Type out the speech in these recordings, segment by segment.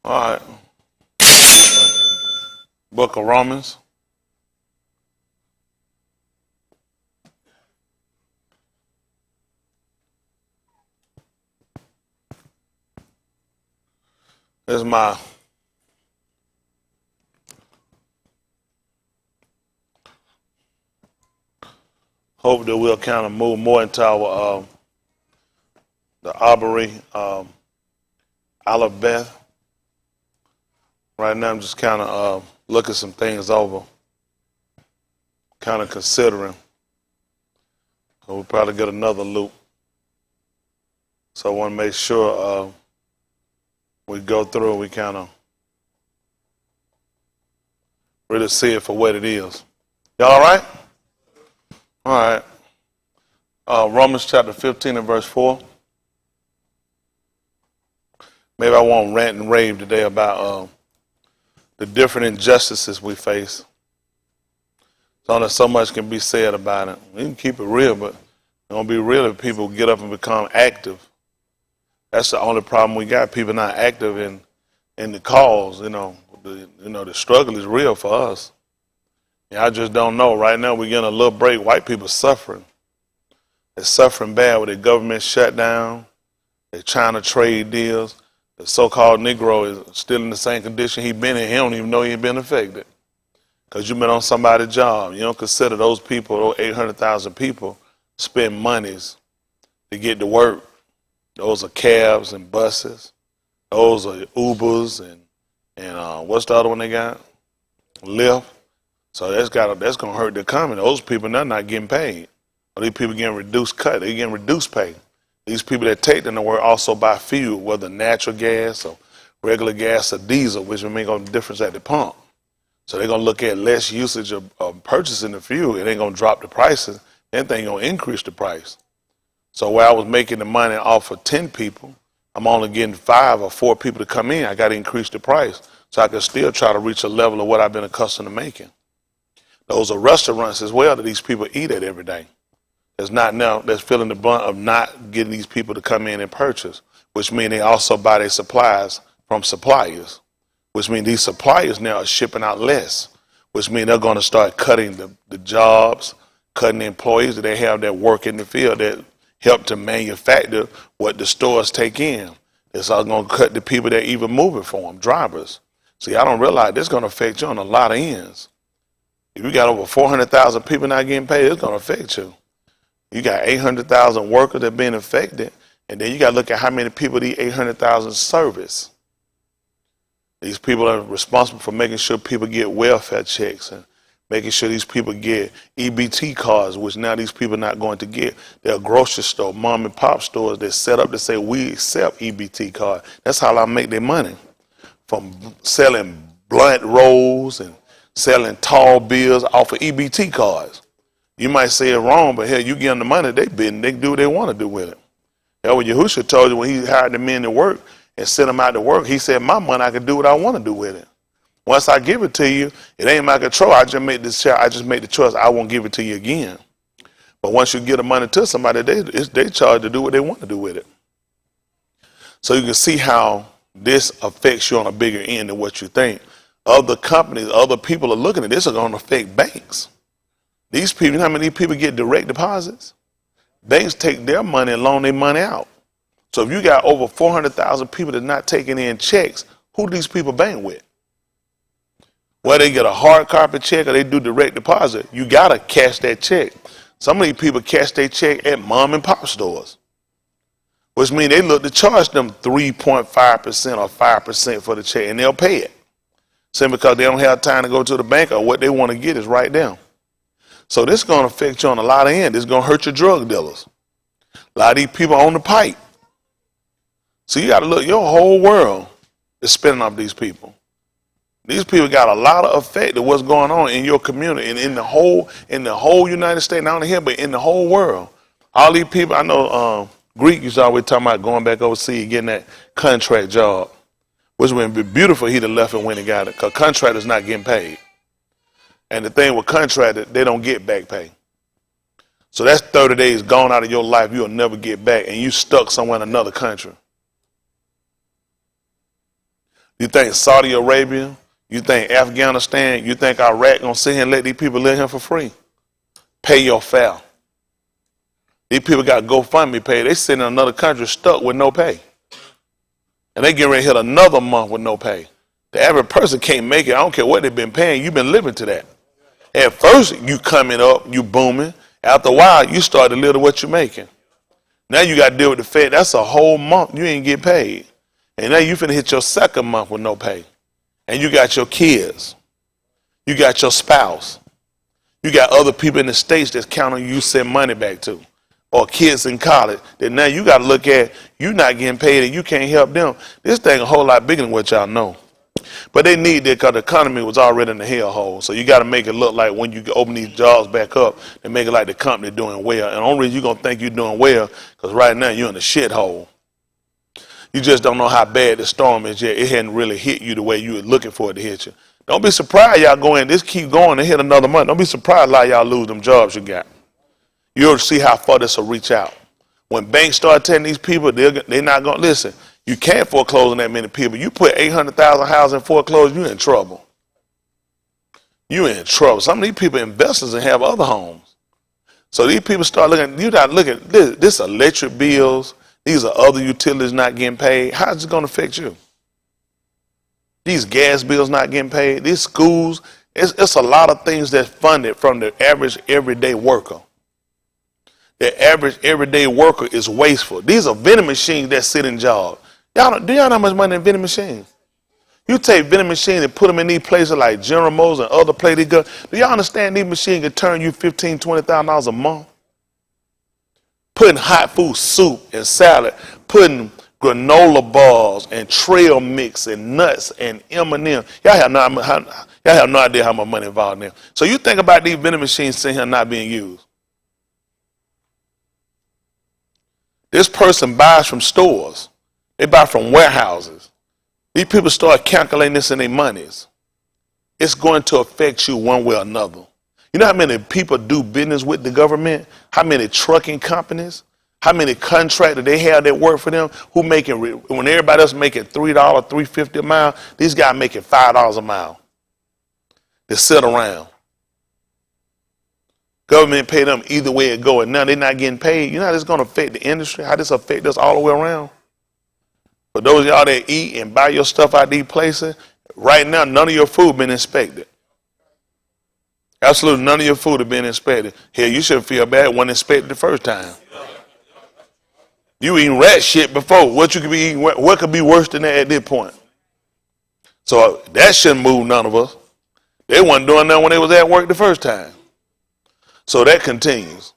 All right. Book of Romans. This is my hope that we'll kind of move more into our the Aubrey Aleph Beth. Right now, I'm just kind of looking some things over, kind of considering. So we'll probably get another loop. So I want to make sure we go through and we kind of really see it for what it is. Y'all all right? All right. Romans chapter 15 and verse 4. Maybe I won't rant and rave today about the different injustices we face. So much can be said about it. We can keep it real, but it's going to be real if people get up and become active. That's the only problem we got. People not active in the cause. The struggle is real for us. Yeah, I just don't know. Right now we're getting a little break. White people suffering. They're suffering bad with their government shutdown. They're trying to trade deals. The so-called Negro is still in the same condition he been in. He don't even know he been affected. Because you've been on somebody's job. You don't consider those people, those 800,000 people, spend monies to get to work. Those are cabs and buses. Those are Ubers and what's the other one they got? Lyft. So that's gonna hurt the economy. Those people they're not getting paid. Or these people getting reduced cut. They getting reduced pay. These people that take them to work also buy fuel, whether natural gas or regular gas or diesel, which will make a difference at the pump. So they're gonna look at less usage of purchasing the fuel. It ain't gonna drop the prices. Anything gonna increase the price. So where I was making the money off of 10 people, I'm only getting 5 or 4 people to come in. I got to increase the price so I can still try to reach a level of what I've been accustomed to making. Those are restaurants as well that these people eat at every day. That's feeling the brunt of not getting these people to come in and purchase, which means they also buy their supplies from suppliers, which means these suppliers now are shipping out less, which means they're going to start cutting the jobs, cutting the employees that they have that work in the field that help to manufacture what the stores take in. It's all going to cut the people that even moving for them, drivers. See, I don't realize this is going to affect you on a lot of ends. If you got over 400,000 people not getting paid, it's going to affect you. You got 800,000 workers that are being affected, and then you got to look at how many people these 800,000 service. These people are responsible for making sure people get welfare checks and making sure these people get EBT cards, which now these people are not going to get. There are grocery store, mom and pop stores that set up to say we accept EBT card. That's how I make their money, from selling blunt rolls and selling tall bills off of EBT cards. You might say it wrong, but hell, you give them the money, they do what they want to do with it. When Yahushua told you when he hired the men to work and sent them out to work, he said, my money, I can do what I want to do with it. Once I give it to you, it ain't my control. I just made the choice. I won't give it to you again. But once you give the money to somebody, they charge to do what they want to do with it. So you can see how this affects you on a bigger end than what you think. Other companies, other people are looking at this are going to affect banks. These people, you know how many people get direct deposits? Banks take their money and loan their money out. So if you got over 400,000 people that's not taking in checks, who do these people bank with? Whether they get a hard copy check or they do direct deposit, you got to cash that check. Some of these people cash their check at mom and pop stores, which means they look to charge them 3.5% or 5% for the check, and they'll pay it. Simply because they don't have time to go to the bank, or what they want to get is right now. So this is going to affect you on a lot of ends. It's going to hurt your drug dealers. A lot of these people on the pipe. So you got to look, your whole world is spinning off these people. These people got a lot of effect of what's going on in your community and in the whole United States, not only here, but in the whole world. All these people, I know Greek used to always talking about going back overseas, getting that contract job, which would be beautiful he'd have left and went and got it, because contractors not getting paid. And the thing with contractors, they don't get back pay. So that's 30 days gone out of your life you'll never get back, and you stuck somewhere in another country. You think Saudi Arabia, you think Afghanistan, you think Iraq gonna sit here and let these people live here for free? Pay your fare. These people got GoFundMe paid. They sitting in another country stuck with no pay. And they get ready to hit another month with no pay. The average person can't make it. I don't care what they've been paying. You've been living to that. At first, you coming up, you booming. After a while, you start to live to what you're making. Now you got to deal with the Fed. That's a whole month you ain't get paid. And now you finna hit your second month with no pay. And you got your kids. You got your spouse. You got other people in the States that's counting you send money back to. Or kids in college that now you got to look at, you not getting paid and you can't help them. This thing a whole lot bigger than what y'all know. But they need that because the economy was already in the hellhole. So you got to make it look like when you open these jobs back up, they make it like the company doing well. And the only reason you're going to think you're doing well because right now you're in the shithole. You just don't know how bad the storm is yet. It hadn't really hit you the way you were looking for it to hit you. Don't be surprised y'all go in. This keep going and hit another month. Don't be surprised a lot of y'all lose them jobs you got. You'll see how far this will reach out. When banks start telling these people they're not going to listen, you can't foreclose on that many people. You put 800,000 houses in foreclosure, you're in trouble. You're in trouble. Some of these people investors and have other homes. So these people start looking, you got to look at this electric bills, these are other utilities not getting paid. How's it going to affect you? These gas bills not getting paid, these schools, it's a lot of things that's funded from the average everyday worker. The average everyday worker is wasteful. These are vending machines that sit in jobs. Do y'all know how much money in vending machines? You take vending machines and put them in these places like General Motors and other places. Do y'all understand these machines can turn you $15,000, $20,000 a month? Putting hot food, soup and salad, putting granola bars and trail mix and nuts and M&M. Y'all have no idea how much money involved in them. So you think about these vending machines sitting here not being used. This person buys from stores. They buy from warehouses. These people start calculating this in their monies. It's going to affect you one way or another. You know how many people do business with the government? How many trucking companies? How many contractors they have that work for them? Who making, when everybody else making $3, $3.50 a mile, these guys making $5 a mile. They sit around. Government pay them either way it go, and now they're not getting paid. You know how this is going to affect the industry, how this affect us all the way around? For those of y'all that eat and buy your stuff out these places, right now, none of your food been inspected. Absolutely none of your food have been inspected. Hell, you shouldn't feel bad when inspected the first time. You eating rat shit before. What you could be eating, what could be worse than that at this point? So that shouldn't move none of us. They wasn't doing that when they was at work the first time. So that continues.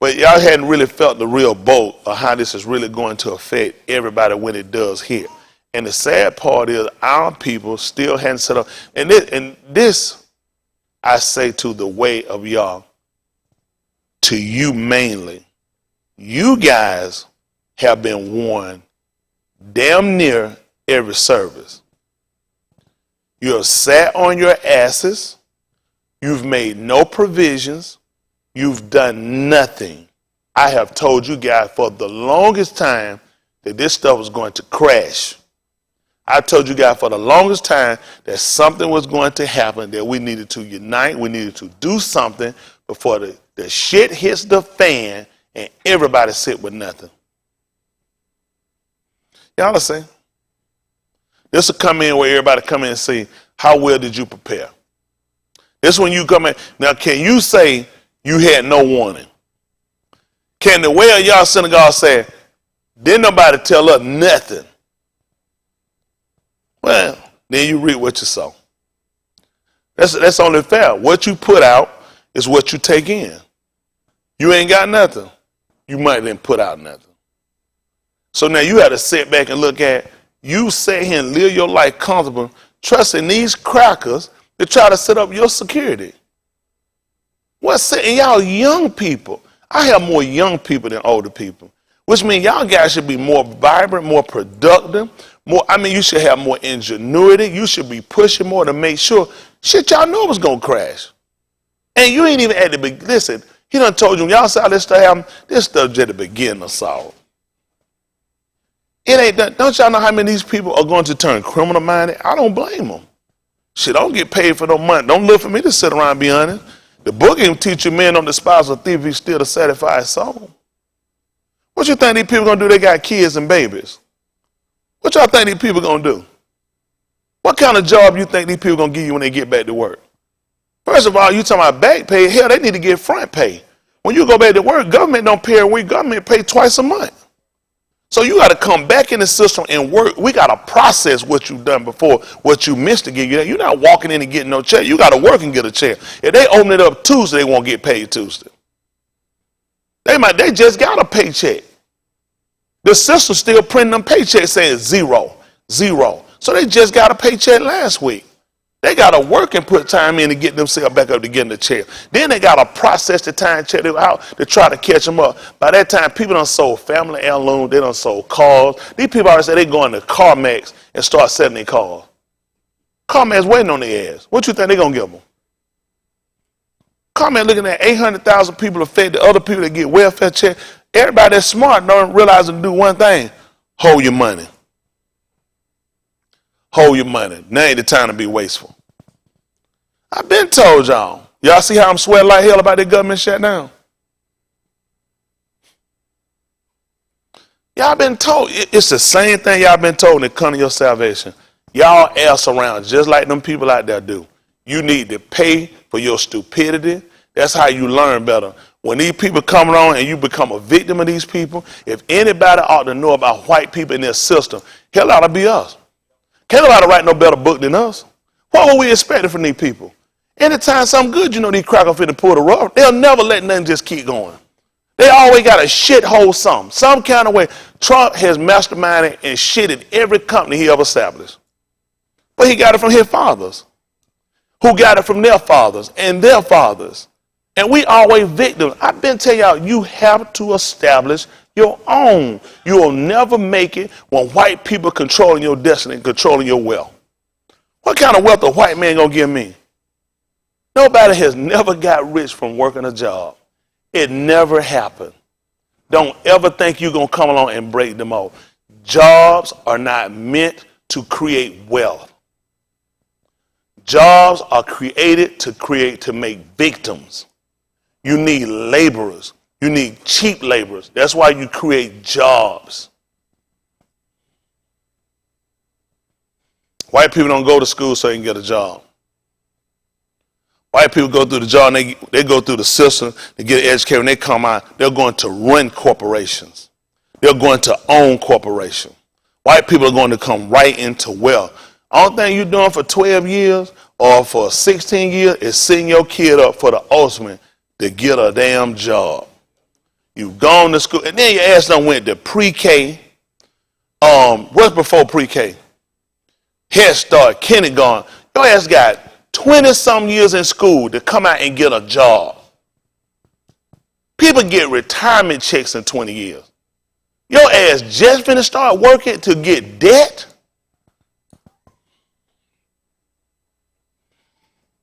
But y'all hadn't really felt the real bolt of how this is really going to affect everybody when it does hit. And the sad part is our people still hadn't set up. And this I say to the weight of y'all, to you mainly. You guys have been warned damn near every service. You're sat on your asses. You've made no provisions. You've done nothing. I have told you guys for the longest time that this stuff was going to crash. I told you guys for the longest time that something was going to happen, that we needed to unite, we needed to do something before the shit hits the fan and everybody sit with nothing. Y'all understand? This will come in where everybody come in and say, how well did you prepare? This when you come in. Now, can you say you had no warning? Can the way of y'all synagogue say, didn't nobody tell us nothing? Well, then you read what you saw. That's only fair. What you put out is what you take in. You ain't got nothing. You might didn't put out nothing. So now you have to sit back and look at, you sit here and live your life comfortable, trusting these crackers to try to set up your security. What's saying? Y'all young people. I have more young people than older people, which means y'all guys should be more vibrant, more productive, you should have more ingenuity. You should be pushing more to make sure shit y'all know was gonna crash. And you ain't even at the beginning. Listen, he done told you, y'all saw this stuff happen, this stuff just at the beginning of sorrow. It ain't that. Don't y'all know how many of these people are going to turn criminal minded? I don't blame them. Shit, I don't get paid for no money. Don't look for me to sit around and be honest. The book even teach you men don't despise a thief if he still to satisfy his soul. What you think these people gonna do? They got kids and babies. What y'all think these people gonna do? What kind of job you think these people gonna give you when they get back to work? First of all, you talking about back pay. Hell, they need to get front pay. When you go back to work, government don't pay a week. Government pay twice a month. So you got to come back in the system and work. We got to process what you've done before, what you missed to give you that. You're not walking in and getting no check. You got to work and get a check. If they open it up Tuesday, they won't get paid Tuesday. They just got a paycheck. The system still printing them paychecks saying zero, zero. So they just got a paycheck last week. They got to work and put time in to get themselves back up to getting the check. Then they got to process the time check out to try to catch them up. By that time, people done sold family heirloom. They done sold cars. These people already said they going to CarMax and start selling their cars. CarMax waiting on their ass. What you think they going to give them? CarMax looking at 800,000 people affected, other people that get welfare check. Everybody that's smart don't realize to do one thing. Hold your money. Hold your money. Now ain't the time to be wasteful. I've been told y'all. Y'all see how I'm sweating like hell about the government shutdown? Y'all been told. It's the same thing y'all been told when it comes to your salvation. Y'all ass around just like them people out there do. You need to pay for your stupidity. That's how you learn better. When these people come along and you become a victim of these people, if anybody ought to know about white people in their system, hell ought to be us. Can't nobody write no better book than us. What were we expecting from these people? Anytime something good, you know these crackers finna pull the rug. They'll never let nothing just keep going. They always got a shithole some kind of way. Trump has masterminded and shitted every company he ever established. But he got it from his fathers, who got it from their fathers and their fathers. And we always victims. I've been telling y'all, you have to establish your own. You will never make it when white people controlling your destiny and controlling your wealth. What kind of wealth a white man gonna give me? Nobody has never got rich from working a job. It never happened. Don't ever think you're gonna come along and break them off. Jobs are not meant to create wealth. Jobs are created to make victims. You need laborers. You need cheap laborers. That's why you create jobs. White people don't go to school so they can get a job. White people go through the job and they go through the system to get educated. When they come out, they're going to run corporations. They're going to own corporations. White people are going to come right into wealth. Only thing you're doing for 12 years or for 16 years is setting your kid up for the ultimate to get a damn job. You've gone to school, and then your ass done went to pre-K. What's before pre-K? Head Start, kindergarten. Your ass got 20-some years in school to come out and get a job. People get retirement checks in 20 years. Your ass just finna start working to get debt?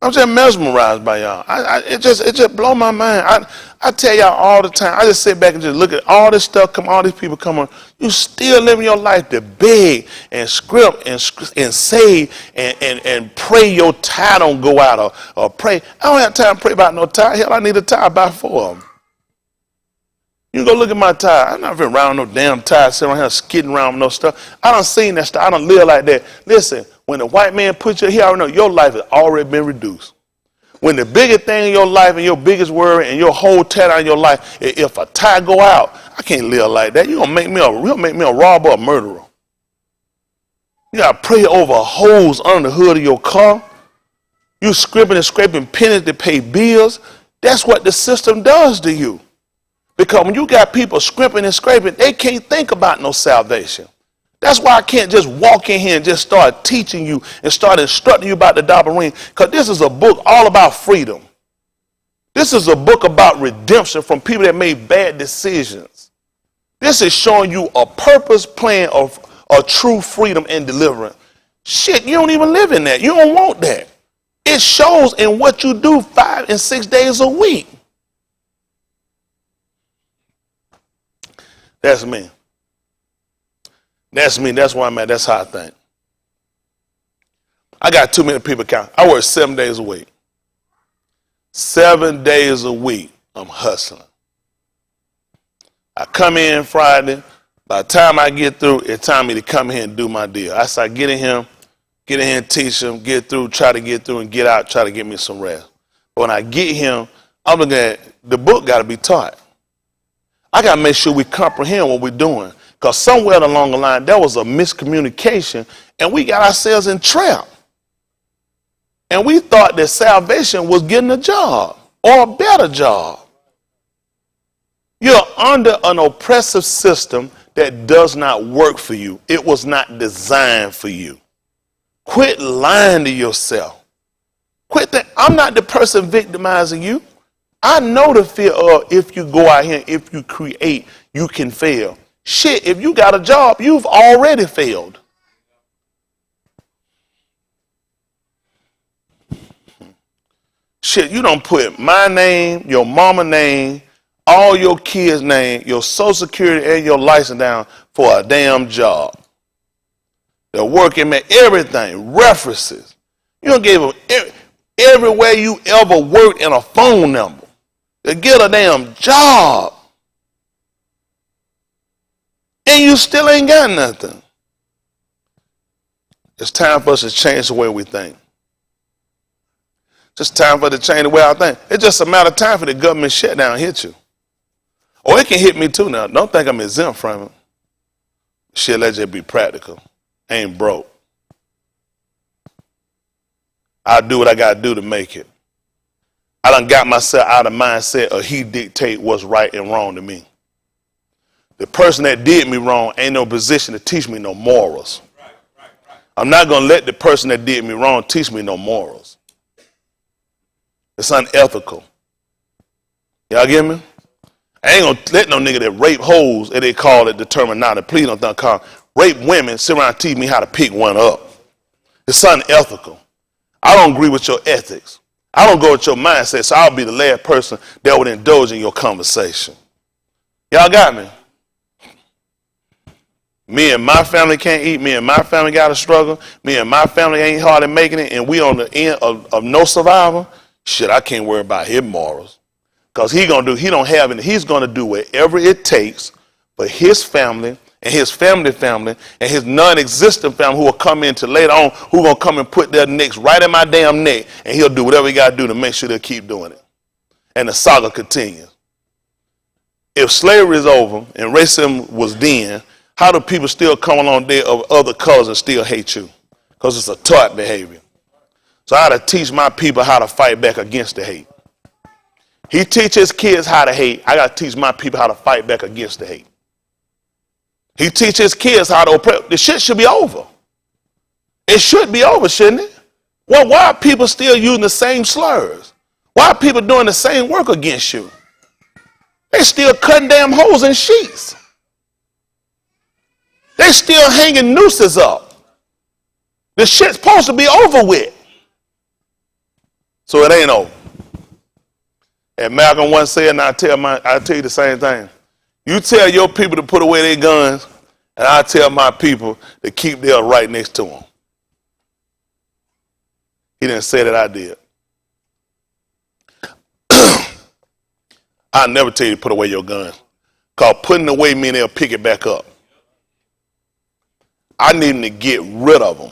I'm just mesmerized by y'all. It just blow my mind. I tell y'all all the time. I just sit back and just look at all this stuff come, all these people come on. You still living your life to beg and script and save and pray your tie don't go out or pray. I don't have time to pray about no tie. Hell, I need a tie by 4 of them. You go look at my tie. I'm not even around no damn tie, sitting around here skidding around with no stuff. I done seen that stuff. I done live like that. Listen, when the white man puts you here, I already know your life has already been reduced. When the biggest thing in your life and your biggest worry and your whole tear in your life, if a tie go out, I can't live like that. You're gonna make me a robber or a murderer. You gotta pray over holes under the hood of your car. You scribbling and scraping pennies to pay bills. That's what the system does to you. Because when you got people scrimping and scraping, they can't think about no salvation. That's why I can't just walk in here and just start teaching you and start instructing you about the double ring. Because this is a book all about freedom. This is a book about redemption from people that made bad decisions. This is showing you a purpose plan of a true freedom and deliverance. Shit, you don't even live in that. You don't want that. It shows in what you do 5 and 6 days a week. That's me. That's me. That's where I'm at. That's how I think. I got too many people count. I work 7 days a week. 7 days a week, I'm hustling. I come in Friday. By the time I get through, it's time me to come here and do my deal. I start getting him, get in here and teach him, get through, try to get through and get out, try to get me some rest. But when I get him, I'm looking at the book got to be taught. I got to make sure we comprehend what we're doing. Because somewhere along the line, there was a miscommunication and we got ourselves in trap. And we thought that salvation was getting a job or a better job. You're under an oppressive system that does not work for you. It was not designed for you. Quit lying to yourself. Quit that. I'm not the person victimizing you. I know the fear of if you go out here, if you create, you can fail. Shit, if you got a job, you've already failed. Shit, you don't put my name, your mama name, all your kids' name, your social security and your license down for a damn job. They're working at everything, references. You don't give them everywhere you ever worked and a phone number to get a damn job. And you still ain't got nothing. It's time for us to change the way we think. Just time for us to change the way I think. It's just a matter of time for the government shutdown to hit you. Or it can hit me too now. Don't think I'm exempt from it. Shit, let's just be practical. I ain't broke. I'll do what I got to do to make it. I done got myself out of mindset of he dictate what's right and wrong to me. The person that did me wrong ain't no position to teach me no morals. I'm not going to let the person that did me wrong teach me no morals. It's unethical. Y'all get me? I ain't going to let no nigga that rape hoes, as they call it, determine not to please don't think call rape women, sit around and teach me how to pick one up. It's unethical. I don't agree with your ethics. I don't go with your mindset, so I'll be the last person that would indulge in your conversation. Y'all got me? Me and my family can't eat. Me and my family got to struggle. Me and my family ain't hardly making it, and we on the end of no survival. Shit, I can't worry about his morals. Because he don't have any. He's going to do whatever it takes for his family and his family and his non-existent family who will come into later on, who going to come and put their necks right in my damn neck, and he'll do whatever he got to do to make sure they'll keep doing it. And the saga continues. If slavery is over and racism was then, how do people still come along there of other colors and still hate you? Because it's a taught behavior. So I got to teach my people how to fight back against the hate. He teaches kids how to hate. I got to teach my people how to fight back against the hate. He teaches kids how to oppress. The shit should be over. It should be over, shouldn't it? Well, why are people still using the same slurs? Why are people doing the same work against you? They still cutting damn holes in sheets. They still hanging nooses up. The shit's supposed to be over with. So it ain't over. And Malcolm once said, and I tell you the same thing. You tell your people to put away their guns, and I tell my people to keep theirs right next to them. He didn't say that, I did. I'll never tell you to put away your guns. Because putting away means they'll pick it back up. I need them to get rid of them.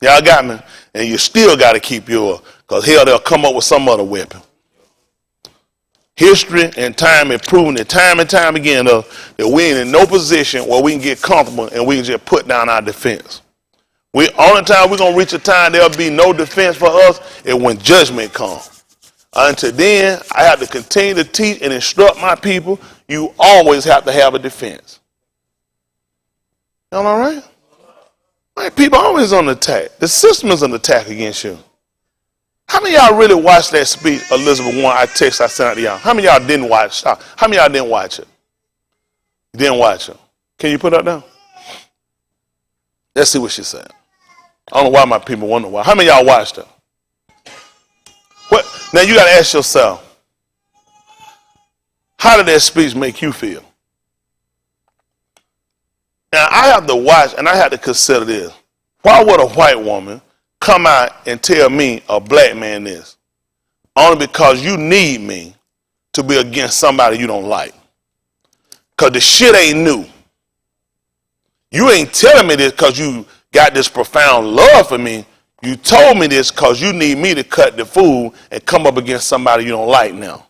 Y'all got me? And you still got to keep yours, because hell, they'll come up with some other weapon. History and time have proven it time and time again that we ain't in no position where we can get comfortable and we can just put down our defense. Only time we're going to reach a time there'll be no defense for us is when judgment comes. Until then, I have to continue to teach and instruct my people. You always have to have a defense. Y'all all right? Right, people always on the attack. The system is on the attack against you. How many of y'all really watched that speech, Elizabeth Warren, I sent out to y'all? How many of y'all didn't watch? How many of y'all didn't watch it? You didn't watch it. Can you put it up now? Let's see what she said. I don't know why my people wonder why. How many of y'all watched it? What? Now you got to ask yourself, how did that speech make you feel? Now, I have to watch and I have to consider this. Why would a white woman come out and tell me, a black man, this? Only because you need me to be against somebody you don't like. Because the shit ain't new. You ain't telling me this because you got this profound love for me. You told me this because you need me to cut the food and come up against somebody you don't like now.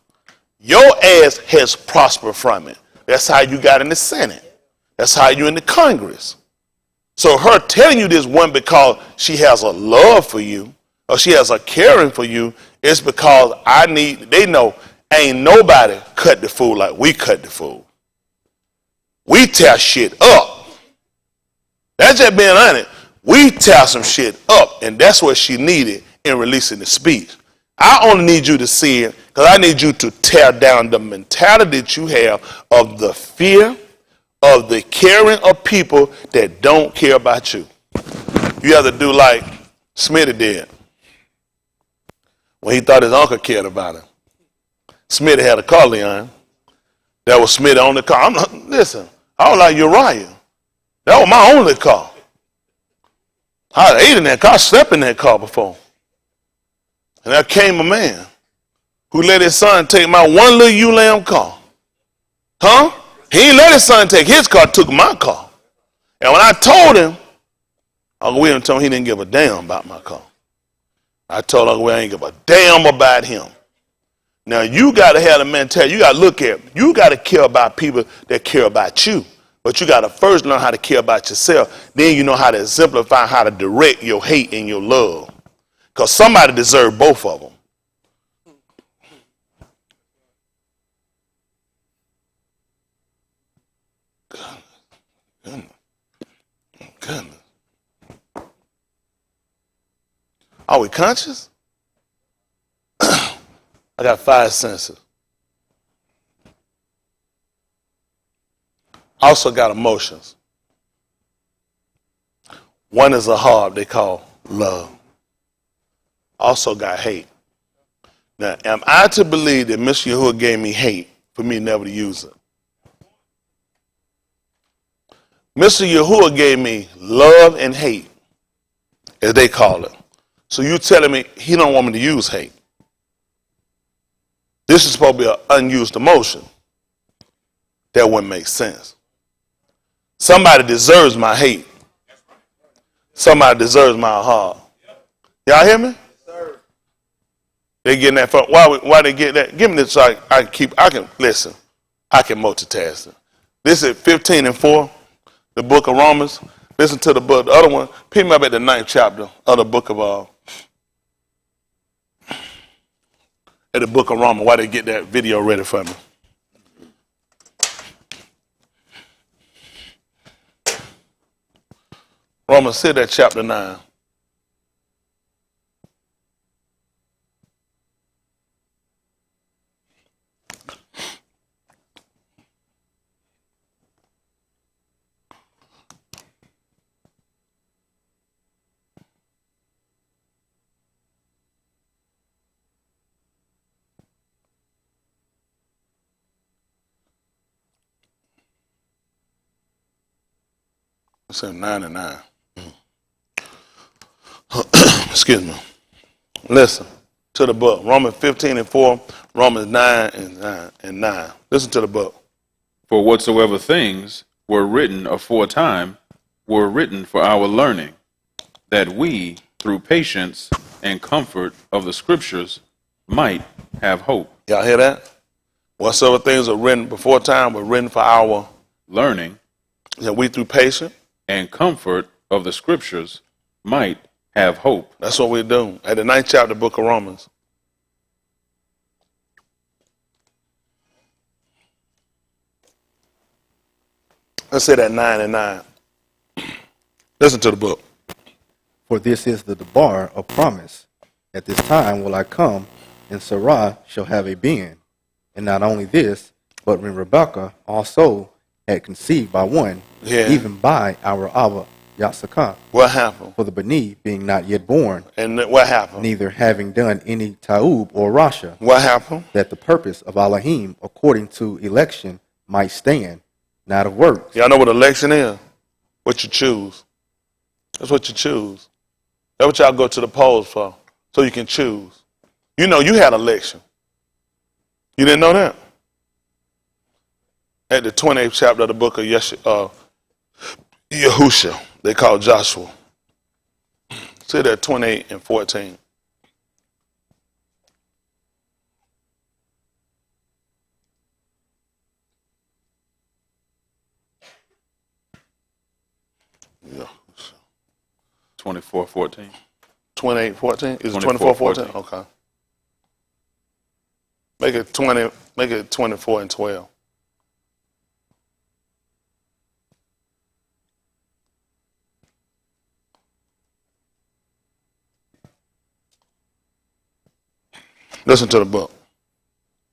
Your ass has prospered from it. That's how you got in the Senate. That's how you in the Congress. So her telling you this one because she has a love for you or she has a caring for you is because they know ain't nobody cut the food like we cut the food. We tear shit up. That's just being honest. We tear some shit up, and that's what she needed in releasing the speech. I only need you to see it because I need you to tear down the mentality that you have of the fear of the caring of people that don't care about you. You have to do like Smitty did when he thought his uncle cared about him. Smitty had a car, Leon. That was Smitty on the car. Listen, I was like Uriah. That was my only car. I ate in that car. I slept in that car before. And there came a man who let his son take my one little ULAM car. Huh? He didn't let his son take his car, took my car. And when I told him, Uncle William told me he didn't give a damn about my car. I told Uncle William I ain't give a damn about him. Now you got to have the mentality. You got to look at, you got to care about people that care about you. But you got to first learn how to care about yourself. Then you know how to exemplify how to direct your hate and your love. Because somebody deserves both of them. Goodness. Are we conscious? I got 5 senses. I also got emotions. One is a heart they call love. Also got hate. Now, am I to believe that Mr. Yahuwah gave me hate for me never to use it? Mr. Yahuwah gave me love and hate, as they call it. So you telling me he don't want me to use hate? This is supposed to be an unused emotion. That wouldn't make sense. Somebody deserves my hate. Somebody deserves my heart. Y'all hear me? They getting that from, why they get that? Give me this so I can listen. I can multitask it. This is 15:4, the book of Romans. Listen to the book, the other one. Pick me up at the 9th chapter of the book of at the book of Romans. Why they get that video ready for me? Romans, sit at chapter 9. It's 9 and 9. Excuse me. Listen to the book. Romans 15:4, Romans 9 and 9. Listen to the book. For whatsoever things were written aforetime were written for our learning, that we, through patience and comfort of the Scriptures, might have hope. Y'all hear that? Whatsoever things were written before time were written for our learning, that we, through patience and comfort of the Scriptures, might have hope. That's what we're doing. At the 9th chapter of the book of Romans. Let's say that 9 and 9. Listen to the book. For this is the debar of promise. At this time will I come, and Sarah shall have a being. And not only this, but when Rebekah also had conceived by one, even by our Abba Yasakah. What happened? For the Bani being not yet born. And what happened? Neither having done any Taub or Rasha. What happened? That the purpose of Elohim according to election might stand, not of works. Y'all know what election is? What you choose. That's what you choose. That's what y'all go to the polls for, so you can choose. You know, you had an election. You didn't know that? At the 28th chapter of the book of Yahusha, they call Joshua. See that 28 and 14. Yeah. 24:14. 28, 14? Is it 24, 24, 14? 14. Okay. Make it 20, make it 24 and 12. Listen to the book.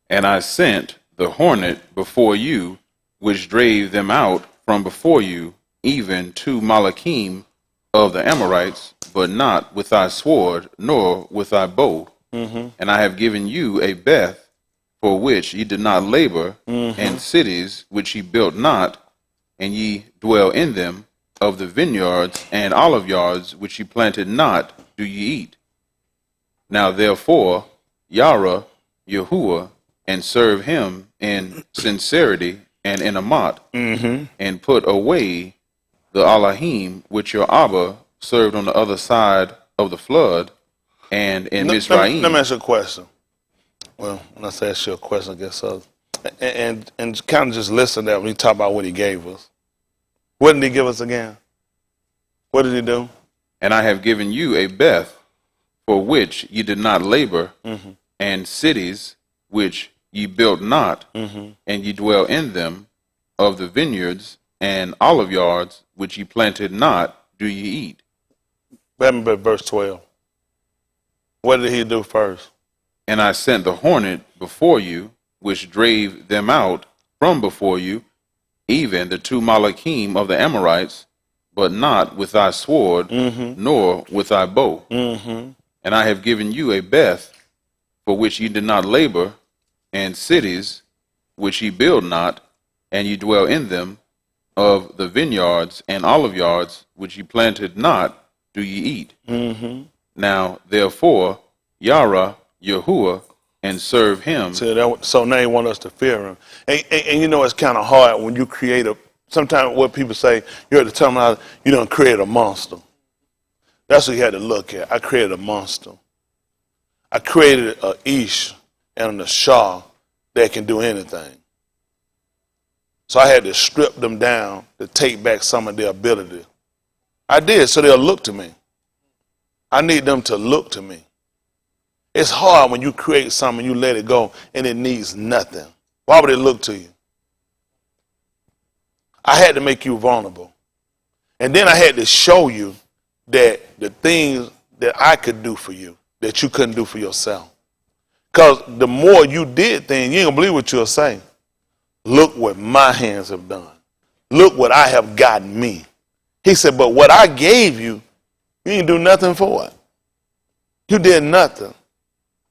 And I sent the hornet before you, which drave them out from before you, even to Malachim of the Amorites, but not with thy sword, nor with thy bow. And I have given you a Beth, for which ye did not labor, and cities which ye built not, and ye dwell in them, of the vineyards and olive yards which ye planted not, do ye eat. Now therefore, Yara, Yahuwah, and serve him in sincerity and in Amat, and put away the Elohim which your Abba served on the other side of the flood, and in Mizraim. Let me ask you a question. Well, when I say ask you a question, I guess so. And kind of just listen to that when he talk about what he gave us. What did he give us again? What did he do? And I have given you a Beth, for which ye did not labor, and cities which ye built not, and ye dwell in them, of the vineyards and olive yards which ye planted not, do ye eat. Remember verse 12. What did he do first? And I sent the hornet before you, which drave them out from before you, even the two Malachim of the Amorites, but not with thy sword, nor with thy bow. And I have given you a Beth, for which ye did not labor, and cities which ye build not, and ye dwell in them, of the vineyards and olive yards which ye planted not, do ye eat. Now therefore, Yara, Yahuwah, and serve him. So now you want us to fear him. And you know it's kind of hard when you create sometimes what people say, you have to tell them you don't create a monster. That's what you had to look at. I created a monster. I created an Ish and a Shah that can do anything. So I had to strip them down to take back some of their ability. I did, so they'll look to me. I need them to look to me. It's hard when you create something, you let it go, and it needs nothing. Why would it look to you? I had to make you vulnerable. And then I had to show you that the things that I could do for you, that you couldn't do for yourself. Because the more you did things, you ain't gonna believe what you'll say. Look what my hands have done. Look what I have gotten me. He said, but what I gave you, you didn't do nothing for it. You did nothing.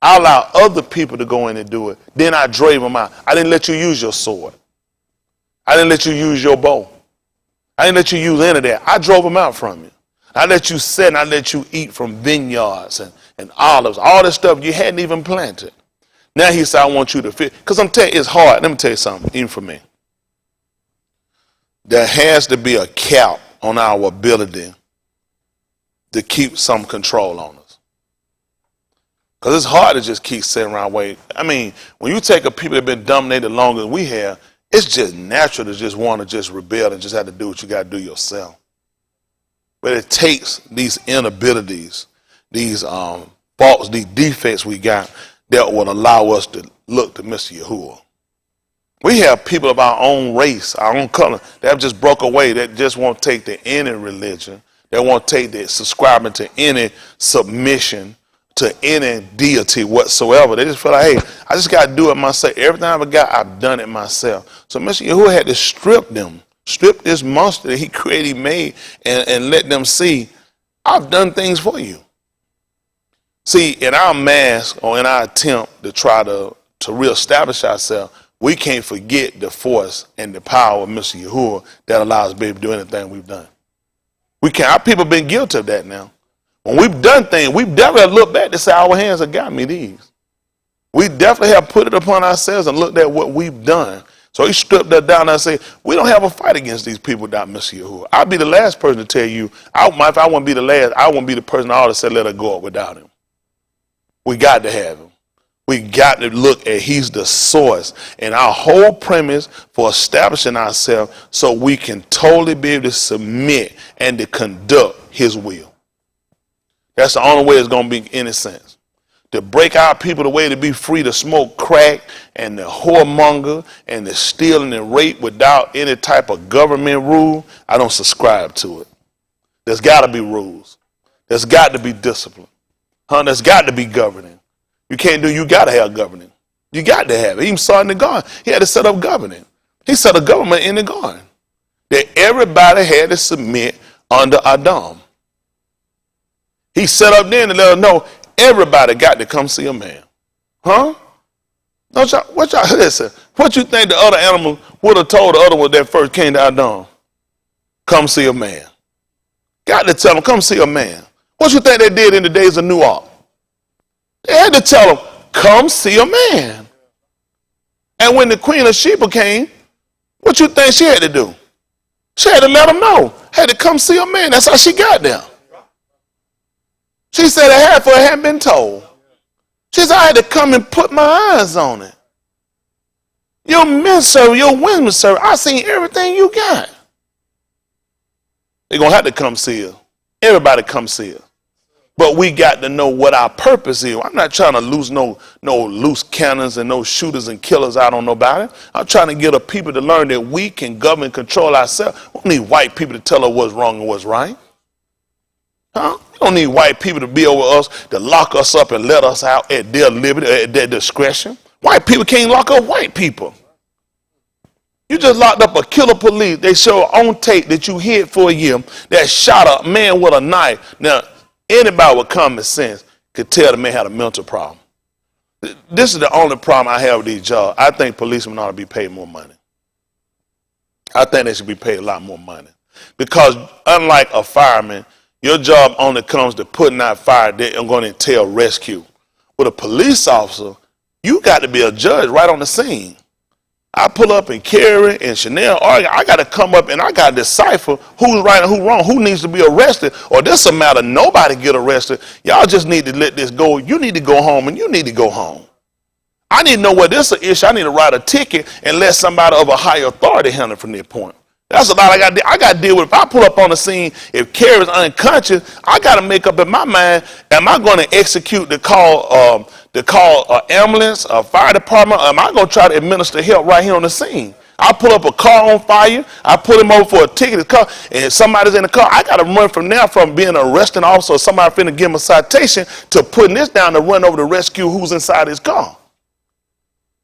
I allowed other people to go in and do it. Then I drove them out. I didn't let you use your sword. I didn't let you use your bow. I didn't let you use any of that. I drove them out from you. I let you sit and I let you eat from vineyards and olives, all this stuff you hadn't even planted. Now he said, I want you to fit. Because I'm telling you, it's hard. Let me tell you something, even for me. There has to be a cap on our ability to keep some control on us. Because it's hard to just keep sitting around waiting. I mean, when you take a people that have been dominated longer than we have, it's just natural to just want to just rebel and just have to do what you got to do yourself. But it takes these inabilities, these faults, these defects we got that will allow us to look to Mr. Yahuwah. We have people of our own race, our own color, that have just broke away, that just won't take to any religion, that won't take the subscribing to any submission to any deity whatsoever. They just feel like, hey, I just got to do it myself. Everything I've got, I've done it myself. So Mr. Yahuwah had to strip them, strip this monster that he created, he made, and let them see, I've done things for you. See, in our mask or in our attempt to try to reestablish ourselves, we can't forget the force and the power of Mr. Yahuwah that allows us to be able to do anything we've done. We can't. Our people been guilty of that now. When we've done things, we've definitely looked back to say our hands have got me these. We definitely have put it upon ourselves and looked at what we've done. So he stripped that down and said, we don't have a fight against these people without Mr. Yahuwah. I'll be the last person to tell you, if I want to be the last, I won't be the person that ought to say let her go up without him. We got to have him. We got to look at he's the source. And our whole premise for establishing ourselves so we can totally be able to submit and to conduct his will. That's the only way it's going to be in any sense. To break our people the way to be free to smoke crack and the whoremonger and the stealing and rape without any type of government rule, I don't subscribe to it. There's got to be rules. There's got to be discipline. There's got to be governing. You got to have governing. You got to have it. Even saw in the garden. He had to set up governing. He set a government in the garden that everybody had to submit under Adam. He set up then to let us know everybody got to come see a man. Huh? Listen, what you think the other animal would have told the other one that first came to Adam? Come see a man. Got to tell them, come see a man. What you think they did in the days of Noah? They had to tell them, come see a man. And when the queen of Sheba came, what you think she had to do? She had to let them know. Had to come see a man. That's how she got there. She said half of it hadn't been told. She said, I had to come and put my eyes on it. Your men servant, your women servant, I seen everything you got. They're going to have to come see her. Everybody come see her. But we got to know what our purpose is. I'm not trying to lose no loose cannons and no shooters and killers out on nobody. I'm trying to get the people to learn that we can govern and control ourselves. We don't need white people to tell us what's wrong and what's right. Huh? We don't need white people to be over us, to lock us up and let us out at their liberty, at their discretion. White people can't lock up white people. You just locked up a killer police. They show on tape that you hid for a year that shot a man with a knife. Now, anybody with common sense could tell the man had a mental problem. This is the only problem I have with these jobs. I think policemen ought to be paid more money. I think they should be paid a lot more money. Because unlike a fireman, your job only comes to putting out fire. They're going to entail rescue. With a police officer, you got to be a judge right on the scene. I pull up and Carrie and Chanel, I got to come up and I got to decipher who's right and who's wrong, who needs to be arrested, or this a matter nobody get arrested. Y'all just need to let this go. You need to go home and you need to go home. I need to know where this is an issue. I need to write a ticket and let somebody of a higher authority handle it from that point. That's a lot I got to deal with. If I pull up on the scene, if Carrie's unconscious, I got to make up in my mind, am I going to execute the call an ambulance, a fire department, or am I going to try to administer help right here on the scene? I pull up a car on fire, I put him over for a ticket, and if somebody's in the car, I got to run from there from being an arresting officer or somebody finna give him a citation to putting this down to run over to rescue who's inside his car.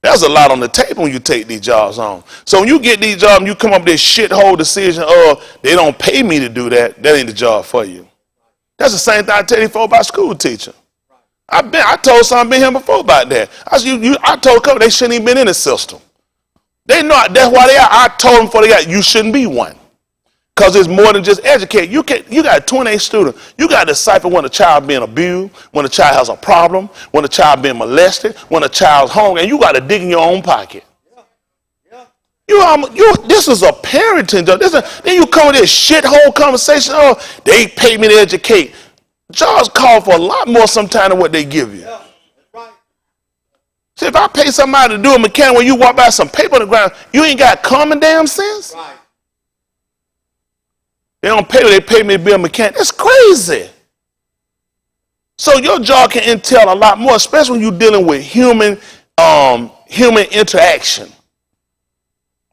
There's a lot on the table when you take these jobs on. So when you get these jobs and you come up with this shithole decision of they don't pay me to do that, that ain't the job for you. That's the same thing I tell you before about school teaching. I told some been here before about that. I told a couple they shouldn't even been in the system. They know that's why they are. I told them before they got you shouldn't be one. Because it's more than just educate. You got 28 students. You got to decipher when a child being abused, when a child has a problem, when a child being molested, when a child's hungry, and you got to dig in your own pocket. This is a parenting job. Then you come with this shithole conversation. Oh, they pay me to educate. Jobs call for a lot more sometimes than what they give you. See, if I pay somebody to do a mechanic when you walk by some paper on the ground, you ain't got common damn sense. Right. They don't pay me, they pay me to be a mechanic. That's crazy. So your job can entail a lot more, especially when you're dealing with human interaction.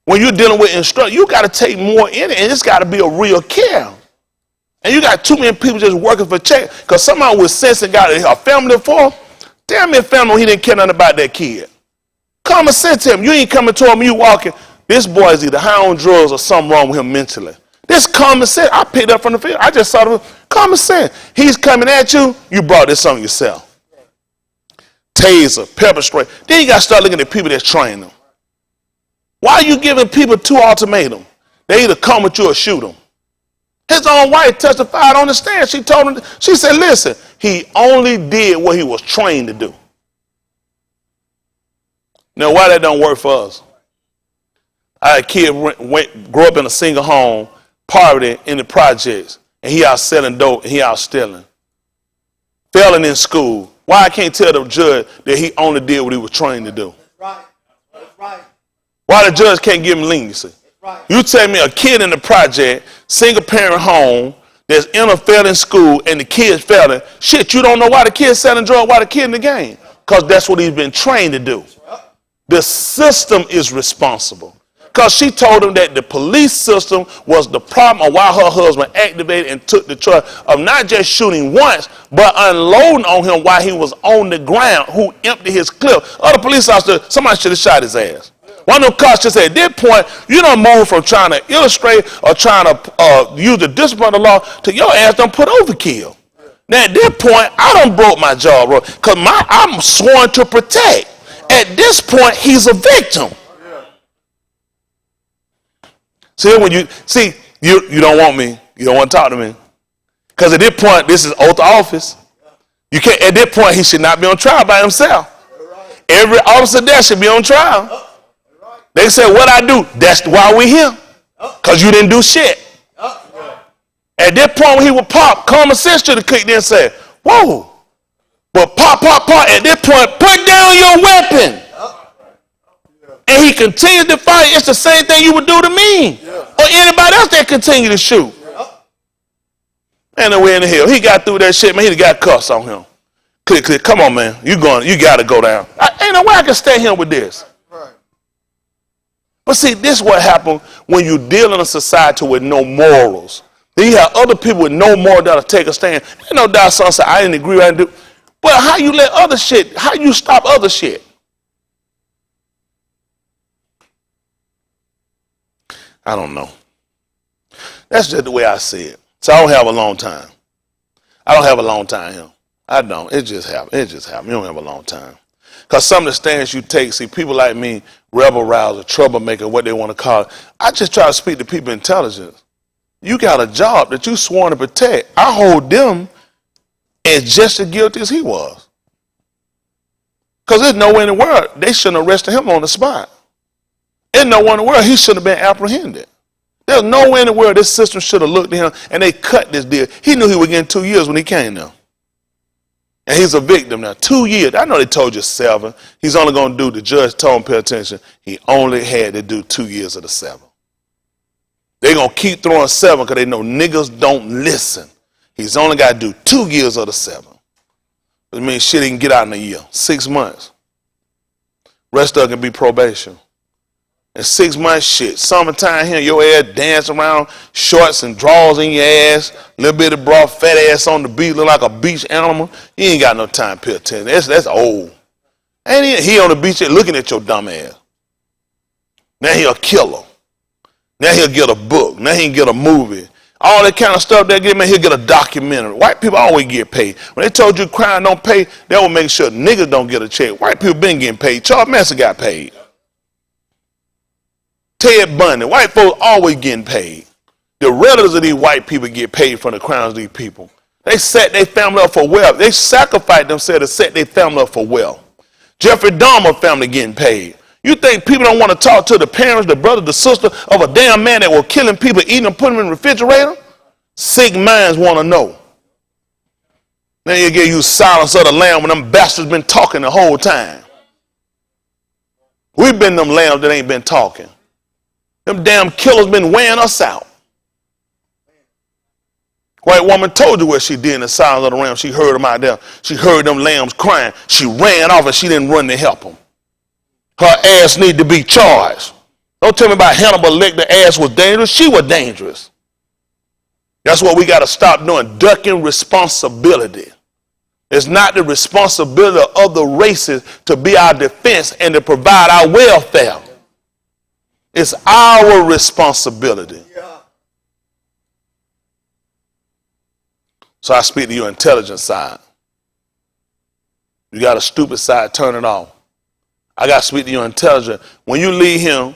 When you're dealing with instruction, you got to take more in it, and it's got to be a real care. And you got too many people just working for check, because somebody with sense and got a family for, damn me family, he didn't care nothing about that kid. Common sense to him. You ain't coming to him, you walking, this boy is either high on drugs or something wrong with him mentally. This common sense. I picked up from the field. I just saw the common sense. He's coming at you. You brought this on yourself. Taser, pepper spray. Then you got to start looking at people that's training them. Why are you giving people two ultimatums? They either come with you or shoot them. His own wife testified on the stand. She told him, she said, listen, he only did what he was trained to do. Now, why that don't work for us? I had a kid grew up in a single home, poverty in the projects, and he out selling dope and he out stealing. Failing in school. Why I can't tell the judge that he only did what he was trained to do? That's right. Why the judge can't give him leniency? You tell me a kid in the project, single parent home, that's in a failing school and the kid's failing, shit, you don't know why the kid's selling drugs, why the kid in the game? Because that's what he's been trained to do. The system is responsible. Because she told him that the police system was the problem of why her husband activated and took the charge of not just shooting once, but unloading on him while he was on the ground, who emptied his clip. Other police officers, somebody should have shot his ass. One of them cops just said, at this point, you don't move from trying to illustrate or trying to use the discipline of the law to your ass done put overkill. Now, at this point, I done broke my jaw, bro, because I'm sworn to protect. At this point, he's a victim. See, when you don't want me, you don't want to talk to me. Because at this point, this is oath of office. You can't, at this point, he should not be on trial by himself. Every officer there should be on trial. They say, what I do? That's why we here. Because you didn't do shit. At that point when he would pop, common sense should have kicked in and said, whoa. But pop. At this point, put down your weapon. And he continued to fight. It's the same thing you would do to me. Or anybody else that continue to shoot. And then we're in the hill. He got through that shit, man. He got cuffs on him. Click. Come on, man. You got to go down. Ain't no way I can stay here with this. But see, this is what happened when you deal in a society with no morals. Then you have other people with no moral that'll take a stand. Ain't no doubt son said, I didn't agree, I didn't do. But how you let other shit, how you stop other shit? I don't know. That's just the way I see it. So I don't have a long time. I don't have a long time here. I don't. It just happened. You don't have a long time. Because some of the stands you take, see, people like me, rebel rouser, troublemaker, what they want to call it, I just try to speak to people intelligence. You got a job that you sworn to protect. I hold them as just as guilty as he was. Because there's nowhere in the world they shouldn't have arrested him on the spot. There's nowhere in the world he should have been apprehended. There's nowhere in the world this system should have looked at him and they cut this deal. He knew he was getting 2 years when he came there. And he's a victim now. 2 years. I know they told you 7. He's only going to do, the judge told him, pay attention. He only had to do 2 years of the 7. They're going to keep throwing 7 because they know niggas don't listen. He's only got to do 2 years of the 7. Which means shit he can get out in a year. 6 months. Rest of it can be probation. And 6 months, shit. Summertime here, your ass dance around, shorts and drawers in your ass, little bit of bra, fat ass on the beach, look like a beach animal. You ain't got no time to pay attention. That's old. And he on the beach looking at your dumb ass. Now he a killer. Now he'll get a book. Now he can get a movie. All that kind of stuff they get, man, he'll get a documentary. White people always get paid. When they told you crime don't pay, they will make sure niggas don't get a check. White people been getting paid. Charles Manson got paid. Ted Bundy, white folks always getting paid. The relatives of these white people get paid from the crimes of these people. They set their family up for wealth. They sacrificed themselves to set their family up for wealth. Jeffrey Dahmer family getting paid. You think people don't want to talk to the parents, the brother, the sister of a damn man that was killing people, eating them, putting them in the refrigerator? Sick minds want to know. Then you give you silence of the lamb when them bastards been talking the whole time. We've been them lambs that ain't been talking. Them damn killers been wearing us out. White woman told you what she did in the silence of the lamb. She heard them out there. She heard them lambs crying. She ran off and she didn't run to help them. Her ass need to be charged. Don't tell me about Hannibal Lecter ass was dangerous. She was dangerous. That's what we got to stop doing, ducking responsibility. It's not the responsibility of other races to be our defense and to provide our welfare. It's our responsibility. So I speak to your intelligent side. You got a stupid side, turn it off. I got to speak to your intelligent. When you leave him,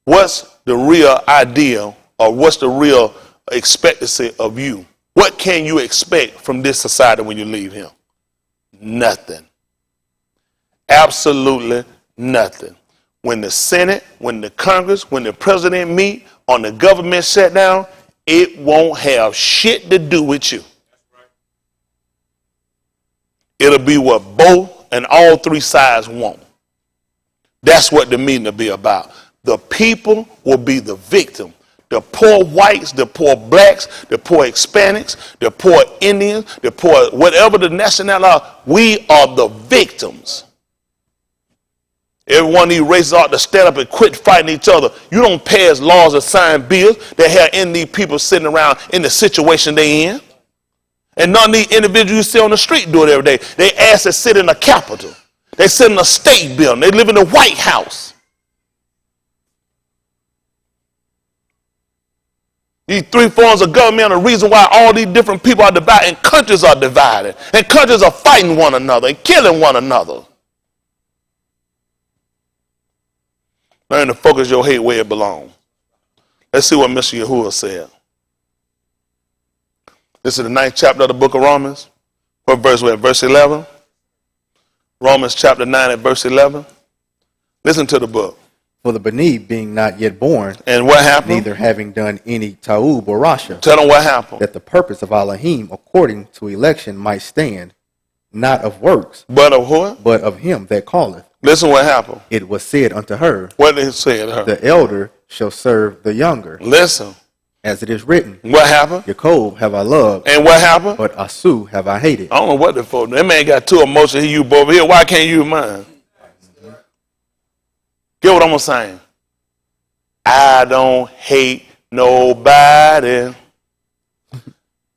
what's the real idea or what's the real expectancy of you. What can you expect from this society when you leave him? Nothing. Absolutely nothing. When the Senate, when the Congress, when the president meet on the government shutdown, it won't have shit to do with you. It'll be what both and all three sides want. That's what the meeting will be about. The people will be the victim. The poor whites, the poor blacks, the poor Hispanics, the poor Indians, the poor whatever the nationality are, we are the victims. Every one of these races ought to stand up and quit fighting each other. You don't pass laws or sign bills that have any of these people sitting around in the situation they in. And none of these individuals you see on the street do it every day. They ask to sit in the Capitol. They sit in a state building. They live in the White House. These three forms of government are the reason why all these different people are divided and countries are divided. And countries are fighting one another and killing one another. Learn to focus your hate where it belongs. Let's see what Mr. Yahuwah said. This is the 9th chapter of the book of Romans. What verse we're at? Verse 11. Romans chapter 9 at verse 11. Listen to the book. For the Beni being not yet born, And what happened? neither having done any ta'ub or rasha, Tell them what happened. that the purpose of Elohim according to election might stand, not of works, But of what? but of him that calleth. Listen what happened. It was said unto her, What did he say to her? the elder shall serve the younger, Listen. as it is written, What happened? Jacob have I loved, And what happened? but Asu have I hated. I don't know what the fuck. That man got two emotions. He used both here. Why can't you use mine? Get what I'm saying? I don't hate nobody.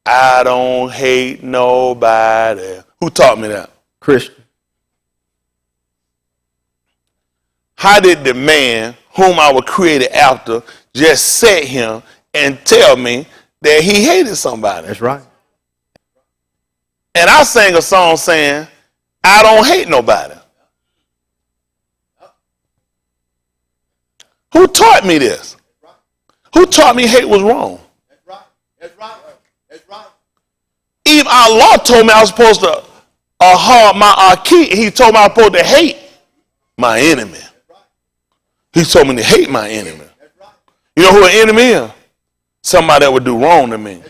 I don't hate nobody. Who taught me that? Christian, How did the man whom I was created after just sit here and tell me that he hated somebody? that's right. And I sang a song saying, I don't hate nobody. Who taught me this? Who taught me hate was wrong? That's right. That's right. That's right. Even Allah told me I was supposed to hard my akid. He told me I was supposed to hate my enemy. He told me to hate my enemy. You know who an enemy is? Somebody that would do wrong to me.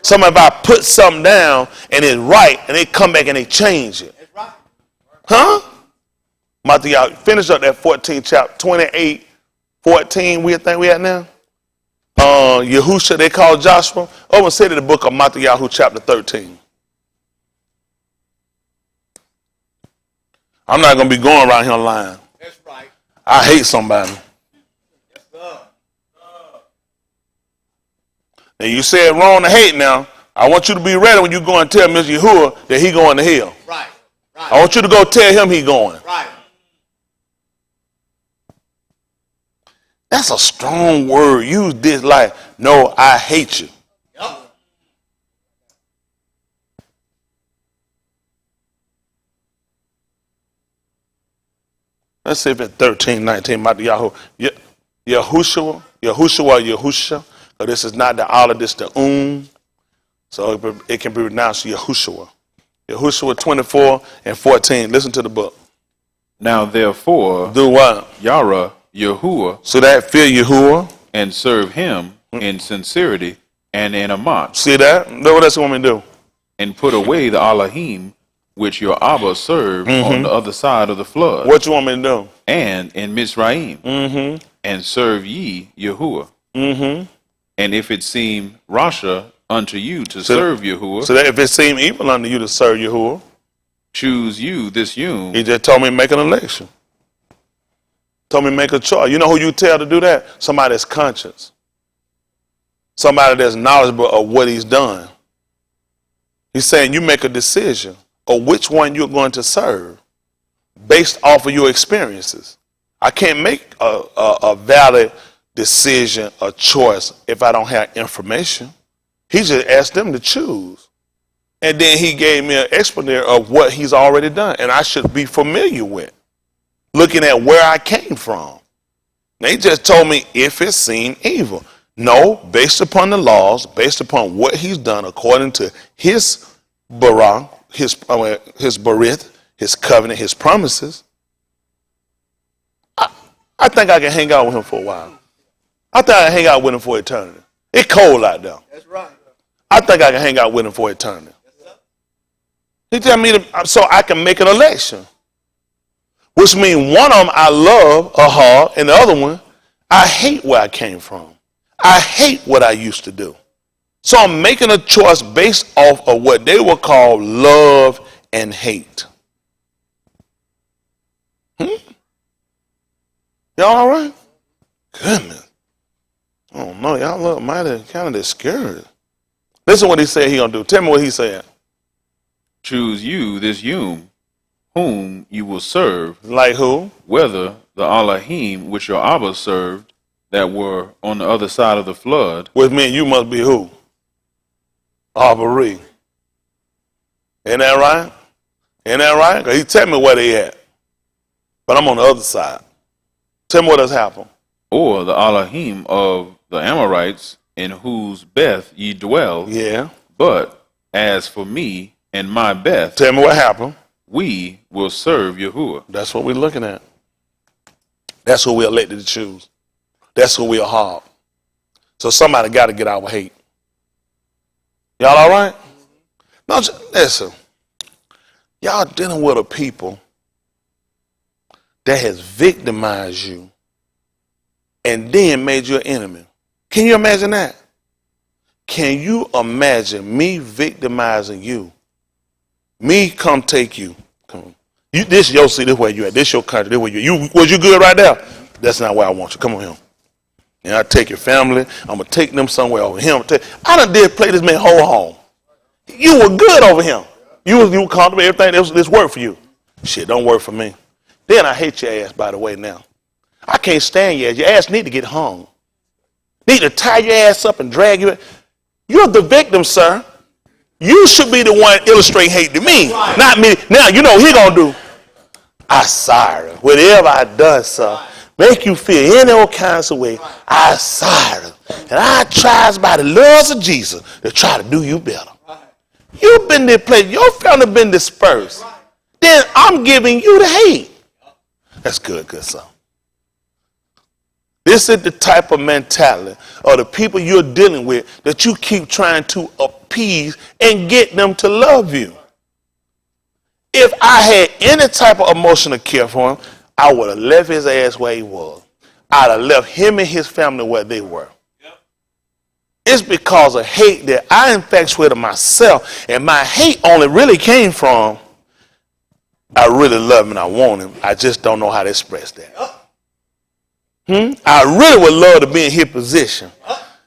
Somebody if I put something down and it's right and they come back and they change it. Huh? Matthew, finish up that 14 chapter, 28, 14 we think we at now. Yahusha, they call Joshua. Over and say to the book of Matthew chapter 13. I'm not going to be going around here lying. That's right. I hate somebody. Yes, sir. Now you said wrong to hate now. I want you to be ready when you go and tell Mr. Yahuwah that he going to hell. Right. Right. I want you to go tell him he going. Right. That's a strong word. Use this like, no, I hate you. Yep. Let's see if it's 13, 19, Yahushua. Yahusha. So this is not the Allah, this is the So it can be pronounced Yahushua. Yahushua 24 and 14. Listen to the book. Now therefore, Do what? Yara Yahuwah, So that fear Yahuwah. and serve him in sincerity and in amat, See that? Know what else you want me to do? and put away the Elohim which your Abba served on the other side of the flood, What you want me to do? and in Mizraim, and serve ye Yahuwah. And if it seem Rasha unto you to serve Yahuwah, So that if it seem evil unto you to serve Yahuwah, choose you this yom he just told me to make an election. Told me to make a choice. You know who you tell to do that? Somebody that's conscious. Somebody that's knowledgeable of what he's done. He's saying you make a decision of which one you're going to serve based off of your experiences. I can't make a valid decision, a choice, if I don't have information. He just asked them to choose. And then he gave me an explanation of what he's already done. And I should be familiar with, looking at where I came from. They just told me if it seemed evil. No, based upon the laws, based upon what he's done according to his barah, his barith, his covenant, his promises, I think I can hang out with him for a while. I think I can hang out with him for eternity. It's cold out there. That's right. I think I can hang out with him for eternity. He tell me so I can make an election. Which means one of them I love or hard, and the other one, I hate where I came from. I hate what I used to do. So I'm making a choice based off of what they will call love and hate. Y'all all right? Goodness. I don't know. Y'all look mighty kind of discouraged. Listen what he said he gonna do. Tell me what he said. Choose you this whom you will serve, Like who? whether the Elohim which your Abba served that were on the other side of the flood, Which means you must be who? Arbary. Ain't that right? Ain't that right? 'Cause he tell me where they at. But I'm on the other side. Tell me what has happened. or the Elohim of the Amorites, in whose Beth ye dwell. Yeah. But as for me and my Beth, Tell me what happened. we will serve Yahuwah. That's what we're looking at. That's who we elected to choose. That's who we are hard. So somebody got to get our hate. Y'all all right? No, listen. Y'all dealing with a people that has victimized you and then made you an enemy. Can you imagine that? Can you imagine me victimizing you? Me come take you. Come on. This your seat, this where you at. This your country, this where you. Was you good right there? That's not where I want you. Come on here. And I take your family. I'm gonna take them somewhere over here. I done did play this man whole home. You were good over him. You were comfortable. Everything this worked for you. Shit, don't work for me. Then I hate your ass. By the way, now I can't stand your ass. Your ass need to get hung. Need to tie your ass up and drag you. You're the victim, sir. You should be the one illustrating hate to me, not me. Now you know what he gonna do. I sorry. Whatever I done, sir, make you feel any old kinds of way. I sorry. And I tries by the loves of Jesus to try to do you better. You've been displaced. Your family been dispersed. Then I'm giving you the hate. That's good son. This is the type of mentality of the people you're dealing with that you keep trying to appease and get them to love you. If I had any type of emotional care for him, I would have left his ass where he was. I'd have left him and his family where they were. It's because of hate that I infatuated myself, and my hate only really came from I really love him and I want him. I just don't know how to express that. I really would love to be in his position,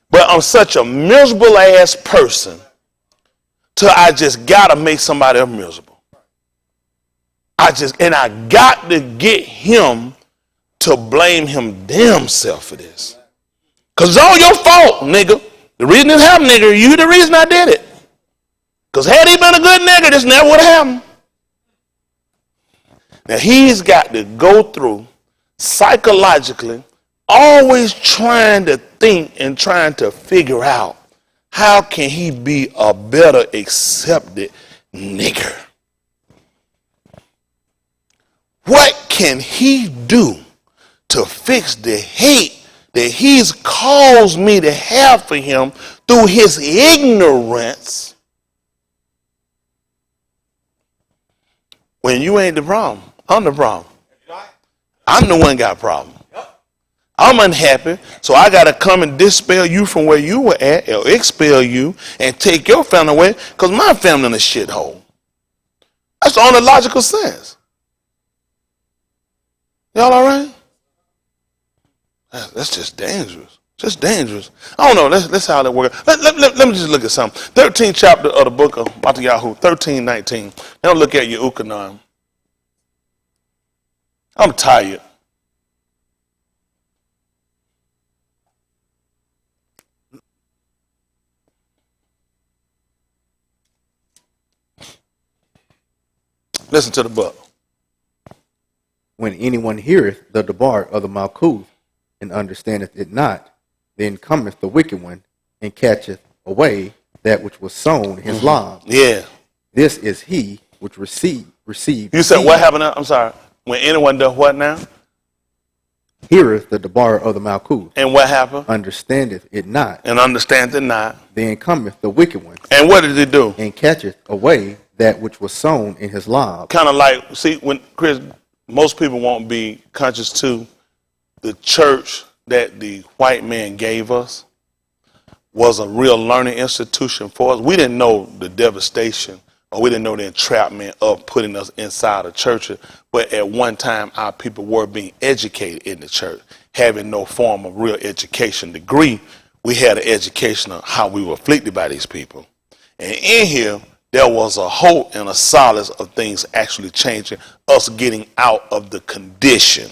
but I'm such a miserable ass person till I just gotta make somebody else miserable. I got to get him to blame him damn self for this. Cause it's all your fault, nigga. The reason this happened, nigga, you the reason I did it. Cause had he been a good nigga, this never would have happened. Now he's got to go through psychologically, always trying to think and trying to figure out how can he be a better accepted nigger. What can he do to fix the hate that he's caused me to have for him through his ignorance when you ain't the problem? I'm the problem. I'm the one got a problem. I'm unhappy, so I got to come and dispel you from where you were at, or expel you, and take your family away, because my family in a shithole. That's the only logical sense. Y'all all right? That's just dangerous. Just dangerous. I don't know. Let's how that works. Let me just look at something. 13th chapter of the book of Matthew, 13:19. Now look at your Ukanon. I'm tired. Listen to the book. When anyone heareth the debar of the Malkuth and understandeth it not, Then cometh the wicked one, and catcheth away that which was sown in his lives. Yeah. This is he which received. You said what happened now? I'm sorry. When anyone does what now? Heareth the debar of the Malkuth, And what happened? understandeth it not. And understand it not. Then cometh the wicked one, And what did he do? and catcheth away that which was sown in his lives. Kind of like, see, when Chris, most people won't be conscious to the church that the white man gave us was a real learning institution for us. We didn't know the devastation, or we didn't know the entrapment of putting us inside a church. But at one time, our people were being educated in the church, having no form of real education degree. We had an education of how we were afflicted by these people. And in here, there was a hope and a solace of things actually changing, us getting out of the condition.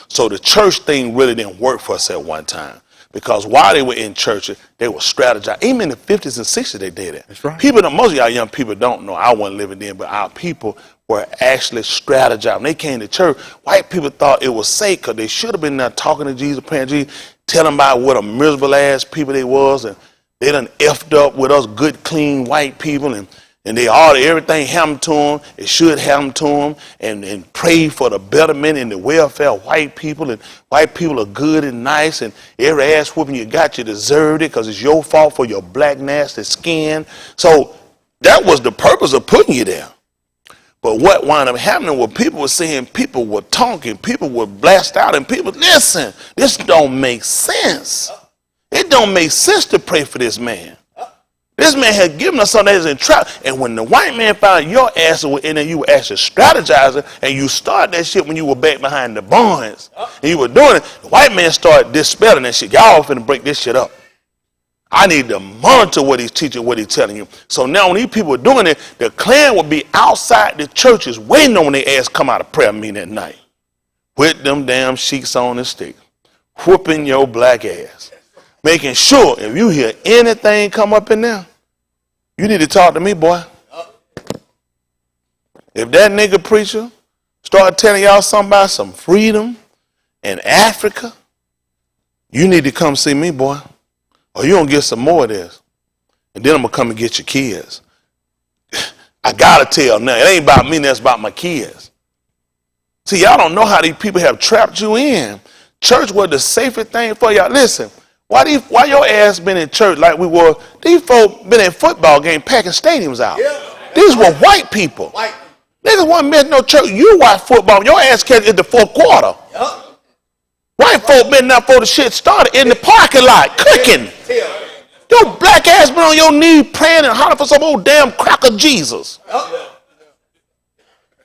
So the church thing really didn't work for us at one time. Because while they were in church, they were strategizing. Even in the 50s and 60s, they did it. That's right. People, most of y'all young people don't know. I wasn't living then, but our people were actually strategizing. When they came to church, white people thought it was safe because they should have been there talking to Jesus, praying to Jesus, telling about what a miserable ass people they was, and they done effed up with us good, clean white people, and they all everything happened to them. It should happen to them, and pray for the betterment and the welfare of white people. And white people are good and nice, and every ass whooping you got, you deserved it because it's your fault for your black nasty skin. So that was the purpose of putting you there. But what wound up happening was people were saying, people were talking, people were blasted out, and people, listen, this don't make sense. It don't make sense to pray for this man. This man had given us something that is in trap. And when the white man found your ass was in there, you were actually strategizing, and you started that shit when you were back behind the barns. And you were doing it. The white man started dispelling that shit. Y'all finna break this shit up. I need to monitor what he's teaching, what he's telling you. So now when these people are doing it, the Klan will be outside the churches waiting on their ass come out of prayer meeting at night. With them damn sheiks on the stick. Whooping your black ass. Making sure if you hear anything come up in there, you need to talk to me, boy. If that nigga preacher start telling y'all something about some freedom in Africa, you need to come see me, boy. Or you gonna get some more of this. And then I'm gonna come and get your kids. I gotta tell now, it ain't about me, that's about my kids. See, y'all don't know how these people have trapped you in. Church was the safest thing for y'all. Listen. Why your ass been in church like we were? These folk been in football game packing stadiums out. Yeah. These were white people. White. Niggas wasn't missing no church. You watch football. Your ass catch in the fourth quarter. Yup. White folk been there before the shit started in the parking lot cooking. Tell. Your black ass been on your knee praying and hollering for some old damn cracker Jesus. Yup.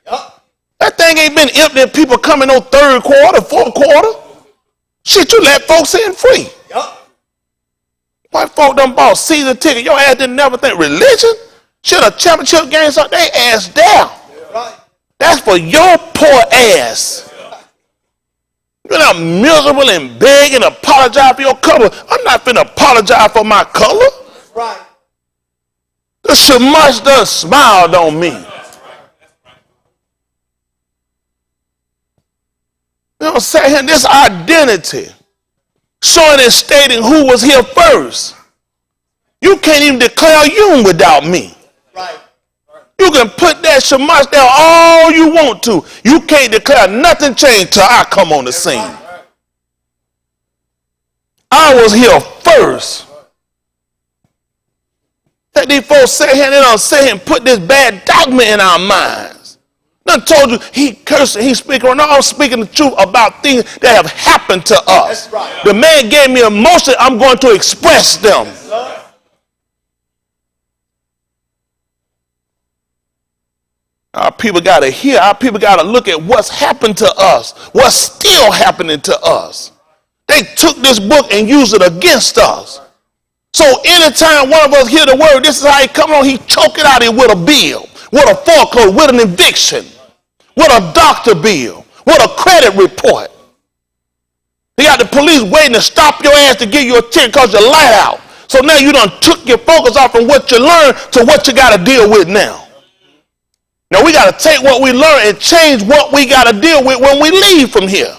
Yup. That thing ain't been empty and people coming no third quarter, fourth quarter. Shit, you let folks in free. Yup. White folk done bought season ticket. Your ass didn't never think religion should a championship game something. They ass down. Right. That's for your poor ass. You're not miserable and beg and apologize for your color. I'm not finna apologize for my color. Right. The Shamash done smiled on me. You know what I'm saying? This identity, showing and stating who was here first. You can't even declare you without me. Right. You can put that Shamash there all you want to. You can't declare nothing changed till I come on the scene. I was here first. That these folks sit here and they don't sit here and put this bad dogma in our minds. Done told you he cursing, he speaking. No, I'm speaking the truth about things that have happened to us. That's right. The man gave me emotion. I'm going to express them. Our people got to hear. Our people got to look at what's happened to us, what's still happening to us. They took this book and used it against us. So anytime one of us hear the word, this is how he come on, he choke it out of it with a bill, with a foreclosure, with an eviction, with a doctor bill, with a credit report. He got the police waiting to stop your ass to give you a ticket because your light out. So now you done took your focus off from what you learned to what you got to deal with now. Now we got to take what we learned and change what we got to deal with when we leave from here.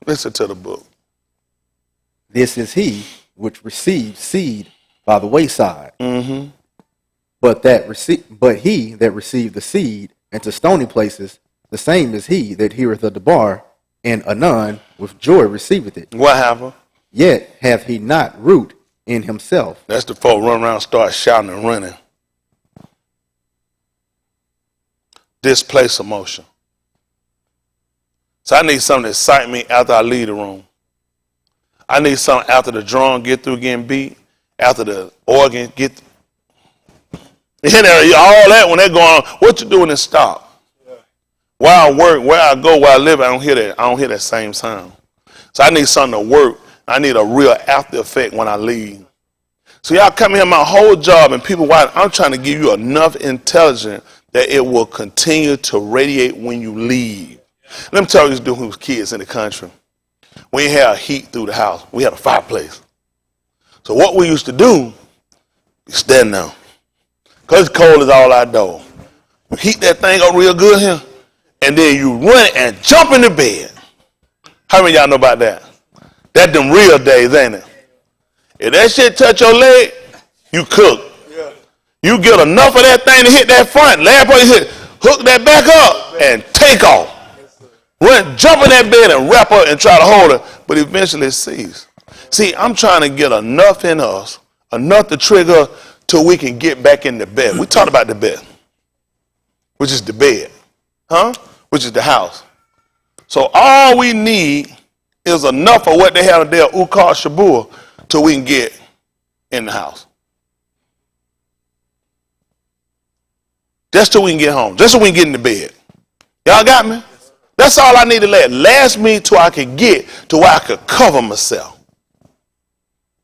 Listen to the book. This is he which received seed by the wayside. Mm-hmm. But he that received the seed into stony places, the same is he that heareth the bar, and anon with joy receiveth it. What happened? Yet hath he not root in himself. That's the folk run around, start shouting and running. Displace emotion. So I need something to excite me after I leave the room. I need something after the drum get through getting beat, after the organ get. You know, all that when they're going on, what you doing is stop. Where I work, where I go, where I live, I don't hear that. I don't hear that same sound. So I need something to work. I need a real after effect when I leave. So y'all come here, my whole job, and people, why I'm trying to give you enough intelligence that it will continue to radiate when you leave. Let me tell you, this dude who was kids in the country. We didn't have heat through the house. We had a fireplace. So what we used to do, we stand down. Because it's cold as all outdoors. You heat that thing up real good here, and then you run it and jump in the bed. How many of y'all know about that? That's them real days, ain't it? If that shit touch your leg, you cook. Yeah. You get enough of that thing to hit that front. Last part you hit, hook that back up and take off. Run, jump in that bed and wrap up and try to hold it, but eventually it ceases. See, I'm trying to get enough in us, enough to trigger till we can get back in the bed. We talked about the bed, which is the bed, which is the house. So all we need is enough of what they have there, Ukar Shabur, till we can get in the house. Just till we can get home. Just till we can get in the bed. Y'all got me? That's all I need to let last me till I could get to where I could cover myself.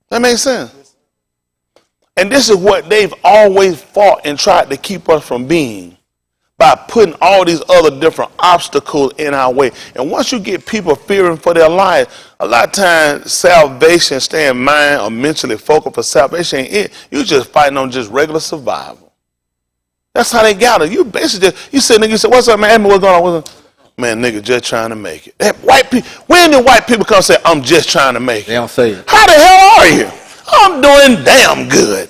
That makes sense? And this is what they've always fought and tried to keep us from being, by putting all these other different obstacles in our way. And once you get people fearing for their life, a lot of times salvation, staying mind or mentally focused for salvation ain't it. You're just fighting on just regular survival. That's how they got it. You basically just, you sit nigga, you say, what's up, man? What's going on? Man, nigga, just trying to make it. That white people, when did white people come and say, I'm just trying to make it? They don't say it. How the hell are you? I'm doing damn good.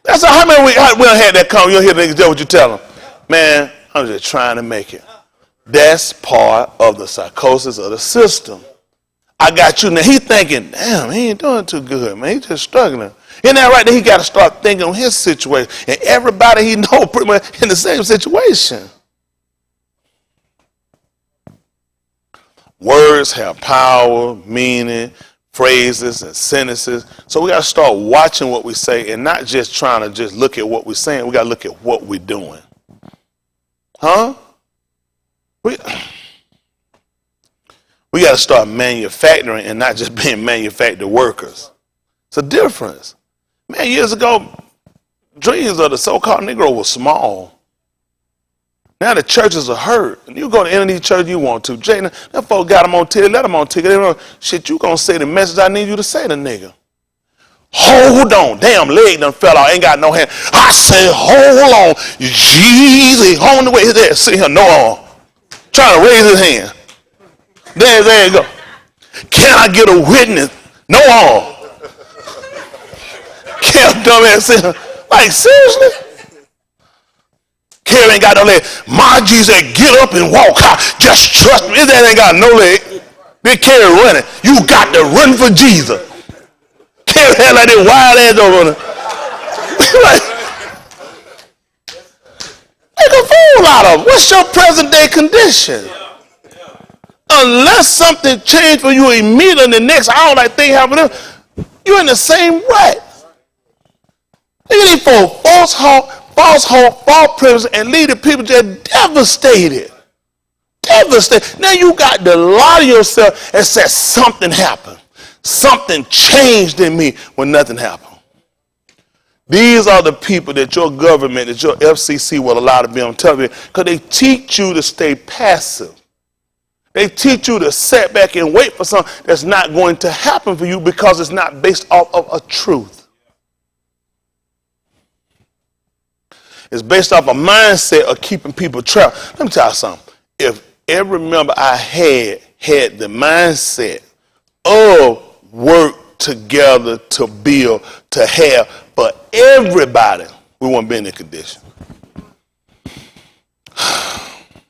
That's how many we don't have that come. You don't hear niggas do what you tell them. Man, I'm just trying to make it. That's part of the psychosis of the system. I got you now. He thinking, damn, he ain't doing too good, man. He just struggling. Isn't that right? Then he got to start thinking on his situation. And everybody he know pretty much in the same situation. Words have power, meaning, phrases and sentences. So we got to start watching what we say and not just trying to just look at what we're saying. We got to look at what we're doing. We got to start manufacturing and not just being manufactured workers. It's a difference. Man, years ago, dreams of the so-called Negro were small. Now the churches are hurt. And you go to any church you want to. Jay, that folk got them on ticket, let them on ticket. They don't, shit, you gonna say the message I need you to say to nigga. Hold on. Damn leg done fell out. Ain't got no hand. I said, hold on. Jesus, on the way. There, see him, no arm. Trying to raise his hand. There you go. Can I get a witness? No arm. Can't dumbass see him. Like, seriously? Carrie ain't got no leg. My Jesus said, get up and walk. Just trust me. That ain't got no leg. Big Carrie running. You got to run for Jesus. Carrie had like that wild ass over her. Like, make a fool out of him. What's your present day condition? Unless something changed for you immediately in the next hour, like thing happened, you're in the same rut. Look at these folks, false hope, false privilege, and lead the people just devastated. Devastated. Now you got to lie to yourself and say something happened. Something changed in me when nothing happened. These are the people that your government, that your FCC will allow to be on television because they teach you to stay passive. They teach you to sit back and wait for something that's not going to happen for you because it's not based off of a truth. It's based off a mindset of keeping people trapped. Let me tell you something. If every member I had the mindset of work together to build, to have, but everybody, we want to be in that condition.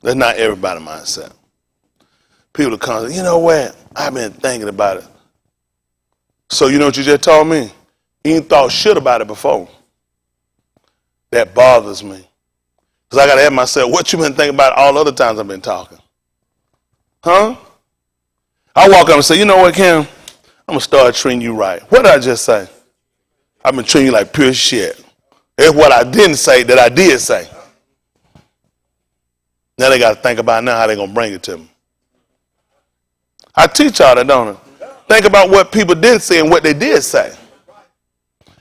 That's not everybody's mindset. People come, you know what? I've been thinking about it. So you know what you just told me? You ain't thought shit about it before. That bothers me. Because I got to ask myself, what you been thinking about all the other times I've been talking? Huh? I walk up and say, you know what, Cam? I'm going to start treating you right. What did I just say? I've been treating you like pure shit. It's what I didn't say that I did say. Now they got to think about now how they going to bring it to me. I teach y'all that, don't I? Think about what people did say and what they did say.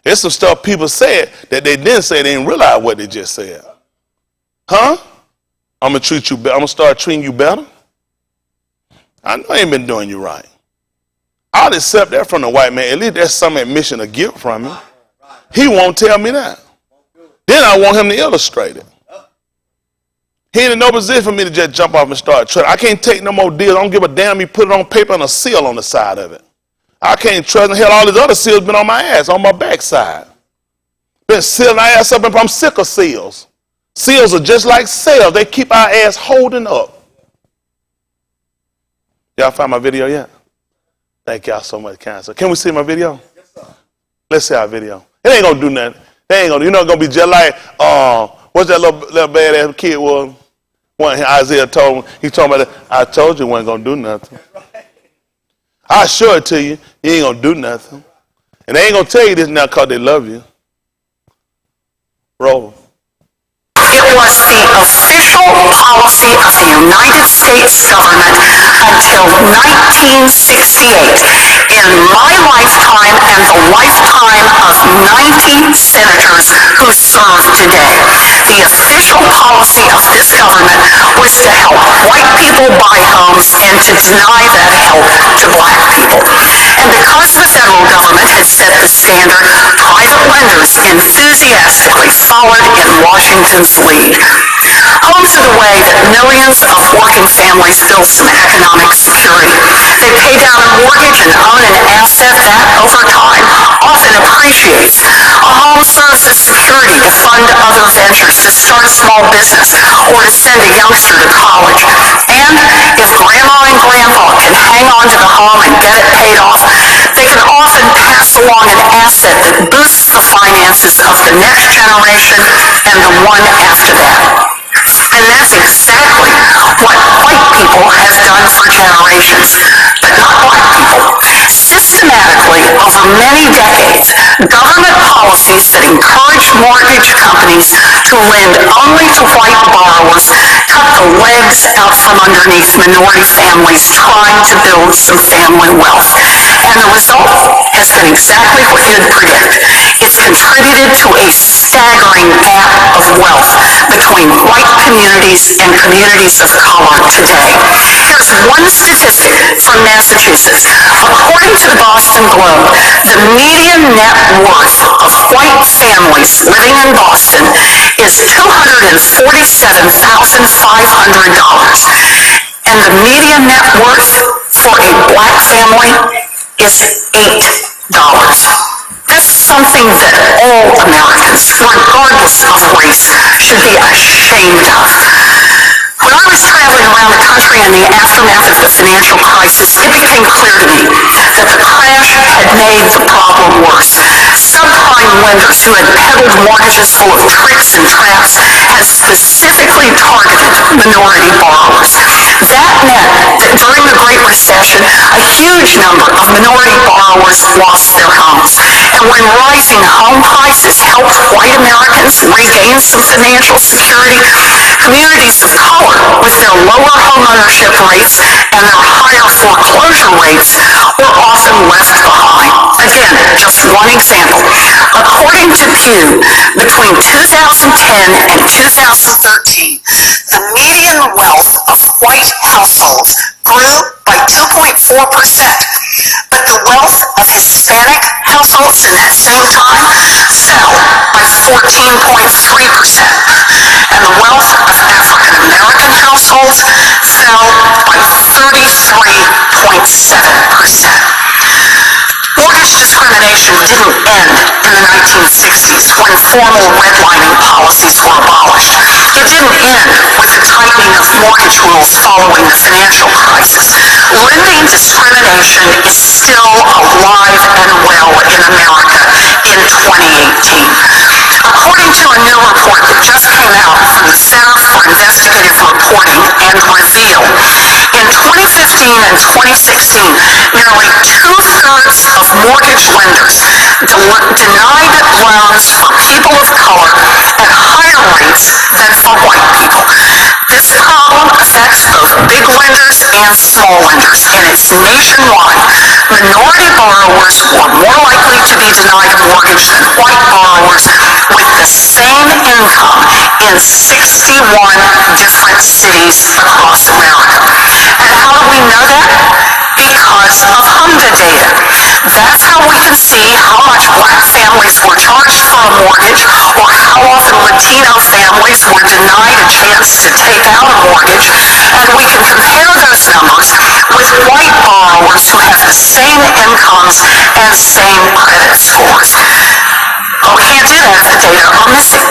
There's some stuff people said that they didn't say, they didn't realize what they just said. Huh? I'm going to treat you better. I'm going to start treating you better. I know I ain't been doing you right. I'll accept that from the white man. At least there's some admission of guilt from him. He won't tell me that. Then I want him to illustrate it. He ain't in no position for me to just jump off and start trading. I can't take no more deals. I don't give a damn. He put it on paper and a seal on the side of it. I can't trust him. Hell, all these other seals been on my ass, on my backside. Been sealing our ass up, and I'm sick of seals. Seals are just like sails. They keep our ass holding up. Y'all find my video yet? Thank y'all so much, Cancer. Can we see my video? Yes, sir. Let's see our video. It ain't gonna do nothing. They ain't gonna. You know, it's gonna be just like what's that little badass kid was? One Isaiah told him. He told me that I told you, wasn't gonna do nothing. I assure it to you, you ain't gonna do nothing. And they ain't gonna tell you this now because they love you. Roll. It was the official policy of the United States government until 1968, in my lifetime and the lifetime of 90 senators who serve today. The official policy of this government was to help white people buy homes and to deny that help to black people. And because the federal government had set the standard, private lenders enthusiastically followed in Washington's lead. Homes are the way that millions of working families build some economic security. They pay down a mortgage and own an asset that, over time, often appreciates. A home serves as security to fund other ventures, to start a small business, or to send a youngster to college. And if grandma and grandpa can hang on to the home and get it paid off, they can often pass along an asset that boosts the finances of the next generation and the one after that. And that's exactly what white people have done for generations, but not black people. Systematically, over many decades, government policies that encouraged mortgage companies to lend only to white borrowers cut the legs out from underneath minority families trying to build some family wealth. And the result has been exactly what you'd predict. It's contributed to a staggering gap of wealth between white communities and communities of color today. Here's one statistic from Massachusetts. According to the Boston Globe, the median net worth of white families living in Boston is $247,500. And the median net worth for a black family is $8. That's something that all Americans, regardless of race, should be ashamed of. When I was traveling around the country in the aftermath of the financial crisis, it became clear to me that the crash had made the problem worse. Subprime lenders who had peddled mortgages full of tricks and traps had specifically targeted minority borrowers. That meant that during the Great Recession, a huge number of minority borrowers lost their homes. And when rising home prices helped white Americans regain some financial security, communities of color, with their lower home ownership rates and their higher foreclosure rates, were often left behind. Again, just one example. According to Pew, between 2010 and 2013, the median wealth of white households grew by 2.4%, but the wealth of Hispanic households in that same time fell by 14.3%, and the wealth of African American households fell 3.7%. Mortgage discrimination didn't end in the 1960s when formal redlining policies were abolished. It didn't end with the tightening of mortgage rules following the financial crisis. Lending discrimination is still alive and well in America in 2018. According to a new report that just came out from the Center for Investigative Reporting and Reveal, in 2015 and 2016, nearly two-thirds of mortgage lenders denied loans for people of color at higher rates than for white people. This problem affects both big lenders and small lenders, and it's nationwide. Minority borrowers were more likely to be denied a mortgage than white borrowers with the same income in 61 different cities across America. And how do we know that? Because of HMDA data. That's how we can see how much black families were charged for a mortgage, or how often Latino families were denied a chance to take out a mortgage, and we can compare those numbers with white borrowers who have the same incomes and same credit scores. But we can't do that if the data are missing.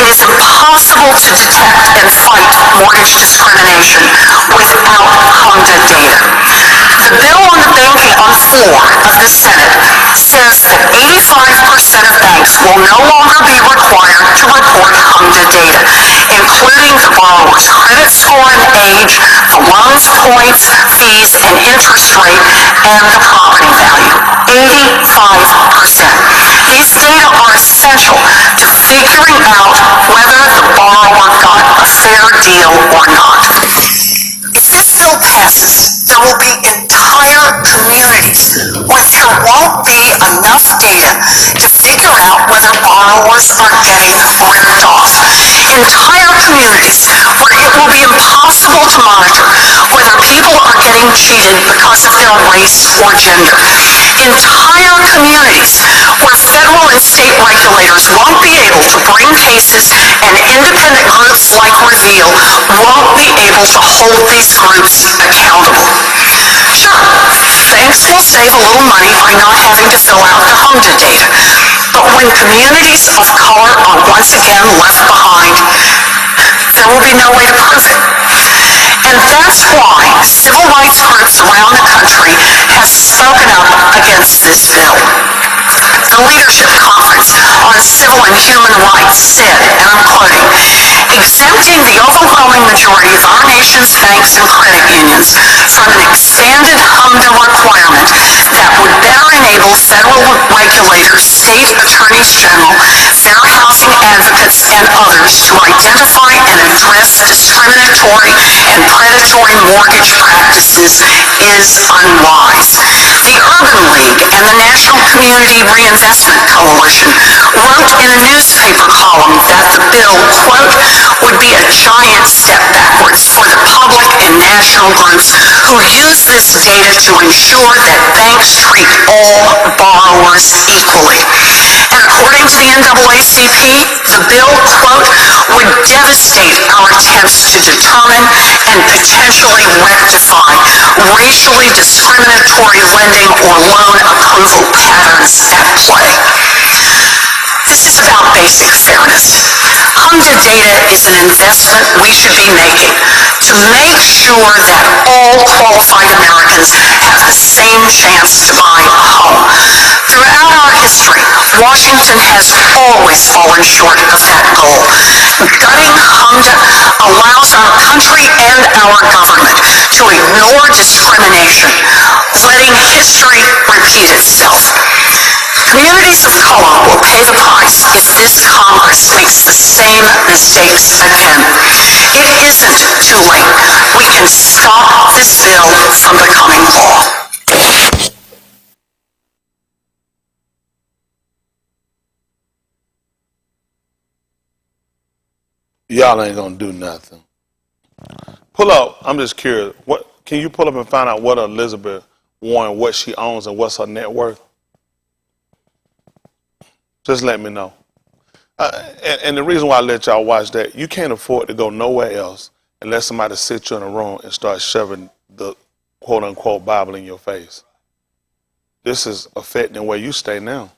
It is impossible to detect and fight mortgage discrimination without HMDA data. The bill on the floor of the Senate says that 85% of banks will no longer be required to report HMDA data, including the borrower's credit score and age, the loan's points, fees, and interest rate, and the property value. 85%. These data are essential to figuring out whether the borrower got a fair deal or not. If this bill passes, there will be entire communities where there won't be enough data to figure out whether borrowers are getting ripped off. Entire communities where it will be impossible to monitor whether people are getting cheated because of their race or gender. Entire communities where federal and state regulators won't be able to bring cases, and independent groups like Reveal won't be able to hold these groups accountable. Sure, banks will save a little money by not having to fill out the HMDA data, but when communities of color are once again left behind, there will be no way to prove it. And that's why civil rights groups around the country have spoken up against this bill. The Leadership Conference on Civil and Human Rights said, and I'm quoting, "Exempting the overwhelming majority of our nation's banks and credit unions from an expanded HMDA requirement that would better enable federal regulators, state attorneys general, fair housing advocates, and others to identify and address discriminatory and predatory mortgage practices is unwise." The Urban League and the National Community Reinvestment Coalition wrote in a newspaper column that the bill, quote, "would be a giant step backwards for the public and national groups who use this data to ensure that banks treat all borrowers equally." And according to the NAACP, the bill, quote, "would devastate our attempts to determine and potentially rectify racially discriminatory lending or loan approval patterns at play." This is about basic fairness. HMDA data is an investment we should be making to make sure that all qualified Americans have the same chance to buy a home. Throughout our history, Washington has always fallen short of that goal. Gutting HMDA allows our country and our government to ignore discrimination, letting history repeat itself. Communities of color will pay the price if this Congress makes the same mistakes again. It isn't too late. We can stop this bill from becoming law. Y'all ain't gonna do nothing. Pull up. I'm just curious. What can you pull up and find out what Elizabeth Warren, what she owns, and what's her net worth? Just let me know. And the reason why I let y'all watch that, you can't afford to go nowhere else unless somebody sits you in a room and start shoving the quote unquote Bible in your face. This is affecting where you stay now.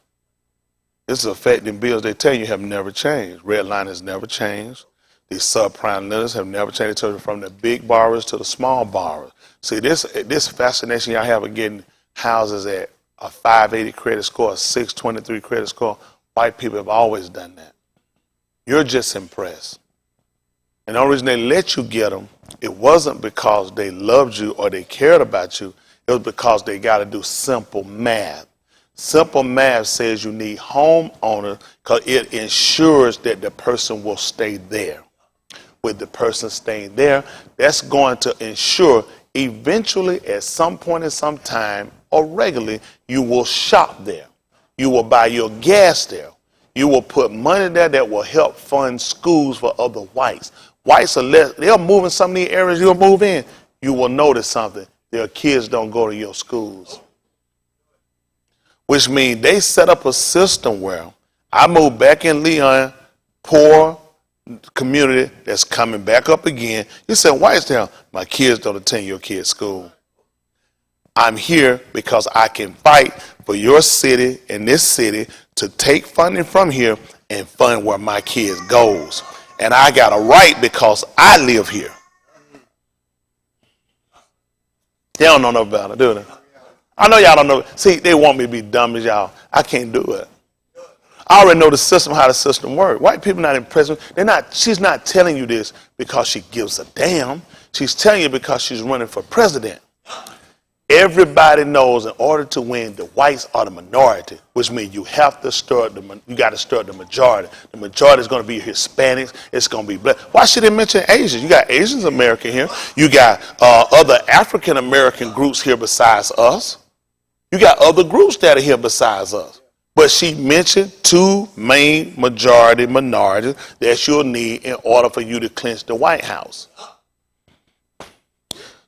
This is affecting bills they tell you have never changed. Red line has never changed. These subprime lenders have never changed. They from the big borrowers to the small borrowers. See, this fascination y'all have of getting houses at a 580 credit score, a 623 credit score. White people have always done that. You're just impressed. And the only reason they let you get them, it wasn't because they loved you or they cared about you. It was because they got to do simple math. Simple math says you need homeowners because it ensures that the person will stay there. With the person staying there, that's going to ensure eventually at some point in some time or regularly, you will shop there. You will buy your gas there. You will put money there that will help fund schools for other whites. Whites they're moving some of the areas you'll move in. You will notice something. Their kids don't go to your schools. Which means they set up a system where I moved back in Leon, poor community that's coming back up again. You said, Whitestown, my kids don't attend your kids' school. I'm here because I can fight for your city and this city to take funding from here and fund where my kids goes. And I got a right because I live here. They don't know nothing about it, do they? I know y'all don't know. See, they want me to be dumb as y'all. I can't do it. I already know the system, how the system works. White people not impressed. She's not telling you this because she gives a damn. She's telling you because she's running for president. Everybody knows in order to win, the whites are the minority, which means you have to you got to stir the majority. The majority is going to be Hispanics. It's going to be black. Why should they mention Asians? You got Asians American here. You got other African American groups here besides us. You got other groups that are here besides us. But she mentioned two main majority minorities that you'll need in order for you to clinch the White House.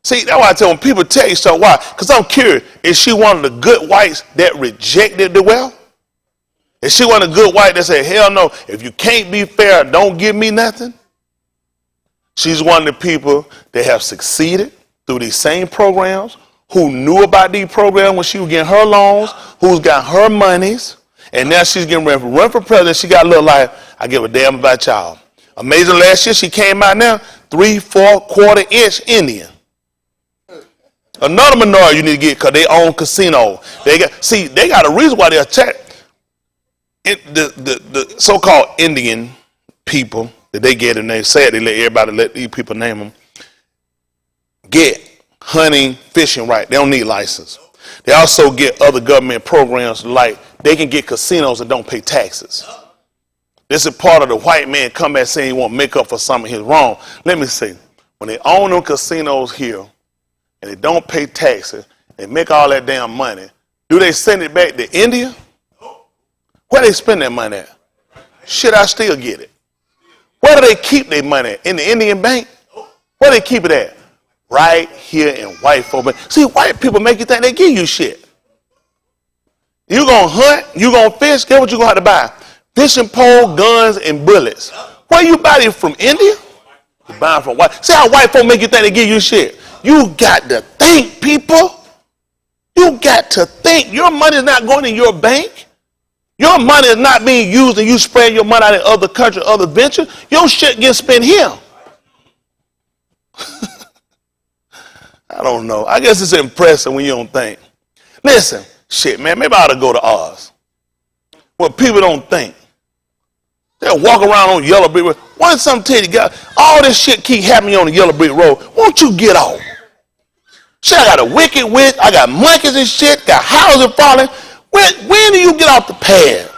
See, that's why I tell when people tell you so, why? Because I'm curious, is she one of the good whites that rejected the wealth? Is she one of the good whites that said, hell no, if you can't be fair, don't give me nothing? She's one of the people that have succeeded through these same programs, who knew about these programs when she was getting her loans, who's got her monies, and now she's getting ready to run for president. She got a little like, I give a damn about y'all. Amazing, last year she came out now, 3/4 inch Indian. Another minority you need to get because they own casinos. They got a reason why they attack the so-called Indian people that they get, and they say it, they let these people name them, get hunting, fishing right. They don't need license. They also get other government programs like they can get casinos that don't pay taxes. This is part of the white man come back saying he want to make up for some of his wrong. Let me see. When they own them casinos here and they don't pay taxes, they make all that damn money, do they send it back to India? Where they spend that money at? Should I still get it? Where do they keep their money at? In the Indian bank? Where they keep it at? Right here in white folk. See, white people make you think they give you shit. You gonna hunt, you gonna fish, guess what you gonna have to buy? Fishing pole, guns, and bullets. Where you buy it from, India? You buy it from white. See how white folk make you think they give you shit? You got to think, people. You got to think. Your money is not going in your bank. Your money is not being used and you spread your money out in other countries, other ventures. Your shit gets spent here. I don't know. I guess it's impressive when you don't think. Listen, shit, man, maybe I ought to go to Oz. Well, people don't think. They'll walk around on Yellow Brick Road. Why did something tell you, God, all this shit keep happening on the Yellow Brick Road? Won't you get off? Shit, I got a wicked witch. I got monkeys and shit. Got houses falling. When do you get off the path?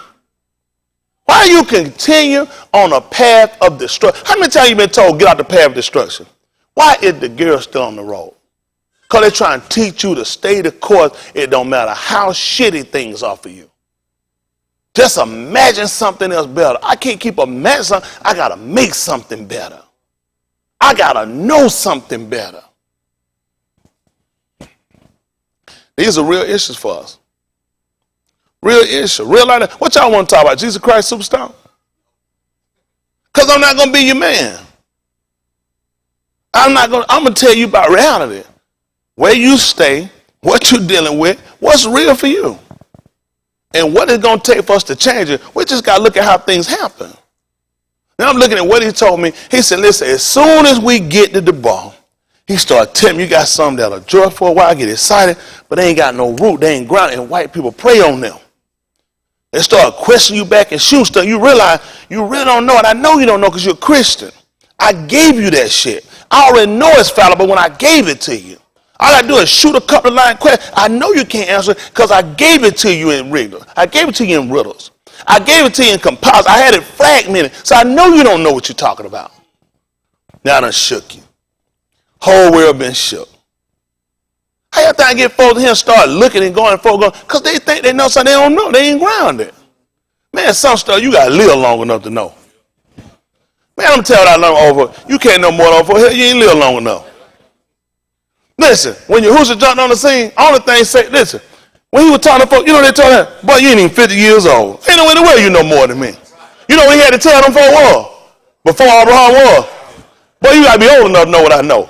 Why do you continue on a path of destruction? How many times you been told get out the path of destruction? Why is the girl still on the road? Because they're trying to teach you to stay the course. It don't matter how shitty things are for you. Just imagine something else better. I can't keep imagining something. I got to make something better. I got to know something better. These are real issues for us. Real issue. Real life. What y'all want to talk about? Jesus Christ Superstar? Because I'm not going to be your man. I'm going to tell you about reality. where you stay, what you're dealing with, what's real for you, and what it's going to take for us to change it. We just got to look at how things happen. Now I'm looking at what he told me. He said, listen, as soon as we get to the bar, he started telling me, you got something that'll joy for a while, get excited, but they ain't got no root. They ain't grounded, and white people prey on them. They start questioning you back and shooting stuff. You realize you really don't know it. I know you don't know because you're a Christian. I gave you that shit. I already know it's fallible when I gave it to you. All I do is shoot a couple of line questions. I know you can't answer it because I gave it to you in riddles. I gave it to you in riddles. I gave it to you in composites. I had it fragmented. So I know you don't know what you're talking about. Now I done shook you. Whole world been shook. How you think I get folks here and start looking and going forward, because they think they know something they don't know. They ain't grounded. Man, some stuff you got to live long enough to know. Man, I'm telling you, I learned over. You can't know more over here. You ain't live long enough. Listen, when Yahushua jumped on the scene, all the things say, listen, when he was talking to folks, you know they told him, boy, you ain't even 50 years old. Ain't no way in the world you know more than me. You know what he had to tell them before Abraham was? Boy, you got to be old enough to know what I know.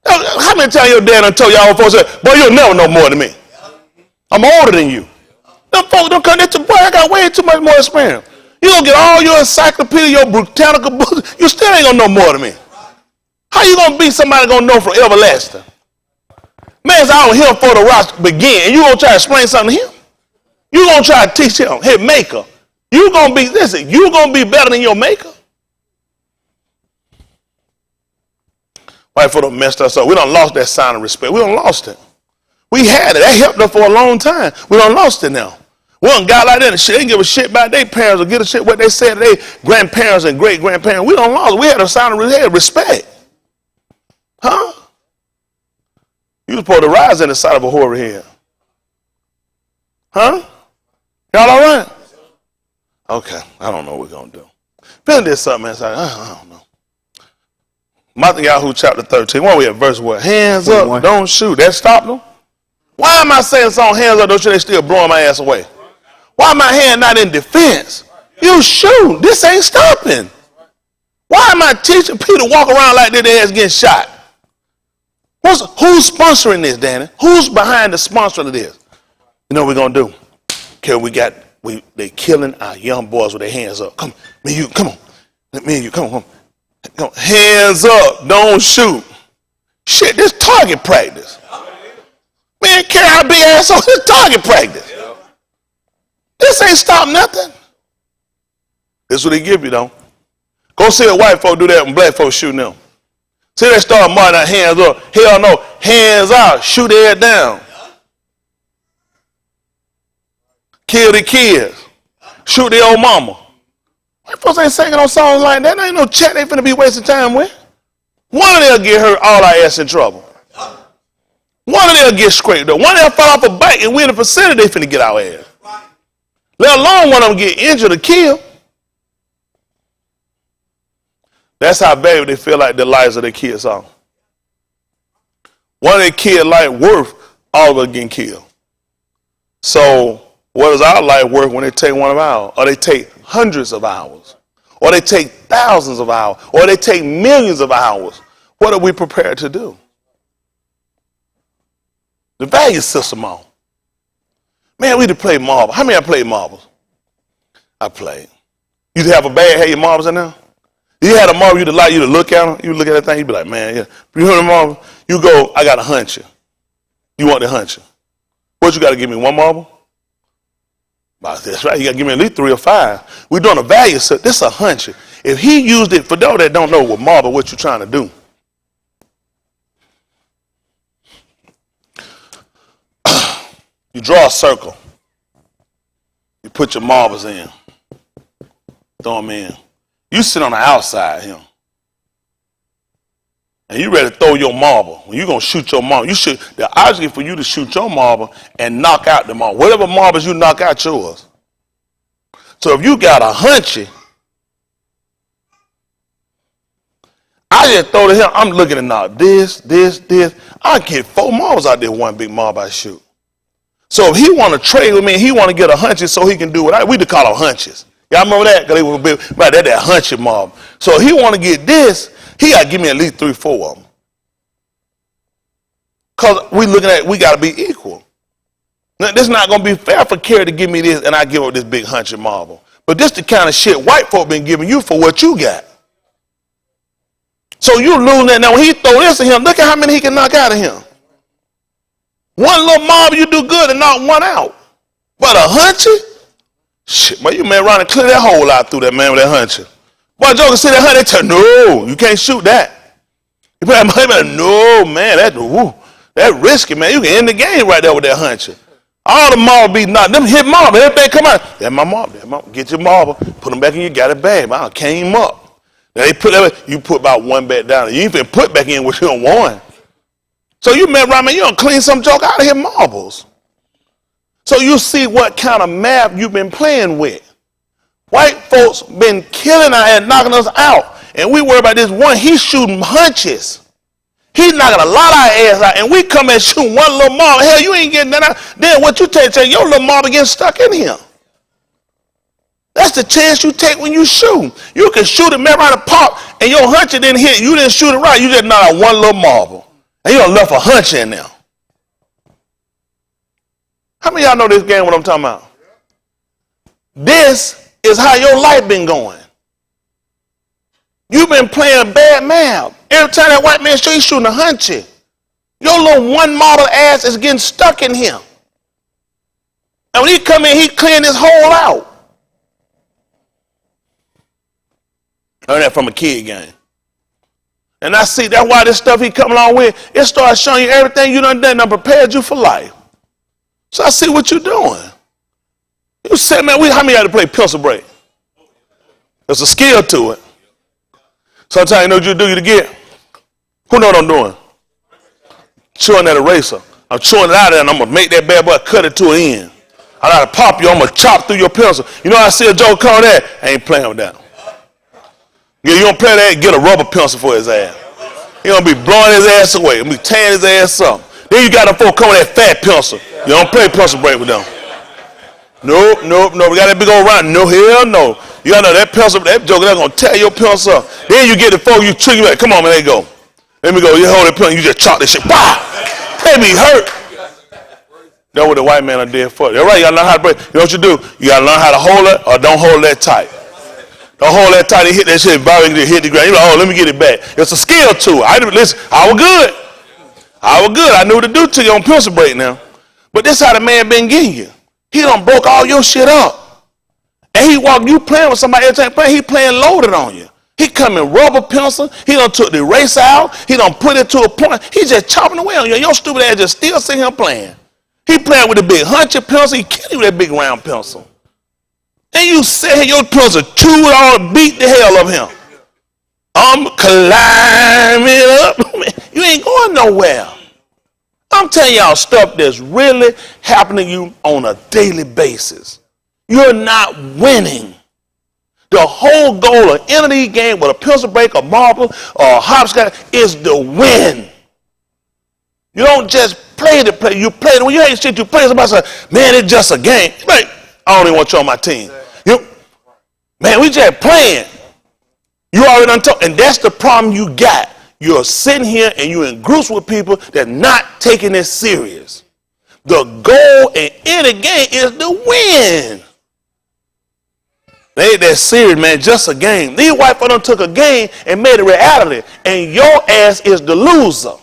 How many times your dad done told y'all folks, boy, you'll never know more than me. I'm older than you. Them folks don't come there to, boy, I got way too much more experience. You gonna get all your encyclopedia, your botanical books, you still ain't gonna know more than me. How you gonna be somebody gonna know from everlasting? Man's out here for the rocks begin, and you gonna try to explain something to him? You gonna try to teach him, his maker. You gonna be, listen, you gonna be better than your maker? White folk done messed us up. We done lost that sign of respect. We done lost it. We had it. That helped us for a long time. We done lost it now. We done got like that and shit. They didn't give a shit about their parents or give a shit what they said to their grandparents and great-grandparents. We done lost it. We had a sign of respect. Huh? You was supposed to rise in the sight of a whore here. Huh? Y'all all right? Okay. I don't know what we're going to do. Ben did something inside. I don't know. Matthew chapter 13. Where we at? Verse what? Hands 21. up, don't shoot. That stopped them? Why am I saying something, hands up, don't shoot, they still blowing my ass away? Why my hand not in defense? You shoot. This ain't stopping. Why am I teaching people to walk around like their ass getting shot? Who's sponsoring this, Danny? Who's behind the sponsor of this? You know what we're going to do? Okay, they killing our young boys with their hands up. Come, me and you, come on. Me and you, come on. Hands up, don't shoot. Shit, this target practice. Man, care how big asshole, this target practice. This ain't stop nothing. This is what they give you, though. Go see a white folk do that when black folks shooting them. See, they start marching their hands up. Hell no, hands out, shoot their head down. Kill the kids. Shoot their old mama. White folks ain't singing no songs like that. There ain't no chat they finna be wasting time with. One of them get hurt, all our ass in trouble. One of them get scraped up. One of them fall off a bike and we in the vicinity, they finna get our ass. Let alone one of them get injured or killed. That's how bad they feel like the lives of their kids are. One of their kids' life worth all of us getting killed. So what is our life worth when they take one of ours? Or they take hundreds of hours? Or they take thousands of hours? Or they take millions of hours? What are we prepared to do? The value system on. Man, we to play marbles. How many I played marbles? I played. You have a bag, have your marbles in there? You had a marble, you to like you to look at them. You look at that thing, you be like, man, yeah. You hear the marble? You go, I got a huncher. You want the huncher? What, you got to give me one marble? That's right, you got to give me at least 3 or 5. We're doing a value set. This is a huncher. If he used it, for those that don't know what marble, what you're trying to do. You draw a circle. You put your marbles in. Throw them in. You sit on the outside here. And you ready to throw your marble. When you're going to shoot your marble, the object for you to shoot your marble and knock out the marble. Whatever marbles you knock out, yours. So if you got a hunchy, I just throw to him. I'm looking at now this. I get 4 marbles out there, one big marble I shoot. So if he want to trade with me, he want to get a hunchy so he can do what we to call them hunches. Y'all remember that? Because they were big, right, that hunchy marble. So if he want to get this, he got to give me at least 3, 4 of them. Because we got to be equal. Now, this is not going to be fair for Kerry to give me this and I give her this big hunch marble. But this the kind of shit white folk been giving you for what you got. So you losing that. Now when he throw this at him, look at how many he can knock out of him. One little marble you do good and knock one out. But a hunchy? Shit, man, you man around and clear that hole out through that man with that hunchy. Boy, Joker see that hunch, they tell no, you can't shoot that. You put that no, man, that risky, man. You can end the game right there with that hunchy. All the marble be knocked. Them hit marble. Everything come out. That's my marble. Get your marble. Put them back in. You got it bag. I came up. Now they put that. You put about one back down. You even put back in what you don't want. So you met right, man. You don't clean some joke out of here marbles. So you see what kind of math you've been playing with. White folks been killing our ass, knocking us out, and we worry about this one. He's shooting hunches. He's knocking a lot of our ass out, and we come and shoot one little marble. Hell, you ain't getting that out. Then what you take, your little marble gets stuck in here. That's the chance you take when you shoot. You can shoot it, man, right a pop, and your huncher didn't hit. You didn't shoot it right. You just knocked out one little marble, and you done left a hunch in there. How many of y'all know this game, what I'm talking about? This is how your life been going. You've been playing bad math. Every time that white man he's shooting a hunchy. Your little one marble ass is getting stuck in him. And when he come in, he clean his hole out. Learn that from a kid game. And I see that's why this stuff he come along with, it starts showing you everything you done and prepared you for life. So I see what you're doing. You said, man, how many of y'all to play pencil break? There's a skill to it. Sometimes you know what you do, you get. Who know what I'm doing? Chewing that eraser. I'm chewing it out of there and I'm going to make that bad boy cut it to an end. I got to pop you, I'm going to chop through your pencil. You know I see a joke call that? I ain't playing with that. Yeah, you don't play that, get a rubber pencil for his ass. He going to be blowing his ass away. He'll be tearing his ass up. Then you got them folks coming with that fat pencil. You don't play pencil break with them. Nope. We got that big old round. No, hell no. You got to know that pencil, that joker, that's going to tear your pencil up. Then you get the folk, you trick you like, come on, man, let go. Let me go. You hold that pencil, you just chop this shit. Bah! That be hurt. That's what the white man did for you. All right, you got to learn how to break. You know what you do? You got to learn how to hold it or don't hold that tight. Don't hold that tight and hit that shit, bow and hit the ground. You're like, oh, let me get it back. It's a skill to it. Listen, I was good. I knew what to do to you on pencil break now. But this how the man been getting you. He done broke all your shit up. And you playing with somebody else ain't playing, he playing loaded on you. He coming rubber pencil, he done took the eraser out, he done put it to a point, he just chopping away on you. Your stupid ass just still sitting here playing. He playing with a big hunchy pencil, he killing you with that big round pencil. And you sit here, your pencil chewed all, beat the hell of him. I'm climbing up. You ain't going nowhere. I'm telling y'all stuff that's really happening to you on a daily basis. You're not winning. The whole goal of any of these games, with a pencil break, a marble, or a hopscotch, is to win. You don't just play to play. You play. When you ain't shit, you play. Somebody say, man, it's just a game. Like, I don't even want you on my team. Man, we just playing. You already done talk. And that's the problem you got. You're sitting here and you're in groups with people that not taking it serious. The goal in any game is to win. They ain't that serious, man. Just a game. These white folks done took a game and made it reality. And your ass is the loser.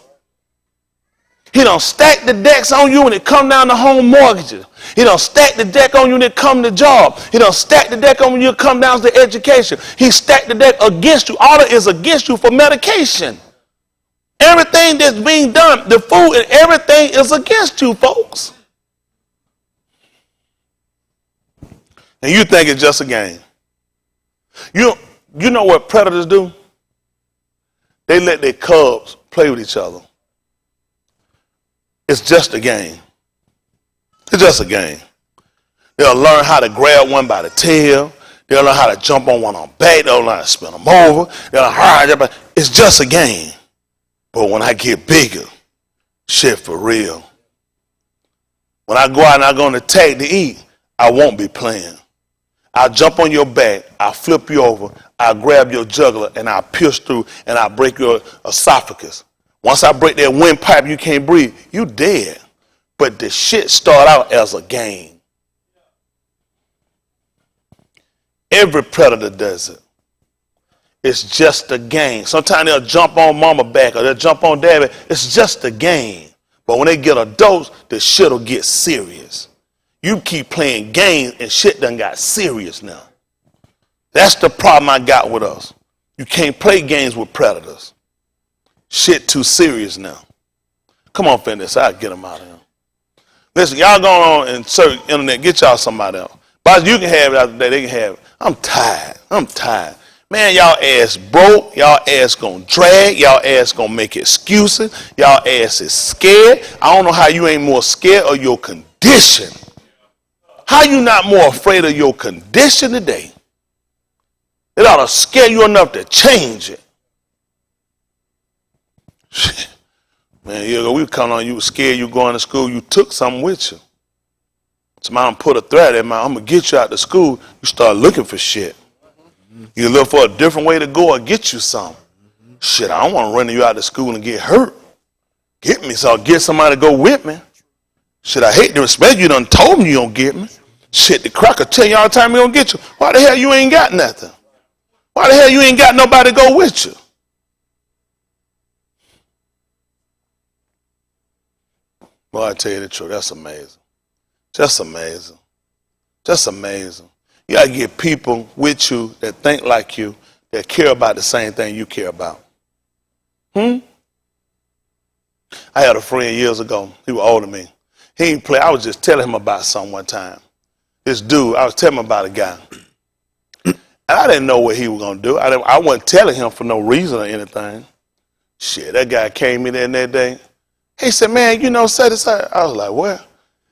He done stack the decks on you when it come down to home mortgages. He done stack the deck on you when it come to job. He done stack the deck on when you come down to education. He stacked the deck against you. All it is against you for medication. Everything that's being done, the food and everything is against you, folks. And you think it's just a game. You know what predators do? They let their cubs play with each other. It's just a game. It's just a game. They'll learn how to grab one by the tail. They'll learn how to jump on one on back. They'll learn how to spin them over. They'll learn how to, it's just a game. But when I get bigger, shit for real. When I go out and I go on the attack to eat, I won't be playing. I'll jump on your back, I'll flip you over, I'll grab your jugular, and I'll pierce through, and I'll break your esophagus. Once I break that windpipe, you can't breathe. You dead. But the shit start out as a game. Every predator does it. It's just a game. Sometimes they'll jump on mama back or they'll jump on daddy. It's just a game. But when they get a dose, the shit will get serious. You keep playing games and shit done got serious now. That's the problem I got with us. You can't play games with predators. Shit too serious now. Come on, finish. I'll get them out of here. Listen, y'all going on and search internet, get y'all somebody else. But you can have it out there, they can have it. I'm tired. Man, y'all ass broke, y'all ass gonna drag, y'all ass gonna make excuses, y'all ass is scared. I don't know how you ain't more scared of your condition. How you not more afraid of your condition today? It ought to scare you enough to change it. Shit. Man, we come on, you were scared you going to school, you took something with you. Somebody put a threat in my, I'm going to get you out of school. You start looking for shit. You look for a different way to go or get you something. Shit, I don't want to run you out of school and get hurt. Get me, so I'll get somebody to go with me. Shit, I hate to respect you done told me you don't get me. Shit, the cracker tell you all the time he don't get you. Why the hell you ain't got nothing? Why the hell you ain't got nobody to go with you? Boy, I tell you the truth, that's amazing. Just amazing. Just amazing. You got to get people with you that think like you, that care about the same thing you care about. I had a friend years ago. He was older than me. He didn't play. I was just telling him about something one time. This dude, I was telling him about a guy. And I didn't know what he was going to do. I wasn't telling him for no reason or anything. Shit, that guy came in there that day. He said, man, you know, such and such. I was like, what?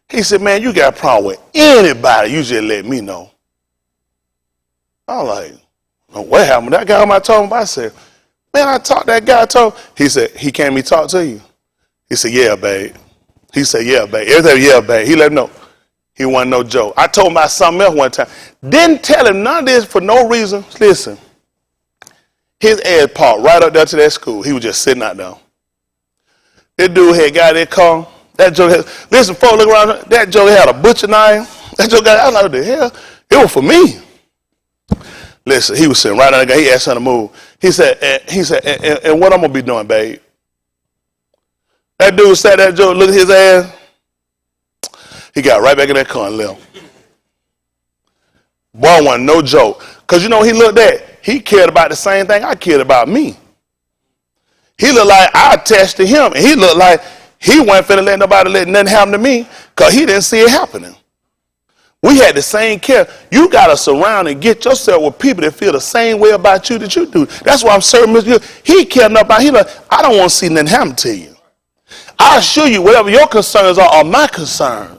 He said, man, you got a problem with anybody. You just let me know. I was like, oh, what happened? That guy I told him, I said, man, I talked to that guy. I told him. He said, he came to talk to you. He said, yeah, babe. He said, yeah, babe. Everything, yeah, babe. He let him know. He wasn't no joke. I told him about something else one time. Didn't tell him none of this for no reason. Listen, his ass parked right up there to that school. He was just sitting out there. That dude had got that car. That joke had, listen, folks, look around. That joke had a butcher knife. That joke got, I was like, what the hell? It was for me. Listen, he was sitting right on the guy. He asked him to move. He said, and what I'm going to be doing, babe? That dude sat there, Joe, look at his ass. He got right back in that car and left. Boy, wasn't no joke. Because you know he looked at, he cared about the same thing I cared about me. He looked like I attached to him, and he looked like he wasn't finna let nobody let nothing happen to me because he didn't see it happening. We had the same care. You got to surround and get yourself with people that feel the same way about you that you do. That's why I'm serving Mr. He cared enough about him. Like, I don't want to see nothing happen to you. I'll assure you whatever your concerns are my concerns.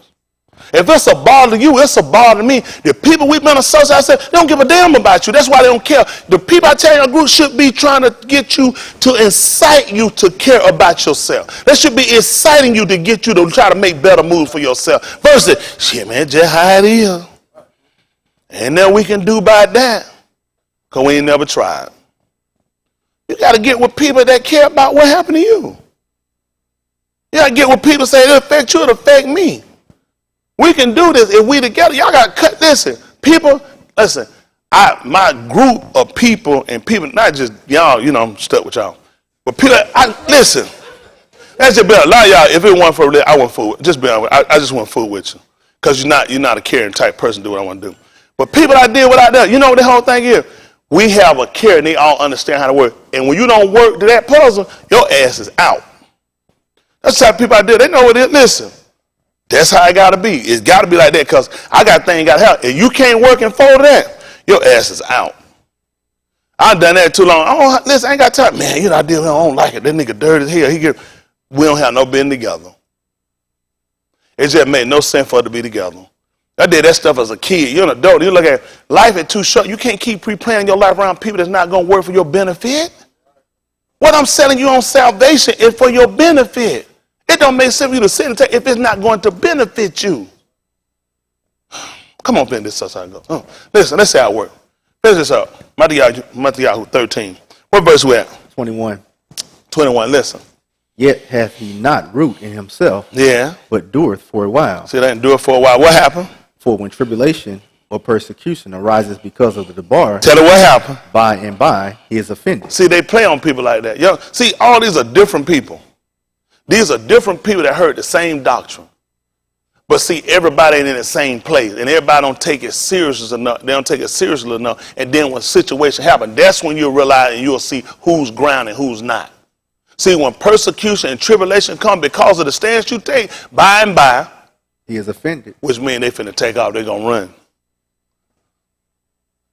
If it's a bother to you, it's a bother to me. The people we've been associated, I said, they don't give a damn about you. That's why they don't care. The people I tell you in a group should be trying to get you to incite you to care about yourself. They should be inciting you to get you to try to make better moves for yourself. Versus, shit, man, just how it is. Ain't nothing we can do about that because we ain't never tried. You got to get with people that care about what happened to you. You got to get with people say, it affect you, it affect me. We can do this if we together. Y'all got to cut. Listen, people, listen, my group of people and people, not just y'all, you know, I'm stuck with y'all. But people, listen, that's just better. A lot of y'all, if it wasn't for I want food. Just be honest, I just want food with you. Because you're not a caring type person to do what I want to do. But people I deal with out there, you know what the whole thing is? We have a care and they all understand how to work. And when you don't work to that puzzle, your ass is out. That's the type of people I deal. They know what it is. Listen. That's how it got to be. It's got to be like that because I got things got to help. If you can't work and fold that, your ass is out. I've done that too long. Listen, I ain't got time. Man, you know, I don't like it. That nigga dirty as hell. We don't have no being together. It just made no sense for us to be together. I did that stuff as a kid. You're an adult. You look at life is too short. You can't keep pre-planning your life around people that's not going to work for your benefit. What I'm selling you on salvation is for your benefit. It don't make sense for you to sit and take if it's not going to benefit you. Come on, Ben, this is how it goes. Oh, listen, let's see how it works. Finish this up. Matthew 13. What verse we at? 21. 21, listen. Yet hath he not root in himself, Yeah. but dureth for a while. See, they didn't do it for a while. What happened? For when tribulation or persecution arises because of the debar, Tell her what happened. by and by he is offended. See, they play on people like that. Yo, see, all these are different people. These are different people that heard the same doctrine. But see, everybody ain't in the same place, and everybody don't take it seriously enough. They don't take it seriously enough. And then when situation happen, that's when you'll realize and you'll see who's ground and who's not. See, when persecution and tribulation come because of the stance you take, by and by, He is offended. which means they finna take off, they're gonna run.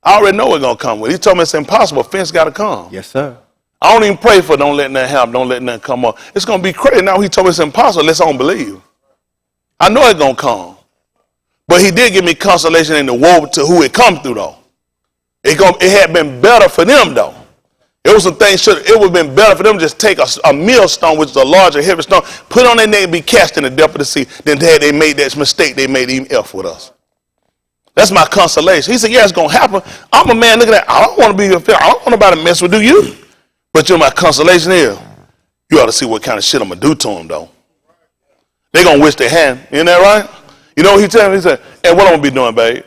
I already know it's gonna come with. He told me it's impossible. Offense gotta come. Yes, sir. I don't even pray for don't let nothing happen, don't let nothing come up. It's gonna be crazy. Now he told me it's impossible unless I don't believe. I know it's gonna come. But he did give me consolation in the woe to who it come through though. It had been better for them though. It was some things it would have been better for them to just take a millstone, which is a larger, heavy stone, put on their neck and be cast in the depth of the sea, than had they made that mistake they made even F with us. That's my consolation. He said, yeah, it's gonna happen. I'm a man looking at I don't want to be your friend. I don't want nobody to mess with, do you? But you know my consolation is, you ought to see what kind of shit I'm gonna do to them though. They gonna wish they had. Isn't that right? You know what he tell me? He said, and what I'm gonna be doing, babe?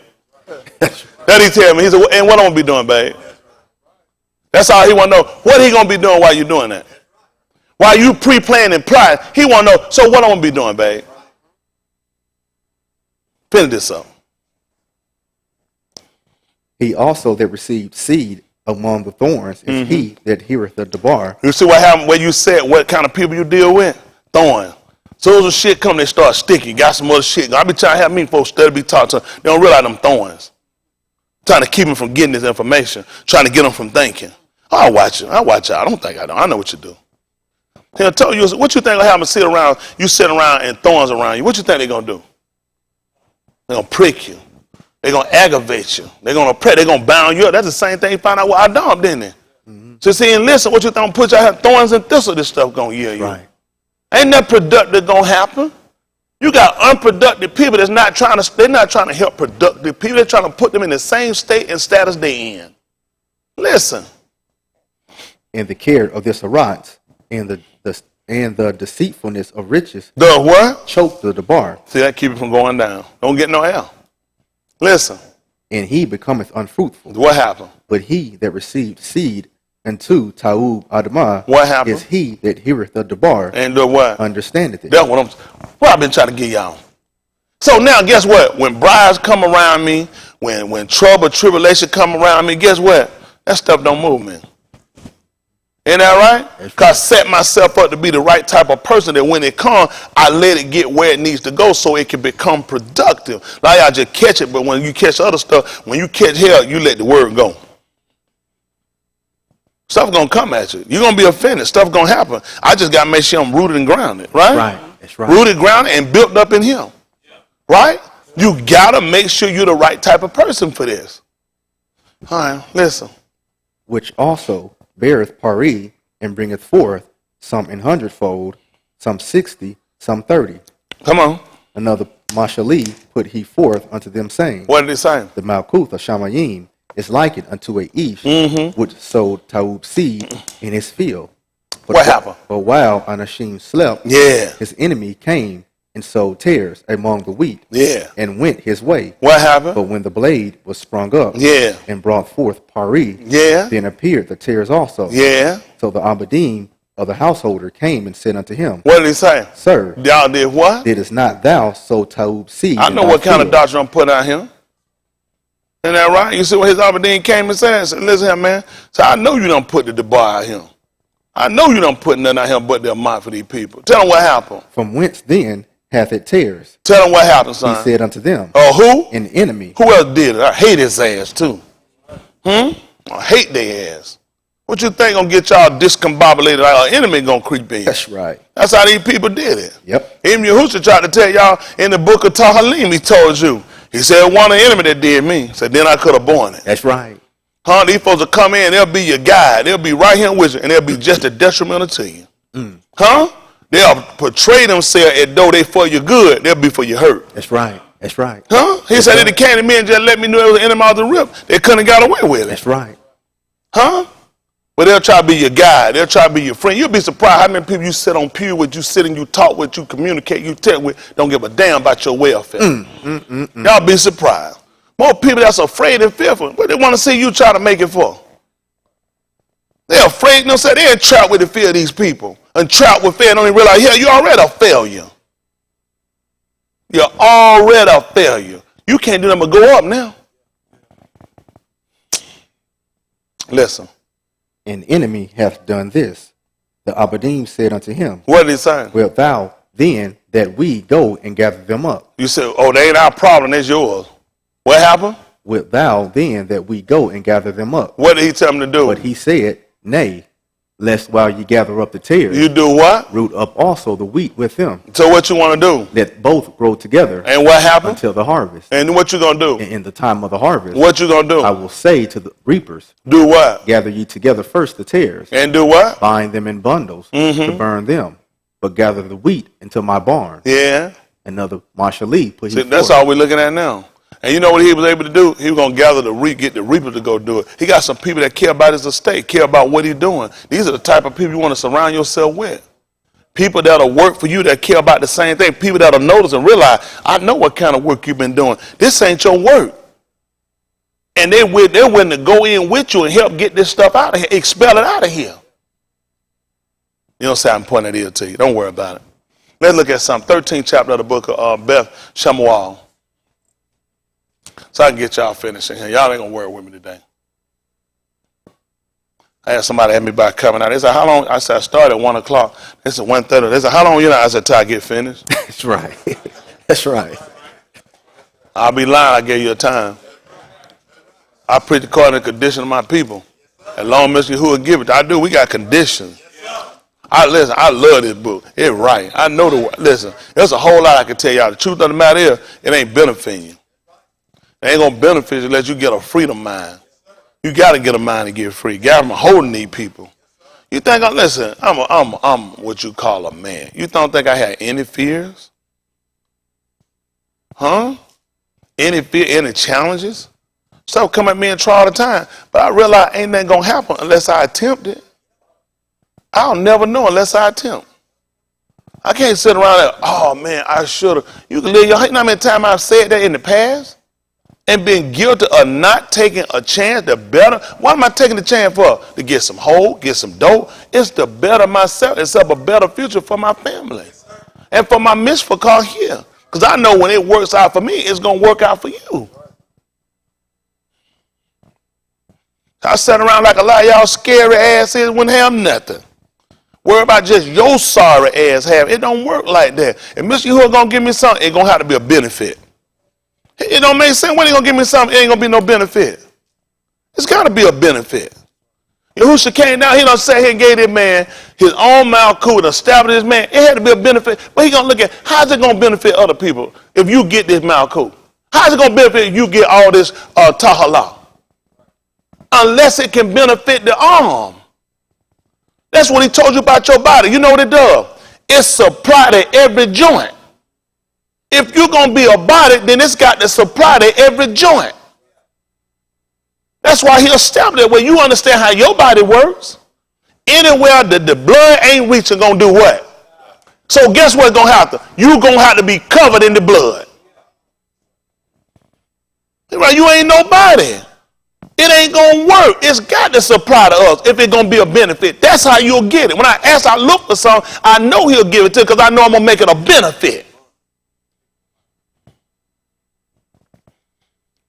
That he tell me. He said, and what I'm gonna be doing, babe? That's all he want to know. What he going to be doing while you doing that? While you pre-planning and plotting, he want to know, so what I'm going to be doing, babe? Finish this up. He also that received seed among the thorns is he that heareth the debar, You see what happened where you said what kind of people you deal with? Thorn. So as the shit come, they start sticky. Got some other shit. I be trying to have me folks study, be taught to. They don't realize them thorns. Trying to keep them from getting this information. Trying to get them from thinking. I'll watch you. I don't think I don't. I know what you do. He'll tell you, what you think will happen sit around, you sit around and thorns around you. What you think they're going to do? They're going to prick you. They're going to aggravate you. They're going to prick. They're going to bound you up. That's the same thing he found out with Adam, didn't he? So see, and listen, what you think put your thorns and thistles, this stuff going to yield you. right? Ain't that productive going to happen? You got unproductive people they're not trying to help productive people. They're trying to put them in the same state and status they in. Listen. And the care of this aright, and the deceitfulness of riches The what? choke the debar, See, that keep it from going down. Don't get no air. Listen. and he becometh unfruitful. What happened? But he that received seed unto Taub Adamah What happened? is he that heareth the debar, And the what? understandeth it. That's what I've been trying to get y'all. So now, guess what? When brides come around me, when trouble, tribulation come around me, guess what? That stuff don't move me. Ain't that right? Because I set myself up to be the right type of person that when it comes, I let it get where it needs to go so it can become productive. Like I just catch it, but when you catch other stuff, when you catch hell, you let the word go. Stuff gonna come at you. You're gonna be offended. Stuff gonna happen. I just gotta make sure I'm rooted and grounded, right? Right. That's right. Rooted, grounded, and built up in him. Right? You gotta make sure you're the right type of person for this. All right, listen. Which also beareth pari, and bringeth forth some an hundredfold, some 60, some 30. Come on. Another Mashali put he forth unto them, saying, What did he say? the Malkuth of Shamayim is likened unto a Ish, which sowed Taub seed in his field. But What happened? But while Anashim slept, Yeah. his enemy came and sowed tares among the wheat, Yeah. and went his way. What happened? But when the blade was sprung up, Yeah. and brought forth pari, Yeah. then appeared the tares also. Yeah. So the Abadim of the householder came and said unto him, What did he say? Sir, Y'all did what? didst not thou sow Taub seed? I in know thy what kind of field? doctrine I'm putting out here. Isn't that right? You see what his Aberdeen came and said? Listen here, man. So I know you don't put the bar out here. I know you don't put nothing out here but the amount for these people. Tell them what happened. From whence then hath it tares? Tell them what happened, He son. said unto them, Who? an enemy. Who else did it? I hate his ass too. I hate their ass. What you think gonna get y'all discombobulated? Like an enemy gonna creep in. That's right. That's how these people did it. Yep. Ibn Yahushua tried to tell y'all in the book of Tahalim, he told you. He said, one of the enemy that did me. He said, then I could have borne it. That's right. Huh? These folks will come in, they'll be your guide. They'll be right here with you, and they'll be just a detrimental to you. Huh? They'll portray themselves as though they for your good. They'll be for your hurt. That's right. That's right. Huh? He said that the candy men just let me know it was an enemy out the rip. They couldn't have got away with it. That's right. Huh? But they'll try to be your guy. They'll try to be your friend. You'll be surprised how many people you sit on pew with, you sit and you talk with, you communicate, you tell with, don't give a damn about your welfare. Y'all be surprised. More people that's afraid and fearful. What they want to see you try to make it for? They're afraid. No, say they're trapped with the fear of these people. And trapped with fear and don't even realize, yeah, you're already a failure. You're already a failure. You can't do nothing but go up now. Listen. An enemy hath done this. The Abadim said unto him, What did he say? Wilt thou then that we go and gather them up? You said, oh, they ain't our problem, it's yours. What happened? Wilt thou then that we go and gather them up? What did he tell him to do? But he said, Nay, lest while ye gather up the tares, You do what? root up also the wheat with them. So what you want to do? Let both grow together And what happened? until the harvest. And what you going to And do? in the time of the harvest, What you going to I do? will say to the reapers, Do what? Gather ye together first the tares, And do what? bind them in bundles to burn them, but gather the wheat into my barn. Yeah. Another Mashali put See, his that's forth. all we're looking at now. And you know what he was able to do? He was going to gather get the reaper to go do it. He got some people that care about his estate, care about what he's doing. These are the type of people you want to surround yourself with. People that'll work for you that care about the same thing. People that'll notice and realize, I know what kind of work you've been doing. This ain't your work. And they're willing to go in with you and help get this stuff out of here, expel it out of here. You don't say I'm pointing that ear to you. Don't worry about it. Let's look at some 13th chapter of the book of Beth Shemuel. So I can get y'all finishing here. Y'all ain't going to worry with me today. I had somebody at me by coming out. They said, how long? I said, I started at 1 o'clock. They said, 1:30. They said, how long you know? I said, till I get finished. That's right. That's right. I'll be lying. I gave you a time. I preach according to the condition of my people. As long as you who will give it. I do. We got conditions. I love this book. It's right. I know listen, there's a whole lot I can tell y'all. The truth of the matter is, it ain't benefiting you. It ain't gonna benefit you unless you get a freedom mind. You gotta get a mind to get free. God, I'm holding these people. You think listen, I'm what you call a man. You don't think I had any fears? Huh? Any fear, any challenges? Stuff come at me and try all the time. But I realize ain't nothing gonna happen unless I attempt it. I'll never know unless I attempt. I can't sit around and, oh man, I should have. You can live your, you know how many times I've said that in the past? And been guilty of not taking a chance to better. What am I taking the chance for? To get some hope, get some dough. It's to better myself. It's up a better future for my family. And for my mission call here. Because I know when it works out for me, it's going to work out for you. I sat around like a lot of y'all scary asses wouldn't have nothing. Worry about just your sorry ass have. It don't work like that. If Mr. Yahuwah going to give me something, it's going to have to be a benefit. It don't make sense. When he going to give me something, it ain't going to be no benefit. It's got to be a benefit. Yahushua came down, he done sat here and gave this man his own malkut and established this man. It had to be a benefit. But he going to look at, how's it going to benefit other people if you get this malkut? How's it going to benefit if you get all this tahala? Unless it can benefit the arm. That's what he told you about your body. You know what it does? It supply to every joint. If you're going to be a body, then it's got to supply to every joint. That's why he established it where you understand how your body works. Anywhere that the blood ain't reaching, going to do what? So guess what's going to happen? You're going to have to be covered in the blood. Right? You ain't nobody. It ain't going to work. It's got to supply to us if it's going to be a benefit. That's how you'll get it. When I look for something, I know he'll give it to you because I know I'm going to make it a benefit.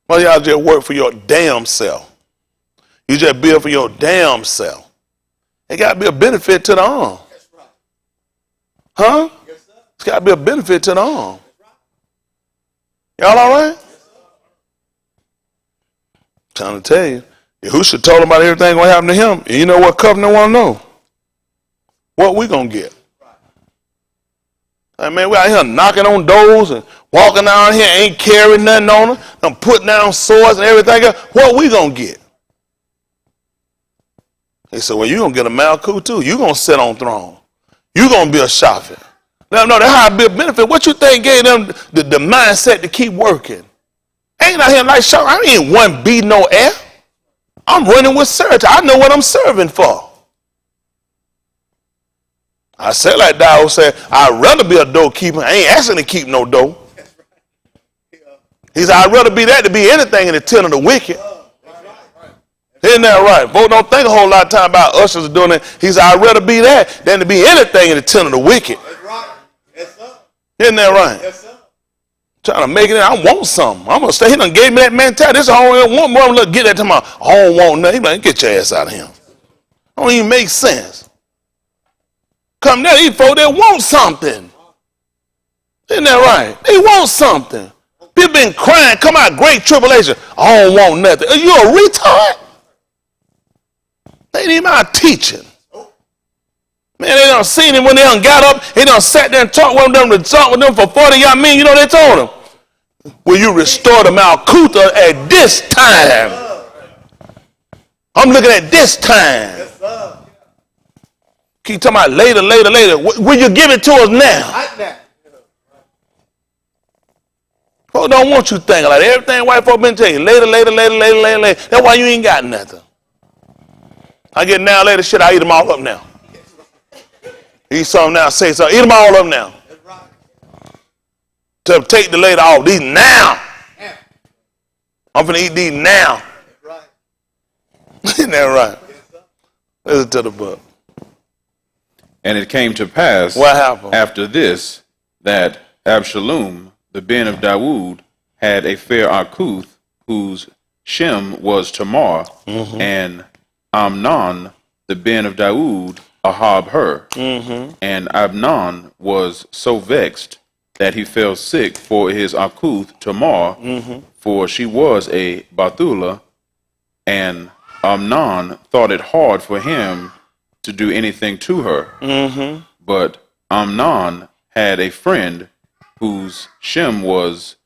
Well, y'all just work for your damn self. You just build for your damn self. It got to be a benefit to the arm. Huh? It's got to be a benefit to the arm. Y'all all right? Trying to tell you. Yahushua told him about everything going to happen to him. And you know what covenant want to know? What we going to get? I mean, we out here knocking on doors and walking down here, ain't carrying nothing on them. I'm putting down swords and everything else. What we going to get? He said, well, you're going to get a malkut too. You're going to sit on throne. You're going to be a shafet. Now, no, that's how it be a benefit. What you think gave them the mindset to keep working? Ain't out here like shafet. I ain't one beat no air. I'm running with certainty. I know what I'm serving for. I said like Dawood said, I'd rather be a doorkeeper. I ain't asking to keep no door. He said, I'd rather be that to be anything in the tent of the wicked. Isn't that right? Folks don't think a whole lot of time about ushers doing it. He said, I'd rather be that than to be anything in the tent of the wicked. That's right. Yes, sir. Isn't that right? Yes, sir. Trying to make it, I want something. I'm going to stay. He done gave me that mentality. This is all I want. More. Look, get that to my, I don't want nothing. He like, get your ass out of him. Don't even make sense. Come there, these folks, they want something. Isn't that right? They want something. People been crying, come out great tribulation. I don't want nothing. Are you a retard? They ain't even out teaching. Man, they done seen him when they done got up. He done sat there and talked with them for 40 y'all mean. You know they told him? Will you restore the Malkuta at this time? I'm looking at this time. Yes, sir. Keep talking about later. Will you give it to us now? Right now. Folks don't want you thinking like that. Everything white folk been telling you. Later. That's why you ain't got nothing. I get now later shit, I eat them all up now. Eat something now, say something. Eat them all up now. That's right. To take the later off. These now. I'm finna eat these now. That's right. Isn't that right? Yes, sir. Listen to the book. And it came to pass What happened? after this that Absalom, the ben of Dawood, had a fair Akuth, whose Shem was Tamar, and Amnon, the ben of Dawood, Ahab her. And Amnon was so vexed that he fell sick for his Akuth Tamar, for she was a Bathula, and Amnon thought it hard for him to do anything to her. But Amnon had a friend whose Shem was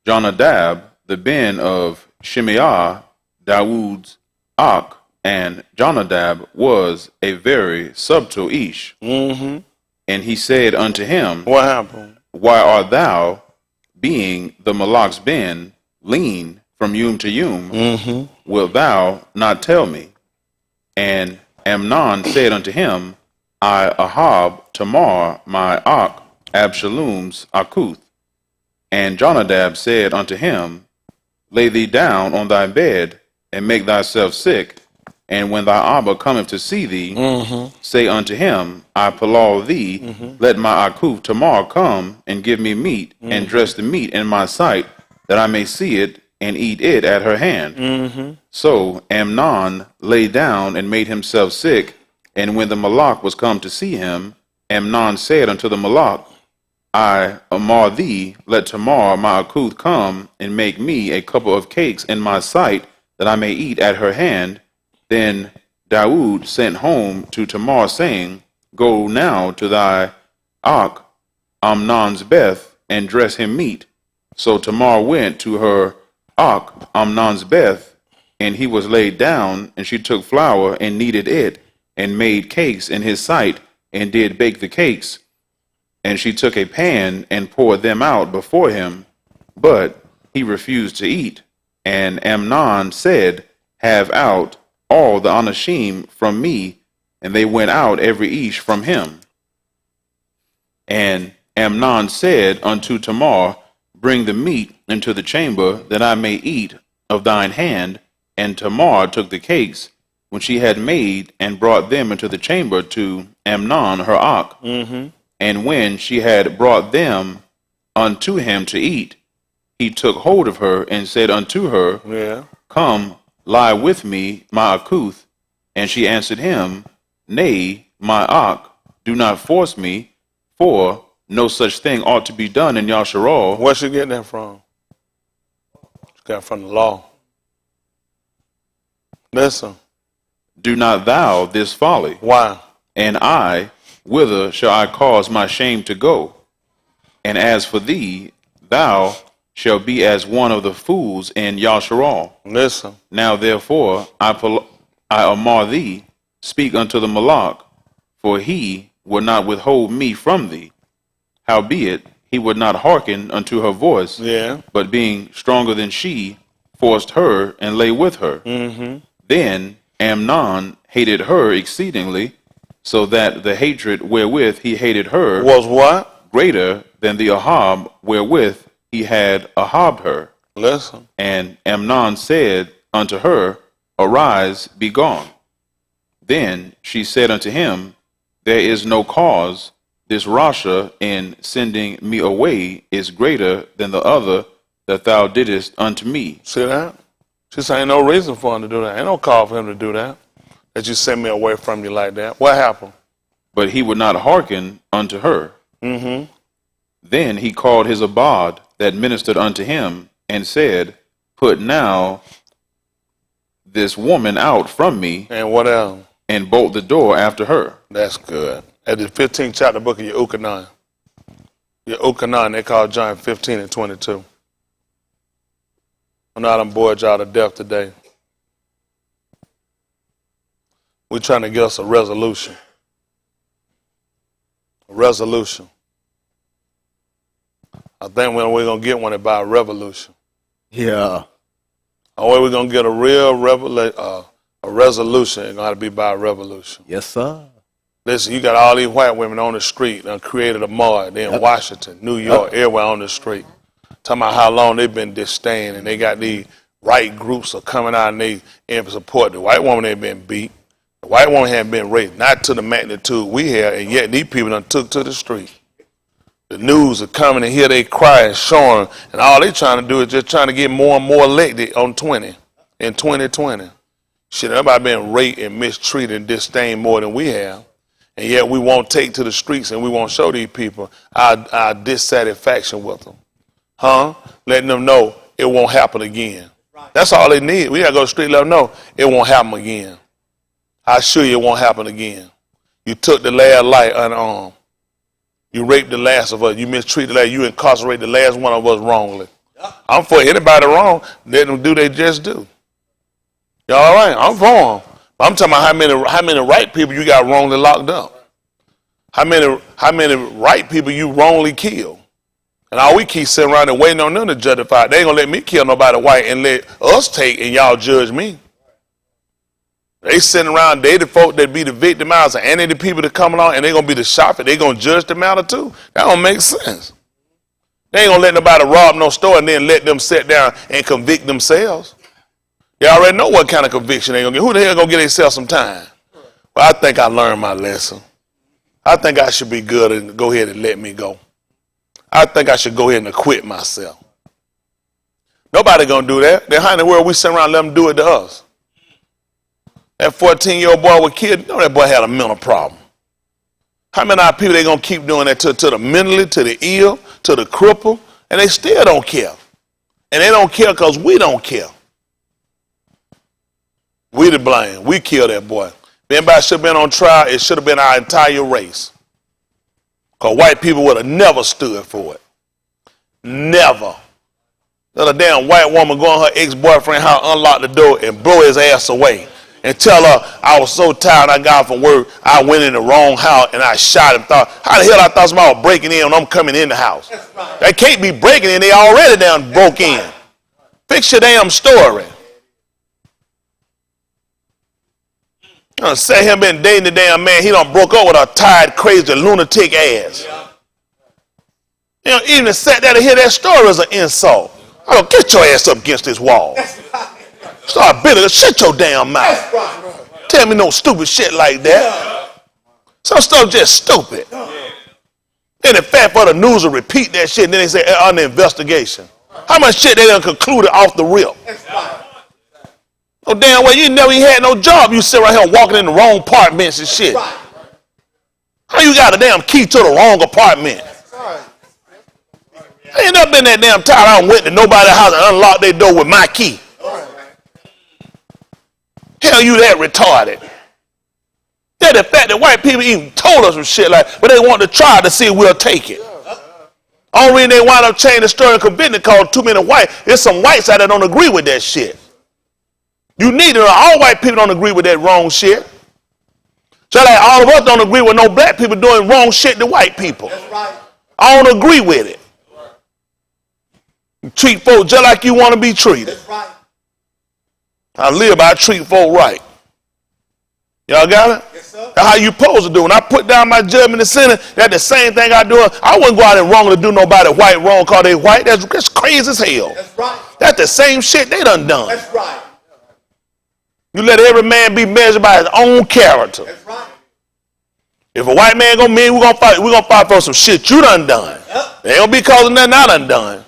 Jonadab, the ben of Shimeah, Dawood's Ak, and Jonadab was a very subtle Ish. And he said unto him, What happened? Why art thou, being the Malak's ben, lean from Yum to Yum? Wilt thou not tell me? And Amnon said unto him, I Ahab Tamar my Ak, Absalom's Akuth. And Jonadab said unto him, Lay thee down on thy bed, and make thyself sick, and when thy Abba cometh to see thee, say unto him, I palaw thee, let my Akuth Tamar come, and give me meat, and dress the meat in my sight, that I may see it, and eat it at her hand. So Amnon lay down and made himself sick, and when the Malak was come to see him, Amnon said unto the Malak, I amar thee, let Tamar my Akuth come, and make me a couple of cakes in my sight, that I may eat at her hand. Then Dawood sent home to Tamar, saying, Go now to thy Ak, Amnon's Beth, and dress him meat. So Tamar went to her Ak, Amnon's Beth, and he was laid down, and she took flour and kneaded it, and made cakes in his sight, and did bake the cakes. And she took a pan and poured them out before him, but he refused to eat. And Amnon said, Have out all the anashim from me, and they went out every ish from him. And Amnon said unto Tamar, Bring the meat into the chamber, that I may eat of thine hand. And Tamar took the cakes, when she had made, and brought them into the chamber to Amnon her Ak. And when she had brought them unto him to eat, he took hold of her, and said unto her, Yeah. Come, lie with me, my Akuth. And she answered him, Nay, my Ak, do not force me, for no such thing ought to be done in Yasharal. Where's she getting that from? She got it from the law. Listen. Do not thou this folly. Why? And I, whither shall I cause my shame to go? And as for thee, thou shalt be as one of the fools in Yasharal. Listen. Now therefore I amar thee, speak unto the Malak, for he would not withhold me from thee. Howbeit he would not hearken unto her voice, Yeah. but being stronger than she, forced her and lay with her. Then Amnon hated her exceedingly, so that the hatred wherewith he hated her Was what? greater than the Ahab wherewith he had Ahabbed her. Listen. And Amnon said unto her, Arise, be gone. Then she said unto him, There is no cause. This Rasha in sending me away is greater than the other that thou didst unto me. See that? She said, ain't no reason for him to do that. Ain't no call for him to do that. That you send me away from you like that. What happened? But he would not hearken unto her. Mm-hmm. Then he called his abode that ministered unto him, and said, Put now this woman out from me, And what else? and bolt the door after her. That's good. At the 15th chapter book of Yehukanan. Yehukanan, they call John 15 and 22. I know I done bored y'all to death today. We're trying to get us a resolution. A resolution. I think when we're going to get one, it's by a revolution. Yeah. The only way we're going to get a real resolution, it's going to be by a revolution. Yes, sir. Listen, you got all these white women on the street and created a mob. They're in Washington, New York, everywhere on the street. Talking about how long they've been disdained, and they got these right groups are coming out and they in support. The white woman ain't been beat. The white woman hadn't been raped, not to the magnitude we have, and yet these people done took to the street. The news are coming and hear they cry and showing, and all they trying to do is just trying to get more and more elected in 2020. Shit, everybody been raped and mistreated and disdained more than we have. And yet we won't take to the streets and we won't show these people our dissatisfaction with them. Letting them know it won't happen again. That's all they need. We got to go to the street and let them know it won't happen again. I assure you it won't happen again. You took the last life unarmed. You raped the last of us. You mistreated the last. You incarcerated the last one of us wrongly. I'm for anybody wrong. Let them do they just do. You all right? I'm for them. I'm talking about how many right people you got wrongly locked up. How many right people you wrongly killed. And all we keep sitting around and waiting on them to justify it. They ain't gonna let me kill nobody white and let us take and y'all judge me. They sitting around, they the folk that be the victimizer and they the people that come along and they gonna be the shopper. They gonna judge the matter too. That don't make sense. They ain't gonna let nobody rob no store and then let them sit down and convict themselves. They already know what kind of conviction they gonna get. Who the hell gonna get themselves some time? Well, I think I learned my lesson. I think I should be good and go ahead and let me go. I think I should go ahead and acquit myself. Nobody gonna do that. Then how in the world we sit around and let them do it to us? That 14-year-old boy was killed. You know that boy had a mental problem. How many of our people they gonna keep doing that to the mentally, to the ill, to the cripple, and they still don't care. And they don't care because we don't care. We to blame. We killed that boy. If anybody should have been on trial, it should have been our entire race. Because white people would have never stood for it. Never. Let a damn white woman go on her ex-boyfriend house, unlock the door, and blow his ass away. And tell her, I was so tired, I got from work, I went in the wrong house, and I shot him. How the hell I thought somebody was breaking in when I'm coming in the house? Right. They can't be breaking in, they already down broke in. Fix your damn story. Say him been dating the damn man, he done broke up with a tired, crazy, lunatic ass. You know, even to sit there to hear that story is an insult. I don't get your ass up against this wall. Start bitter, shut your damn mouth. Tell me no stupid shit like that. Some stuff just stupid. Then the fact for the news to repeat that shit, and then they say under investigation. How much shit they done concluded off the rip? No damn way, you never even had no job. You sit right here walking in the wrong apartments and shit. How you got a damn key to the wrong apartment? I ain't never been that damn tired. I went to nobody's house and unlocked their door with my key. Hell, you that retarded. That the fact that white people even told us some shit like, but they want to try to see if we'll take it. Only reason they wind up changing the story and convicting because too many white. There's some whites out there that don't agree with that shit. You need to know all white people don't agree with that wrong shit. Just like all of us don't agree with no black people doing wrong shit to white people. That's right. I don't agree with it. You treat folks just like you want to be treated. That's right. I live by, I treat folk right. Y'all got it? Yes, sir. That's how you supposed to do. When I put down my judgment and sinning, that's the same thing I do. I wouldn't go out and wrongly do nobody white wrong because they white. That's crazy as hell. That's right. That's the same shit they done. That's right. You let every man be measured by his own character. That's right. If a white man gonna mean, we're gonna fight. We're gonna fight for some shit you done. Yep. They ain't gonna be causing nothing I done.